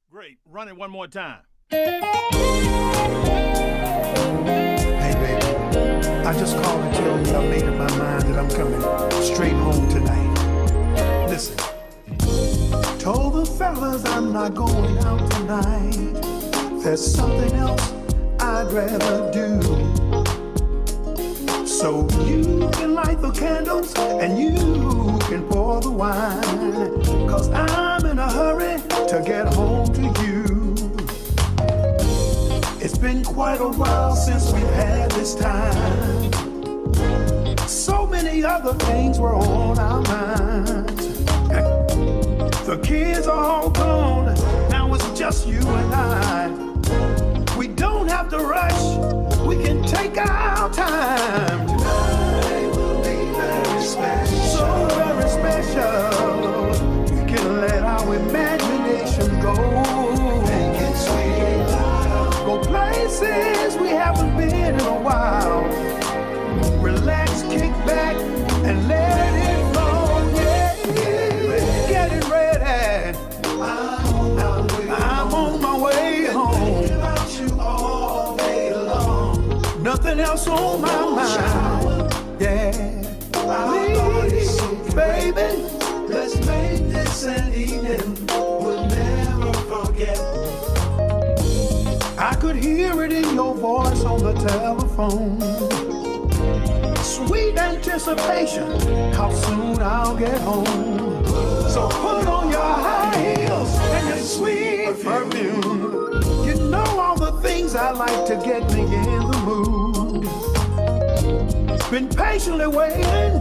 [SPEAKER 18] Great. Run it one more time.
[SPEAKER 4] Hey, baby. I just called to tell you I made up my mind that I'm coming straight home tonight. Listen. Told the fellas I'm not going out tonight. There's something else I'd rather do. So you can light the candles and you can pour the wine. 'Cause I'm in a hurry to get home to you. It's been quite a while since we've had this time. So many other things were on our minds. The kids are all gone, now it's just you and I. We don't have to rush, we can take our time. Tonight will be very special, so very special. We can let our imagination go. Make it sweet, go places we haven't been in a while. Relax, kick back, and let it flow. Yeah, get it ready. I'm on my way home. About you all day long. Nothing else on my mind. Yeah, please, baby, let's make this an evening we'll never forget. I could hear it in your voice on the telephone. Sweet anticipation, how soon I'll get home. So been patiently waiting,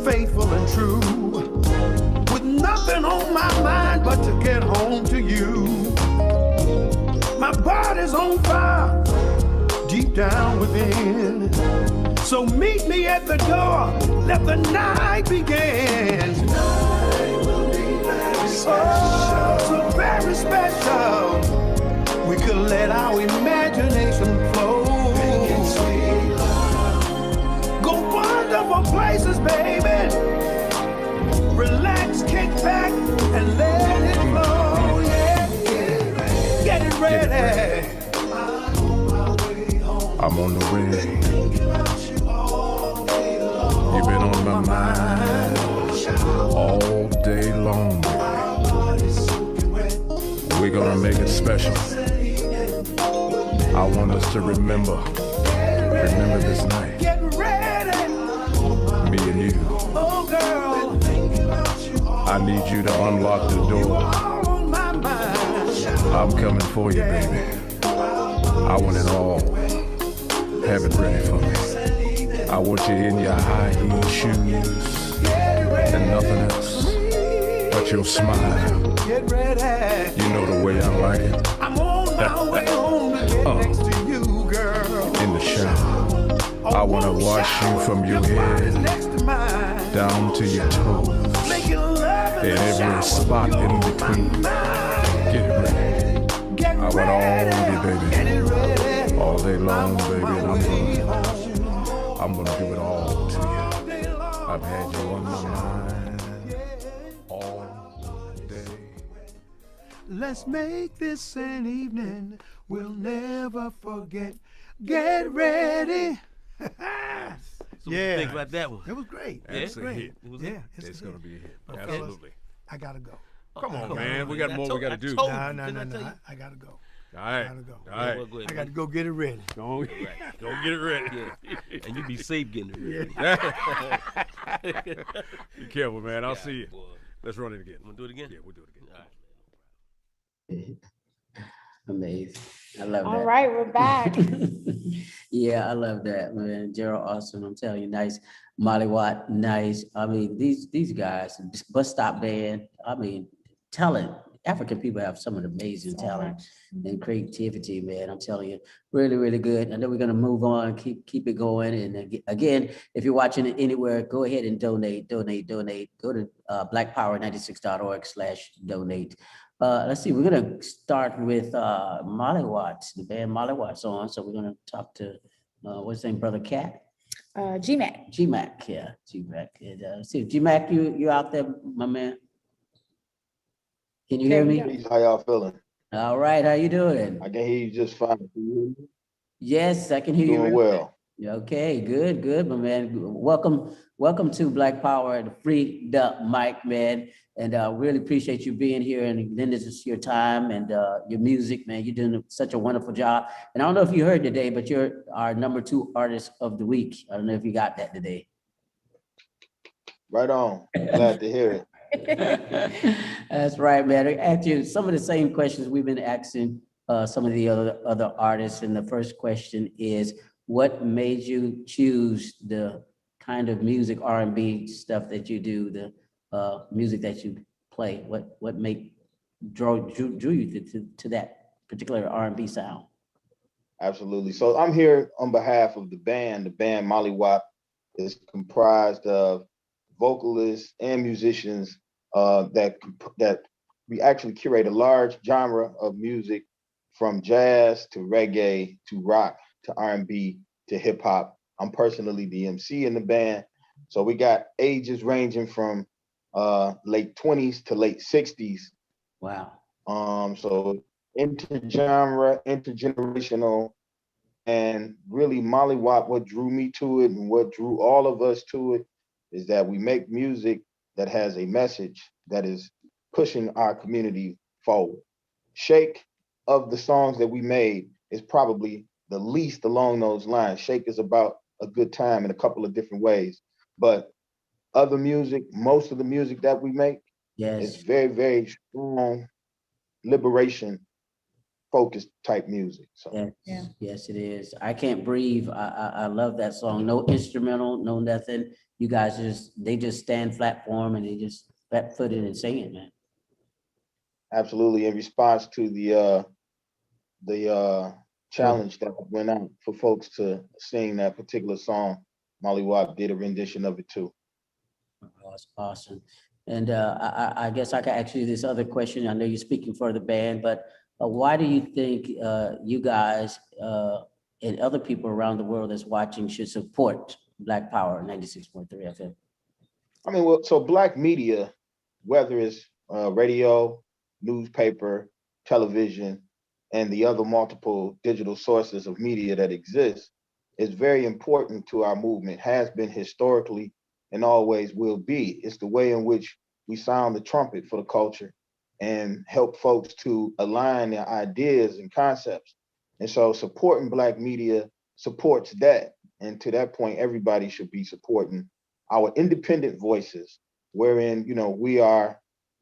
[SPEAKER 4] faithful and true, with nothing on my mind but to get home to you. My body's on fire, deep down within. So meet me at the door, let the night begin. Tonight will be very special. So very special. We could let our imagination flow. Sweet love. Go wonderful places, baby. Relax, kick back, and let it flow. Yeah, get it ready.
[SPEAKER 19] I'm on the way. You've been on my mind all day long, baby. We're gonna make it special. I want us to remember this night. Me and you. I need you to unlock the door. I'm coming for you, baby. I want it all. Have it ready for me. I want you in your high heel shoes and nothing else but your smile. You know the way I like it.
[SPEAKER 4] I'm on my way home to get next to you, girl.
[SPEAKER 19] In the shower, I want to wash you from your head down to your toes and every spot in between. Get it ready. I want all of you, baby, all day long, baby, and I'm gonna give it all to you. I've had you on my mind all day.
[SPEAKER 4] Let's make this an evening we'll never forget. Get ready.
[SPEAKER 20] So yeah. Think about that one.
[SPEAKER 4] It was great.
[SPEAKER 20] That's
[SPEAKER 4] great.
[SPEAKER 20] A hit.
[SPEAKER 4] Yeah,
[SPEAKER 19] it's going to be a hit.
[SPEAKER 4] But
[SPEAKER 19] Absolutely.
[SPEAKER 4] I gotta go.
[SPEAKER 19] Come on, man. We got more we got to do.
[SPEAKER 4] No. I gotta go.
[SPEAKER 19] All right.
[SPEAKER 4] I gotta go.
[SPEAKER 19] All right.
[SPEAKER 4] I gotta go get it ready.
[SPEAKER 19] Go get it ready.
[SPEAKER 20] Yeah. And you be safe getting it ready.
[SPEAKER 19] Be careful, man. I'll see you. Boy. Let's run it again.
[SPEAKER 20] Want to do it again?
[SPEAKER 19] Yeah, we'll do it again.
[SPEAKER 2] Amazing. I love that.
[SPEAKER 1] All right, we're back.
[SPEAKER 2] Yeah, I love that, man. Gerald Austin, I'm telling you, nice. Molly Watt, nice. I mean, these guys, Bus Stop Band, I mean, talent. African people have some of the amazing talent and creativity, man. I'm telling you, really, really good. I know we're gonna move on, keep it going. And again, if you're watching it anywhere, go ahead and donate. Go to blackpower96.org/donate. Let's see, we're gonna start with Molly Watts, the band Molly Watts on. So we're gonna talk to what's his name, Brother Cat?
[SPEAKER 1] GMAC.
[SPEAKER 2] GMAC, yeah, GMAC. And, see, GMAC, you out there, my man? Can you hear me?
[SPEAKER 21] How y'all feeling?
[SPEAKER 2] All right, how you doing?
[SPEAKER 21] I can hear you just fine. Can you hear me?
[SPEAKER 2] Yes, I can hear you.
[SPEAKER 21] Doing well.
[SPEAKER 2] Okay, good, my man. Welcome to Black Power, the free mic, man. And really appreciate you being here and lending us your time and your music, man. You're doing such a wonderful job. And I don't know if you heard today, but you're our #2 artist of the week. I don't know if you got that today.
[SPEAKER 21] Right on. Glad to hear it.
[SPEAKER 2] That's right, man. I asked you some of the same questions we've been asking some of the other artists. And the first question is, what made you choose the kind of music, R&B stuff that you do, the music that you play? What drew you to that particular R&B sound?
[SPEAKER 21] Absolutely. So I'm here on behalf of the band. The band Molly Watt is comprised of vocalists and musicians that we actually curate a large genre of music, from jazz to reggae to rock to R&B to hip hop. I'm personally the MC in the band. So we got ages ranging from late 20s to late 60s.
[SPEAKER 2] Wow.
[SPEAKER 21] So intergenre, intergenerational, and really Molly Watt, what drew me to it and what drew all of us to it is that we make music that has a message that is pushing our community forward. Shake, of the songs that we made, is probably the least along those lines. Shake is about a good time in a couple of different ways. But other music, most of the music that we make, is very, very strong liberation focused type music. So
[SPEAKER 2] Yes, it is. I Can't Breathe. I love that song. No instrumental, no nothing. You guys they just stand flat form and they just flat footed and sing it, man.
[SPEAKER 21] Absolutely. In response to the challenge that went out for folks to sing that particular song, Molly Wap did a rendition of it too.
[SPEAKER 2] Oh, that's awesome. And I guess I could ask you this other question. I know you're speaking for the band, but why do you think you guys and other people around the world that's watching should support Black Power 96.3 FM?
[SPEAKER 21] I mean, well, so Black media, whether it's radio, newspaper, television, and the other multiple digital sources of media that exist, is very important to our movement, has been historically and always will be. It's the way in which we sound the trumpet for the culture and help folks to align their ideas and concepts. And so supporting Black media supports that. And to that point, everybody should be supporting our independent voices, wherein, you know, we are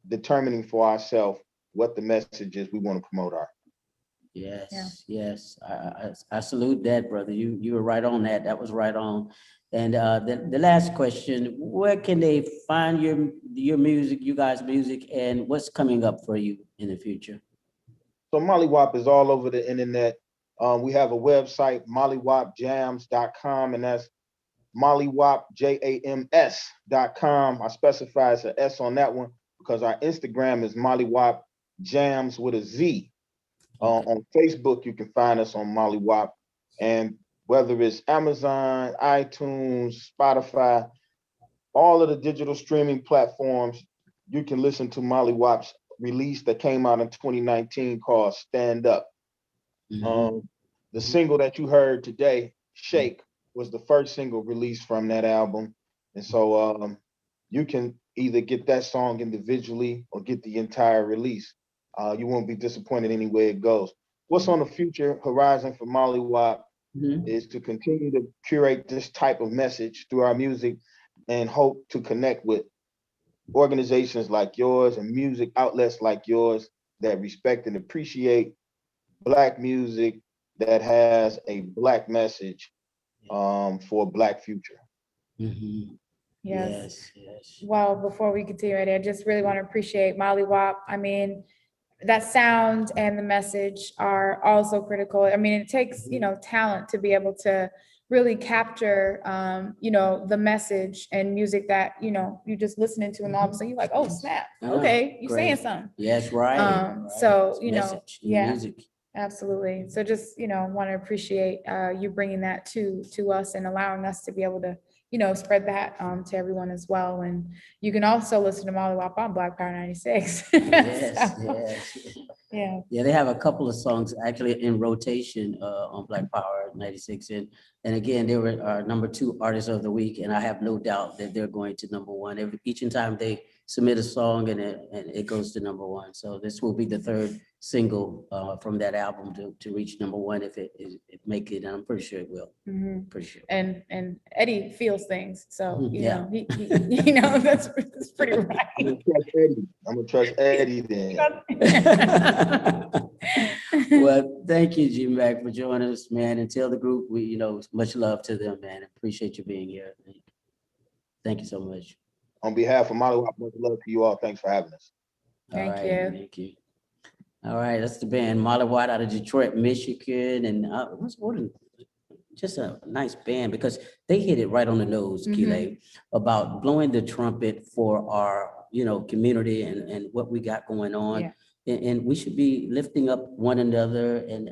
[SPEAKER 21] determining for ourselves what the messages we want to promote are.
[SPEAKER 2] Yes, yes. I salute that, brother. You were right on that. That was right on. And the last question, where can they find your music, you guys' music, and what's coming up for you in the future?
[SPEAKER 21] So Molly Wap is all over the internet. We have a website, mollywapjams.com, and that's mollywapjams.com. I specify it's an S on that one because our Instagram is mollywap jams with a Z. On Facebook, you can find us on Molly Wap, and whether it's Amazon, iTunes, Spotify, all of the digital streaming platforms, you can listen to Molly Wap's release that came out in 2019 called Stand Up. The single that you heard today, Shake, was the first single released from that album. And so you can either get that song individually or get the entire release. You won't be disappointed any way it goes. What's on the future horizon for Molly Wap is to continue to curate this type of message through our music and hope to connect with organizations like yours and music outlets like yours that respect and appreciate Black music that has a Black message for a Black future.
[SPEAKER 1] Yes. Well, before we continue, Eddie, I just really want to appreciate Molly Wap. I mean, that sound and the message are also critical. I mean, it takes, you know, talent to be able to really capture, you know, the message and music that, you know, you just listening to and all of a sudden you're like, oh, snap. Okay, you're saying something.
[SPEAKER 2] Yes, right.
[SPEAKER 1] So, you know,
[SPEAKER 2] Message in music.
[SPEAKER 1] Absolutely. So just, you know, want to appreciate you bringing that to us and allowing us to be able to, you know, spread that to everyone as well. And you can also listen to Molly Wap on Black Power 96.
[SPEAKER 2] Yes, yes.
[SPEAKER 1] Yeah.
[SPEAKER 2] Yeah, they have a couple of songs actually in rotation on Black Power 96. And again, they were our #2 artist of the week. And I have no doubt that they're going to #1 each time they submit a song and it goes to #1. So this will be the third single from that album to reach #1 if it make it, and I'm pretty sure it will. Pretty sure.
[SPEAKER 1] And Eddie feels things, so you
[SPEAKER 2] Yeah.
[SPEAKER 1] know he you know that's pretty right.
[SPEAKER 21] I'm gonna trust Eddie then.
[SPEAKER 2] Well, thank you, G Mac, for joining us, man, and tell the group much love to them, man. Appreciate you being here. Thank you so much.
[SPEAKER 21] On behalf of Molly Wap, much love to you all. Thanks for having us.
[SPEAKER 1] Thank you.
[SPEAKER 2] Thank you. All right, that's the band Molly White out of Detroit, Michigan, and just a nice band because they hit it right on the nose, Kile, about blowing the trumpet for our community and what we got going on.
[SPEAKER 1] Yeah.
[SPEAKER 2] And we should be lifting up one another and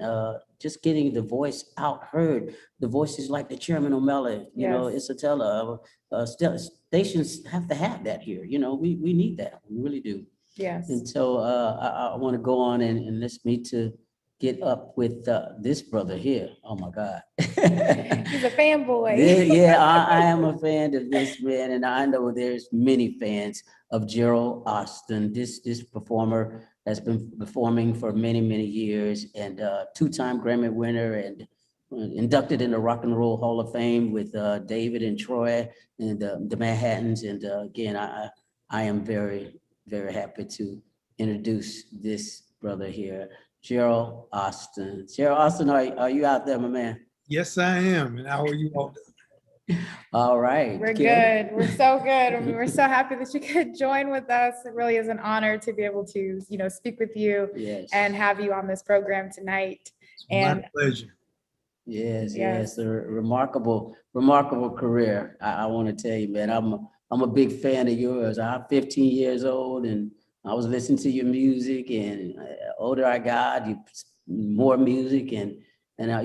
[SPEAKER 2] just getting the voice out heard. The voices like the Chairman O'Malley, Isatella, stations have to have that here. We need that. We really do.
[SPEAKER 1] Yes.
[SPEAKER 2] And so I want to go on and let's meet to get up with this brother here. Oh my God.
[SPEAKER 1] He's a fanboy.
[SPEAKER 2] I am a fan of this man, and I know there's many fans of Gerald Austin. This performer has been performing for many, many years, and two-time Grammy winner and inducted in the Rock and Roll Hall of Fame with David and Troy and the Manhattans. And again, I am very, very happy to introduce this brother here, Gerald Austin. Gerald Austin, are you out there, my man?
[SPEAKER 6] Yes, I am. And how are you all doing?
[SPEAKER 2] All right.
[SPEAKER 1] We're
[SPEAKER 2] Kim?
[SPEAKER 1] good. We're so good. We're so happy that you could join with us. It really is an honor to be able to, speak with you and have you on this program tonight.
[SPEAKER 6] My pleasure.
[SPEAKER 2] Yes, a remarkable career. I want to tell you, man, I'm a big fan of yours. I'm 15 years old and I was listening to your music, and older I got, more music, and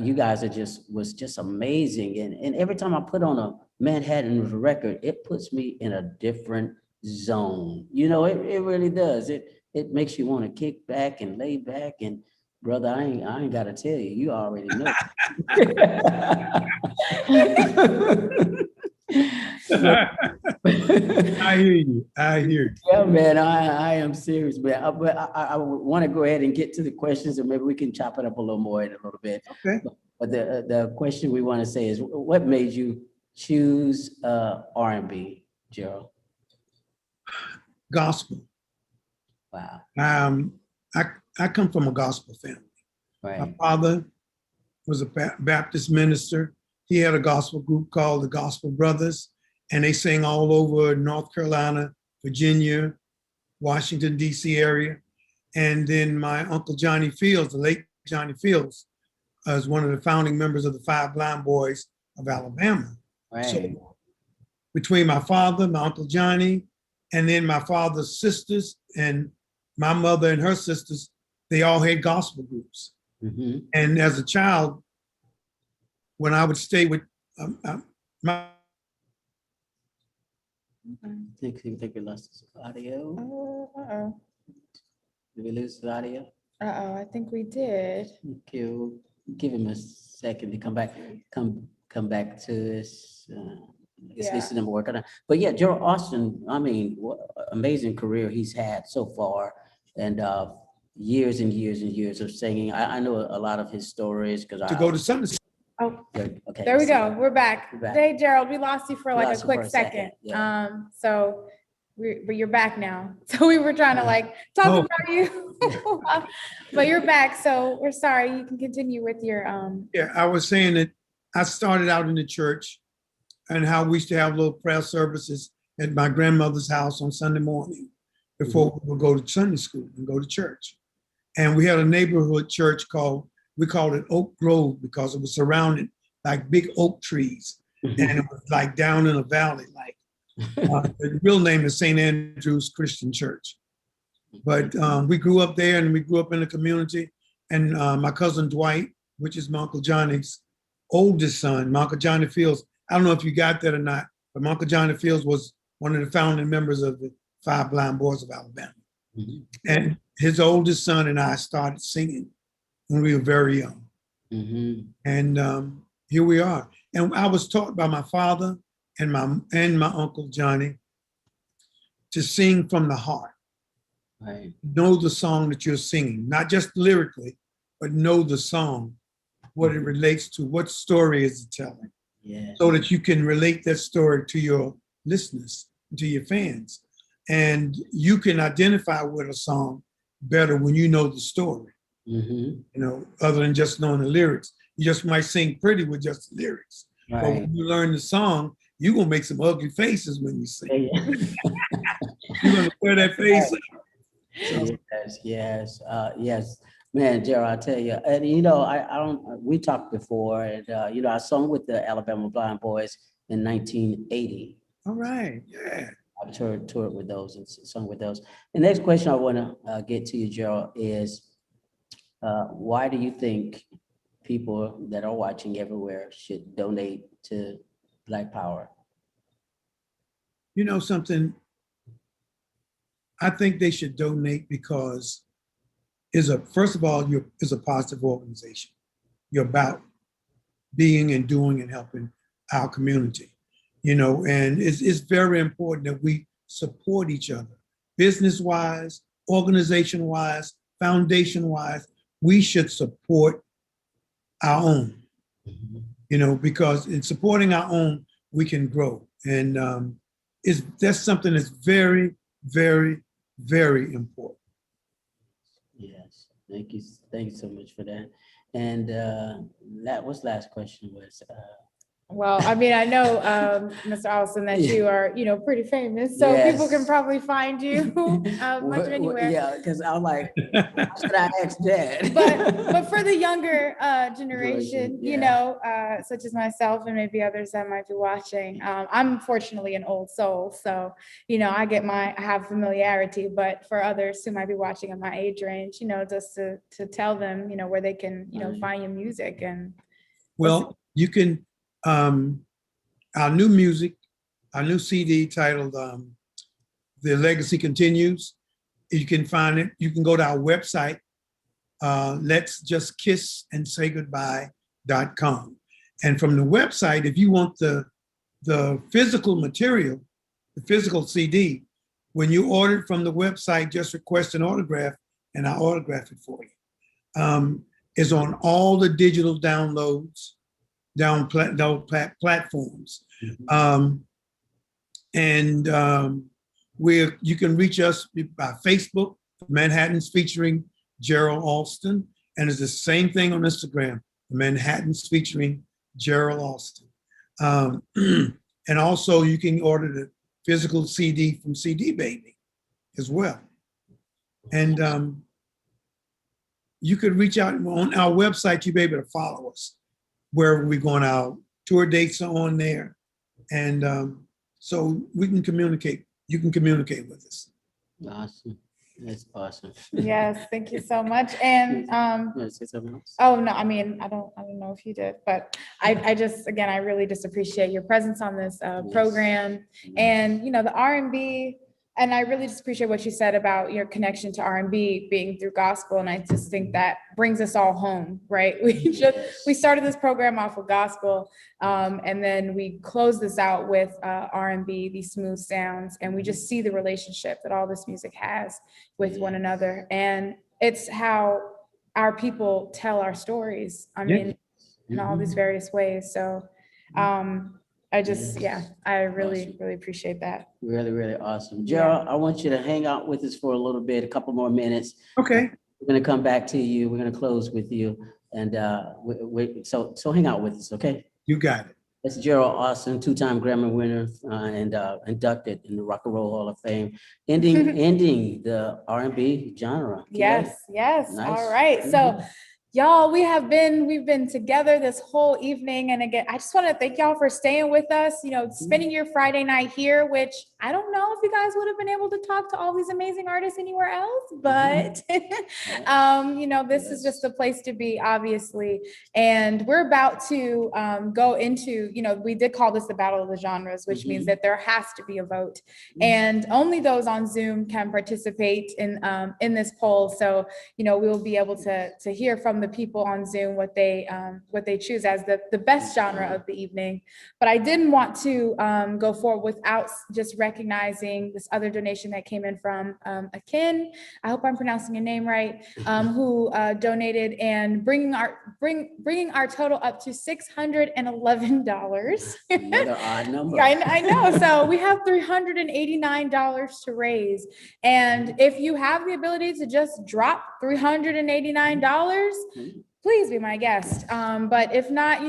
[SPEAKER 2] you guys was just amazing. And every time I put on a Manhattan record, it puts me in a different zone. It really does. It makes you want to kick back and lay back. And brother, I ain't got to tell you, you already know.
[SPEAKER 6] I hear you.
[SPEAKER 2] Yeah, man, I am serious, man. But I want to go ahead and get to the questions, and maybe we can chop it up a little more in a little bit.
[SPEAKER 6] Okay.
[SPEAKER 2] But the question we want to say is, what made you choose R&B, Gerald?
[SPEAKER 6] Gospel.
[SPEAKER 2] Wow.
[SPEAKER 6] I come from a gospel family.
[SPEAKER 2] Right.
[SPEAKER 6] My father was a Baptist minister. He had a gospel group called the Gospel Brothers, and they sang all over North Carolina, Virginia, Washington, D.C. area. And then my Uncle Johnny Fields, the late Johnny Fields, was one of the founding members of the Five Blind Boys of Alabama.
[SPEAKER 2] Right.
[SPEAKER 6] So between my father, my Uncle Johnny, and then my father's sisters and my mother and her sisters, they all had gospel groups.
[SPEAKER 2] Mm-hmm.
[SPEAKER 6] And as a child, when I would stay with my...
[SPEAKER 2] I think we lost audio.
[SPEAKER 1] Uh-oh.
[SPEAKER 2] Did we lose the audio?
[SPEAKER 1] Uh-oh, I think we did.
[SPEAKER 2] Okay, we'll give him a second to come back to us. I guess this is them working on. But yeah, Gerald Austin, I mean, what amazing career he's had so far, and years and years and years of singing. I know a lot of his stories because
[SPEAKER 6] to go to Sunday school.
[SPEAKER 1] Oh,
[SPEAKER 2] okay.
[SPEAKER 1] There we go. We're back.
[SPEAKER 2] We're back.
[SPEAKER 1] Hey, Gerald, we lost you for like a
[SPEAKER 2] Lost you
[SPEAKER 1] quick
[SPEAKER 2] for a
[SPEAKER 1] second.
[SPEAKER 2] second,
[SPEAKER 1] So but you're back now. So we were trying to talk about you, but you're back. So we're sorry. You can continue with your
[SPEAKER 6] Yeah, I was saying that I started out in the church and how we used to have little prayer services at my grandmother's house on Sunday morning before we would go to Sunday school and go to church. And we had a neighborhood church we called it Oak Grove because it was surrounded like big oak trees. And it was like down in a valley, the real name is St. Andrew's Christian Church. But we grew up there and we grew up in the community. And my cousin Dwight, which is my Uncle Johnny's oldest son, my Uncle Johnny Fields, I don't know if you got that or not, but my Uncle Johnny Fields was one of the founding members of the Five Blind Boys of Alabama.
[SPEAKER 2] Mm-hmm.
[SPEAKER 6] And his oldest son and I started singing when we were very young.
[SPEAKER 2] Mm-hmm.
[SPEAKER 6] And here we are. And I was taught by my father and my Uncle Johnny to sing from the heart.
[SPEAKER 2] Right.
[SPEAKER 6] Know the song that you're singing, not just lyrically, but know the song, what it relates to, what story is it telling.
[SPEAKER 2] Yeah.
[SPEAKER 6] So that you can relate that story to your listeners, to your fans. And you can identify with a song better when you know the story, other than just knowing the lyrics. You just might sing pretty with just the lyrics.
[SPEAKER 2] Right.
[SPEAKER 6] But when you learn the song, you're going to make some ugly faces when you sing. You're going to wear that face.
[SPEAKER 2] Yes. Man, Gerald, I tell you, and I don't. We talked before, and I sung with the Alabama Blind Boys in 1980.
[SPEAKER 6] All right, yeah.
[SPEAKER 2] I toured with those and sung with those. The next question I want to get to you, Gerald, is why do you think people that are watching everywhere should donate to Black Power?
[SPEAKER 6] You know something? I think they should donate because first of all, it's a positive organization. You're about being and doing and helping our community, and it's very important that we support each other, business-wise, organization-wise, foundation-wise. We should support our own, because in supporting our own, we can grow. And that's something that's very, very, very important.
[SPEAKER 2] Yes. Thank you. Thank you so much for that. And what's last question was?
[SPEAKER 1] Well, I mean, I know, Mr. Allison, that you are, pretty famous, so people can
[SPEAKER 2] Yes.
[SPEAKER 1] probably find you much of anywhere.
[SPEAKER 2] Yeah, because I'm like, how should I ask that?
[SPEAKER 1] But for the younger generation,
[SPEAKER 2] yeah.
[SPEAKER 1] such as myself and maybe others that might be watching, I'm fortunately an old soul, so I have familiarity. But for others who might be watching in my age range, just to tell them, where they can, find your music and.
[SPEAKER 6] Well, you can, our new music, our new CD titled The Legacy Continues. You can find it. You can go to our website, let's just kiss and say goodbye.com. And from the website, if you want the physical material, the physical CD, when you order it from the website, just request an autograph and I'll autograph it for you. It's on all the digital downloads, platforms. You can reach us by Facebook, Manhattan's featuring Gerald Alston, and it's the same thing on Instagram, Manhattan's featuring Gerald Alston. And also you can order the physical CD from CD Baby as well. And you could reach out on our website, you'll be able to follow us wherever we're going out. Tour dates are on there. And so we can communicate. You can communicate with us.
[SPEAKER 2] Awesome. That's awesome.
[SPEAKER 1] Yes, thank you so much. And
[SPEAKER 2] say something else?
[SPEAKER 1] oh no, I mean, I don't know if you did, but I just, again, I really just appreciate your presence on this program and the R&B. And I really just appreciate what you said about your connection to R&B being through gospel. And I just think that brings us all home, right? We started this program off with gospel, and then we close this out with R&B, these smooth sounds. And we just see the relationship that all this music has with one another. And it's how our people tell our stories. I mean, in all these various ways. So I just, I really appreciate that.
[SPEAKER 2] Really, really awesome. Gerald, I want you to hang out with us for a little bit, a couple more minutes.
[SPEAKER 6] Okay.
[SPEAKER 2] We're going to come back to you. We're going to close with you. And so hang out with us, okay?
[SPEAKER 6] You got it.
[SPEAKER 2] That's Gerald Austin, two-time Grammy winner and inducted in the Rock and Roll Hall of Fame, ending the R&B genre.
[SPEAKER 1] Yes.
[SPEAKER 2] Nice.
[SPEAKER 1] All right. So y'all, we've been together this whole evening. And again, I just want to thank y'all for staying with us, spending your Friday night here, which I don't know if you guys would have been able to talk to all these amazing artists anywhere else, but this is just the place to be, obviously. And we're about to go into, we did call this the Battle of the Genres, which means that there has to be a vote. And only those on Zoom can participate in this poll. So, we'll be able to hear from the people on Zoom what they choose as the best genre of the evening. But I didn't want to go forward without just recognizing this other donation that came in from Akin. I hope I'm pronouncing your name right. Who donated and bringing our total up to $611.
[SPEAKER 2] Another odd number.
[SPEAKER 1] I know. So we have $389 to raise, and if you have the ability to just drop $389. Please be my guest. But if not,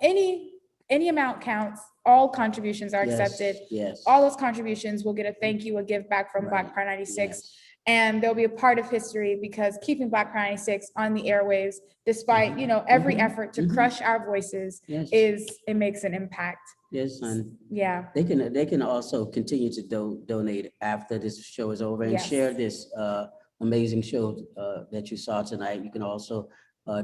[SPEAKER 1] any amount counts. All contributions are accepted.
[SPEAKER 2] Yes.
[SPEAKER 1] All those contributions will get a thank you, a give back from Black Power 96. And they'll be a part of history because keeping Black Power 96 on the airwaves, despite, every effort to crush our voices, it makes an impact.
[SPEAKER 2] Yes, and
[SPEAKER 1] they
[SPEAKER 2] can also continue to donate after this show is over and share this amazing show that you saw tonight. You can also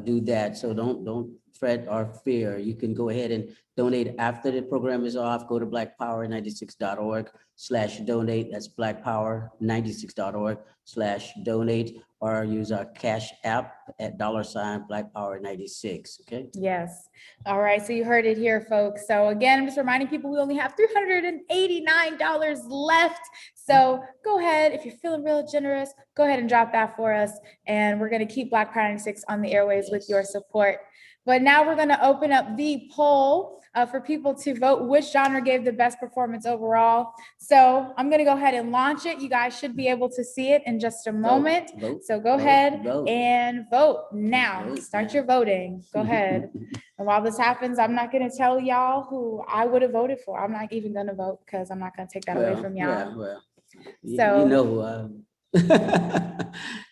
[SPEAKER 2] do that. So don't fret or fear. You can go ahead and donate after the program is off. Go to blackpower96.org/donate. That's blackpower96.org/donate, or use our Cash App at $blackpower96. Okay.
[SPEAKER 1] Yes. All right. So you heard it here, folks. So again, I'm just reminding people we only have $389 left. So go ahead. If you're feeling real generous, go ahead and drop that for us. And we're going to keep Black Power 96 on the airways with your support. But now now we're going to open up the poll for people to vote which genre gave the best performance overall. So I'm going to go ahead and launch it. You guys should be able to see it in just a moment. So go ahead and vote now. Start your voting. Go ahead. And while this happens, I'm not going to tell y'all who I would have voted for. I'm not even going to vote because I'm not going to take that away from y'all.
[SPEAKER 2] Well,
[SPEAKER 1] So
[SPEAKER 2] you know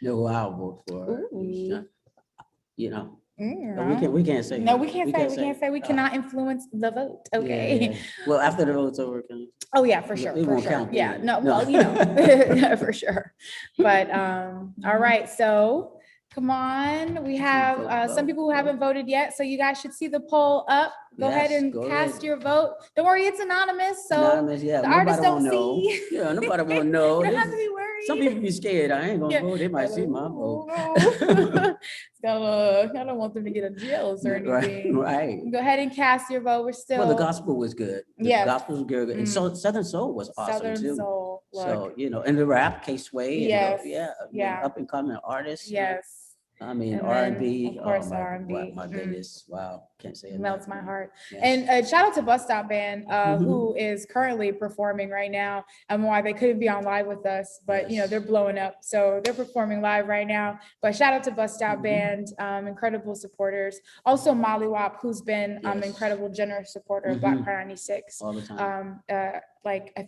[SPEAKER 2] who I'll vote for. You know. We can't say.
[SPEAKER 1] No, we can't say. We cannot influence the vote. Okay.
[SPEAKER 2] Yeah. Well, after the vote's over.
[SPEAKER 1] Oh yeah, for sure.
[SPEAKER 2] It won't count.
[SPEAKER 1] Yeah. No. Well, you know, for sure. But all right. So come on. We have some people who haven't voted yet. So you guys should see the poll up. Go ahead and cast your vote. Don't worry, it's anonymous. So
[SPEAKER 2] yeah.
[SPEAKER 1] the artists don't
[SPEAKER 2] know.
[SPEAKER 1] See.
[SPEAKER 2] Yeah, nobody won't know.
[SPEAKER 1] You don't have to be worried.
[SPEAKER 2] Some people be scared. I ain't gonna vote. They might see my vote.
[SPEAKER 1] I don't want them to get in jails or anything.
[SPEAKER 2] Right.
[SPEAKER 1] Go ahead and cast your vote. We're still.
[SPEAKER 2] Well, the gospel was good. The gospel was good, and so Southern Soul was awesome too.
[SPEAKER 1] Southern Soul.
[SPEAKER 2] So and the rap, K-Sway.
[SPEAKER 1] Yes.
[SPEAKER 2] Yeah. Up and coming artists.
[SPEAKER 1] Yes.
[SPEAKER 2] I mean, R&B.
[SPEAKER 1] Of course, R&B.
[SPEAKER 2] My goodness. Wow. Can't say it.
[SPEAKER 1] Melts my heart. Yes. And shout out to Bus Stop Band, who is currently performing right now. And why they couldn't be on live with us, but they're blowing up. So they're performing live right now. But shout out to Bus Stop Band, incredible supporters. Also Molly Wop, who's been incredible, generous supporter of Black Pride 96.
[SPEAKER 2] All the time.
[SPEAKER 1] I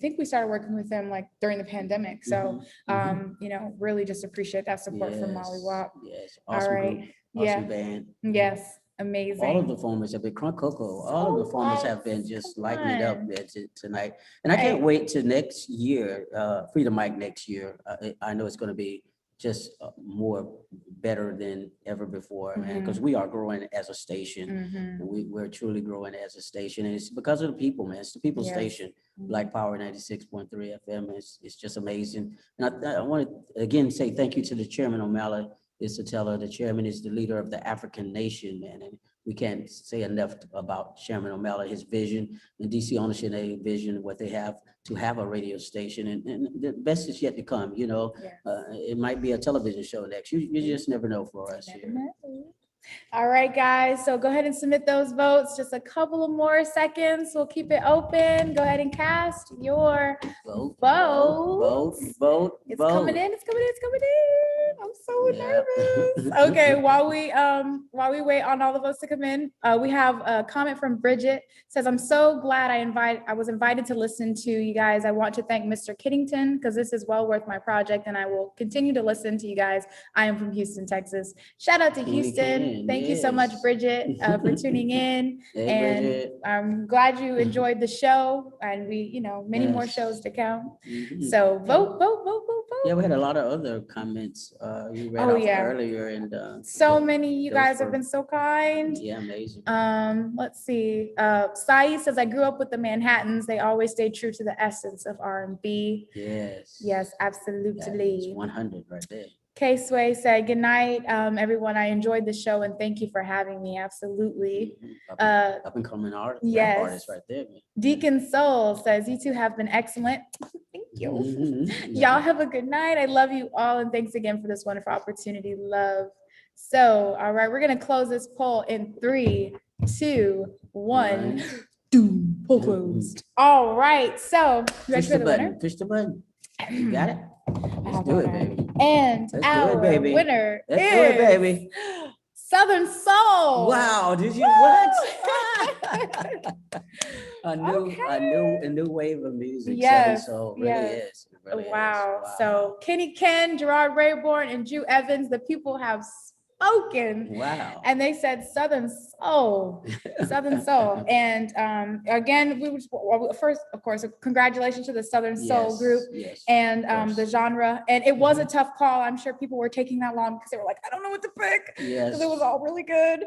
[SPEAKER 1] think we started working with them during the pandemic. So, really just appreciate that support from Molly Wop.
[SPEAKER 2] Yes. Awesome.
[SPEAKER 1] All right.
[SPEAKER 2] Group, awesome band.
[SPEAKER 1] Yes. Amazing.
[SPEAKER 2] All of the performers have been Crunk Coco. All of the performers have been just lighting it up tonight. And I can't wait till next year, Freedom Mic next year. I know it's going to be just more better than ever before, man, because we are growing as a station. And we're truly growing as a station. And it's because of the people, man. It's the people's station. Black Power 96.3 FM. It's just amazing. And I want to again say thank you to the chairman, O'Malley. Is to tell her the chairman is the leader of the African nation, man. And we can't say enough about Chairman O'Malley, his vision, and DC Ownership vision, what they have to have a radio station. And the best is yet to come, It might be a television show next. You just never know for us here.
[SPEAKER 1] All right, guys. So go ahead and submit those votes. Just a couple of more seconds. We'll keep it open. Go ahead and cast your vote. It's coming in. I'm so nervous. Okay, while we wait on all the votes to come in, we have a comment from Bridget. Says, I'm so glad I was invited to listen to you guys. I want to thank Mr. Kiddington because this is well worth my project and I will continue to listen to you guys. I am from Houston, Texas. Shout out to Houston. Thank you so much, Bridget, for tuning in.
[SPEAKER 2] Bridget.
[SPEAKER 1] I'm glad you enjoyed the show and we, many more shows to come. So vote.
[SPEAKER 2] Yeah, we had a lot of other comments you read off earlier, and
[SPEAKER 1] so many. You guys have been so kind.
[SPEAKER 2] Yeah, amazing.
[SPEAKER 1] Let's see. Sai says, I grew up with the Manhattans. They always stayed true to the essence of R&B. Yes, absolutely.
[SPEAKER 2] 100 right there.
[SPEAKER 1] K-Sway said, good night, everyone. I enjoyed the show and thank you for having me. Absolutely.
[SPEAKER 2] Up and coming artist right there, man.
[SPEAKER 1] Deacon Soul says, you two have been excellent. Thank you. Y'all have a good night. I love you all. And thanks again for this wonderful opportunity. Love. So, all right, we're going to close this poll in 3, 2, 1. Doom. Poll closed. All right. So, you ready for the winner?
[SPEAKER 2] Push the button. You got it? Let's do it, baby.
[SPEAKER 1] And our winner is Southern Soul.
[SPEAKER 2] Wow, did you what? a new wave of music.
[SPEAKER 1] Yes,
[SPEAKER 2] Southern Soul really is. It really
[SPEAKER 1] wow.
[SPEAKER 2] is. Wow.
[SPEAKER 1] So Kenny Ken, Gerard Rayborn, and Drew Evans, the people have spoken.
[SPEAKER 2] Wow.
[SPEAKER 1] And they said Southern Soul. Southern Soul. And again, first, of course, congratulations to the Southern Soul group and the genre. And it was a tough call. I'm sure people were taking that long because they were like, I don't know what to pick. Because it was all really good.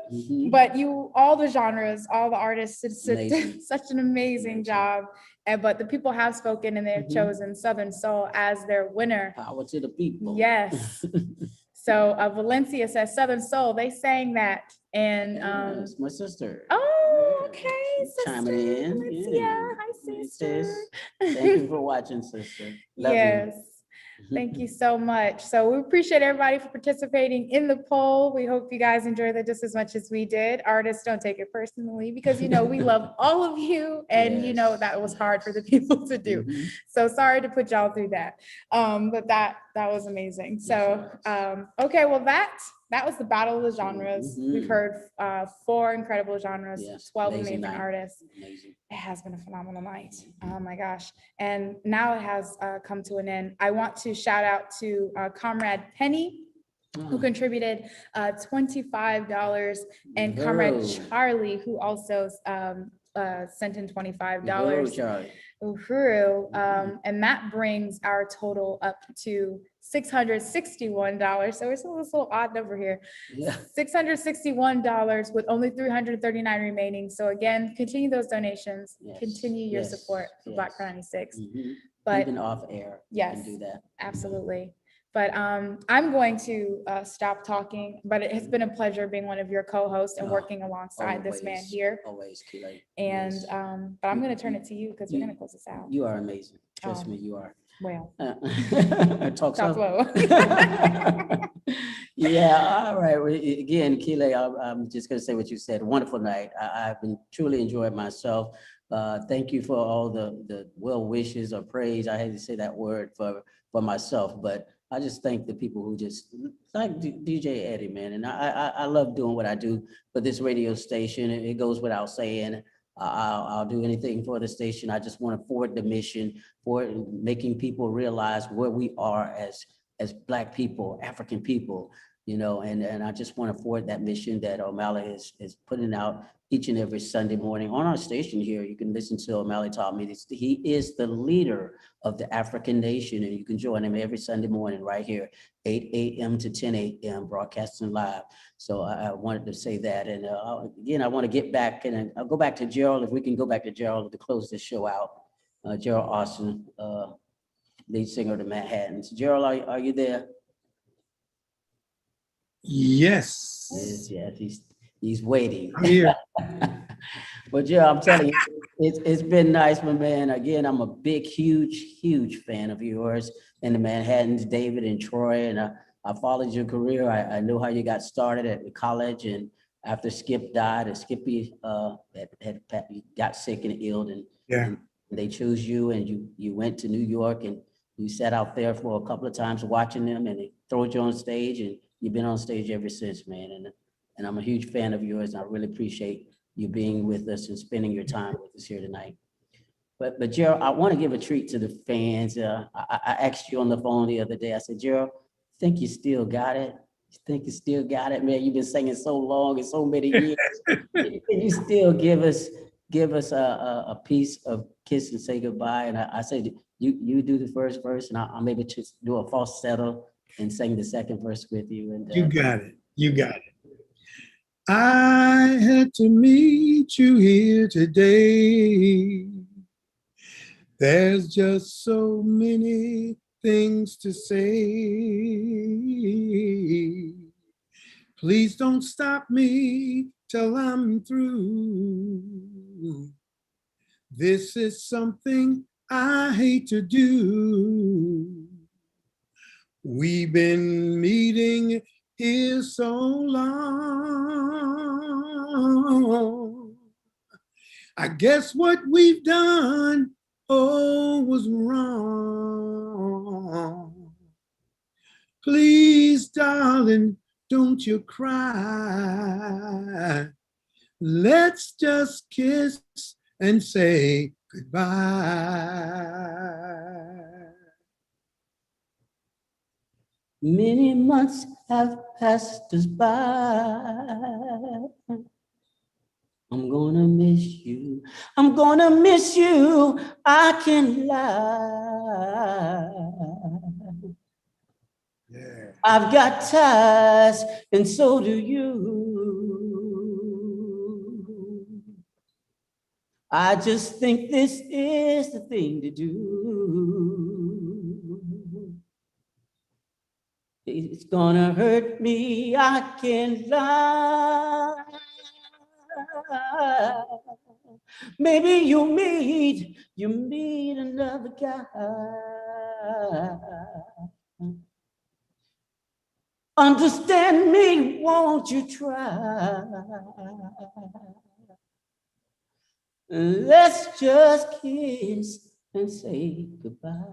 [SPEAKER 1] But all the genres, all the artists did such an amazing job. But the people have spoken and they've chosen Southern Soul as their winner.
[SPEAKER 2] Power to the people.
[SPEAKER 1] Yes. So Valencia says Southern Soul. They sang that, and
[SPEAKER 2] it's my sister.
[SPEAKER 1] Oh, okay, sister.
[SPEAKER 2] Chiming in.
[SPEAKER 1] Yeah. Hi, sister.
[SPEAKER 2] Thank you for watching, sister. Love you.
[SPEAKER 1] Thank you so much. So we appreciate everybody for participating in the poll. We hope you guys enjoyed it just as much as we did. Artists, don't take it personally because, we love all of you. And, that was hard for the people to do. So sorry to put y'all through that. But that was amazing. So, okay, well, that was the battle of the genres. We've heard 4 incredible genres, 12 amazing artists.
[SPEAKER 2] Amazing.
[SPEAKER 1] It has been a phenomenal night. Oh my gosh. And now it has come to an end. I want to shout out to Comrade Penny, who contributed $25, and Comrade Charlie, who also sent in $25.
[SPEAKER 2] Charlie.
[SPEAKER 1] Uhuru. And that brings our total up to $661. So it's a little odd number here.
[SPEAKER 2] Yeah.
[SPEAKER 1] $661 with only 339 remaining. So again, continue those donations, continue your support for Black Pride 96. But
[SPEAKER 2] even off air,
[SPEAKER 1] yes,
[SPEAKER 2] you can do that.
[SPEAKER 1] Absolutely. But I'm going to stop talking, but it has been a pleasure being one of your co-hosts and working alongside this man here.
[SPEAKER 2] Always, Keely.
[SPEAKER 1] And but I'm going to turn it to you because you're going to close us out.
[SPEAKER 2] You are amazing. Trust me, you are.
[SPEAKER 1] Well,
[SPEAKER 2] talk
[SPEAKER 1] slow.
[SPEAKER 2] Yeah, all right. Well, again, Keely, I'm just going to say what you said. Wonderful night. I've been truly enjoyed myself. Thank you for all the well wishes or praise. I hate to say that word for myself, but I just thank the people who just like DJ Eddie, man. And I love doing what I do for this radio station. It goes without saying. I'll do anything for the station. I just want to forward the mission for making people realize where we are as Black people, African people, and I just want to forward that mission that O'Malley is putting out each and every Sunday morning on our station here. You can listen to O'Malley Taught Me. He is the leader of the African nation, and you can join him every Sunday morning right here, 8 a.m. to 10 a.m. broadcasting live. So I wanted to say that. And again, I want to get back and I'll go back to Gerald, if we can go back to Gerald to close this show out. Gerald Austin, lead singer of the Manhattans. Gerald, are you there?
[SPEAKER 6] Yes.
[SPEAKER 2] Yes, he's waiting.
[SPEAKER 6] I'm here.
[SPEAKER 2] But yeah, I'm telling you, it's been nice, my man. Again, I'm a big, huge fan of yours and the Manhattans, David and Troy. And I followed your career. I know how you got started at the college, and after Skip died, and Skippy got sick and ill, and they chose you, and you went to New York, and you sat out there for a couple of times watching them, and they throw you on stage, and you've been on stage ever since, man. And I'm a huge fan of yours, and I really appreciate you being with us and spending your time with us here tonight. But Gerald, I want to give a treat to the fans. I asked you on the phone the other day. I said, Gerald, think you still got it? You think you still got it, man? You've been singing so long and so many years. Can you still give us a piece of Kiss and Say Goodbye? And I said, you do the first verse, and I'm able to do a falsetto and sing the second verse with you. And
[SPEAKER 6] you got it. You got it. I had to meet you here today. There's just so many things to say. Please don't stop me till I'm through. This is something I hate to do. We've been meeting here so long. I guess what we've done, was wrong. Please, darling, don't you cry. Let's just kiss and say goodbye.
[SPEAKER 2] Many months have passed us by. I'm gonna miss you. I'm gonna miss you. I can't lie.
[SPEAKER 6] Yeah.
[SPEAKER 2] I've got ties, and so do you. I just think this is the thing to do. It's gonna hurt me, I can't lie. Maybe you meet another guy. Understand me, won't you try? Let's just kiss and say goodbye.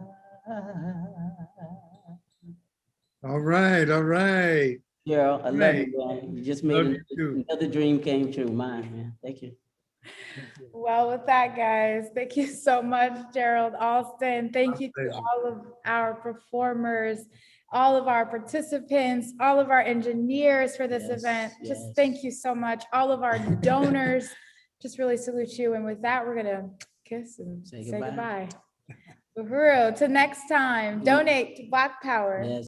[SPEAKER 6] All right, all right.
[SPEAKER 2] Gerald, I love
[SPEAKER 6] Great.
[SPEAKER 2] you, man. You just
[SPEAKER 6] Love
[SPEAKER 2] made
[SPEAKER 6] you too.
[SPEAKER 2] another dream came true, mine, man. Thank you.
[SPEAKER 1] Well, with that, guys, thank you so much, Gerald Alston. Thank you to
[SPEAKER 6] pleasure.
[SPEAKER 1] all of our performers, all of our participants, all of our engineers for this event. Just thank you so much. All of our donors, just really salute you. And with that, we're gonna kiss and say goodbye. Uhuru, till next time, donate to Black Power.
[SPEAKER 2] Yes.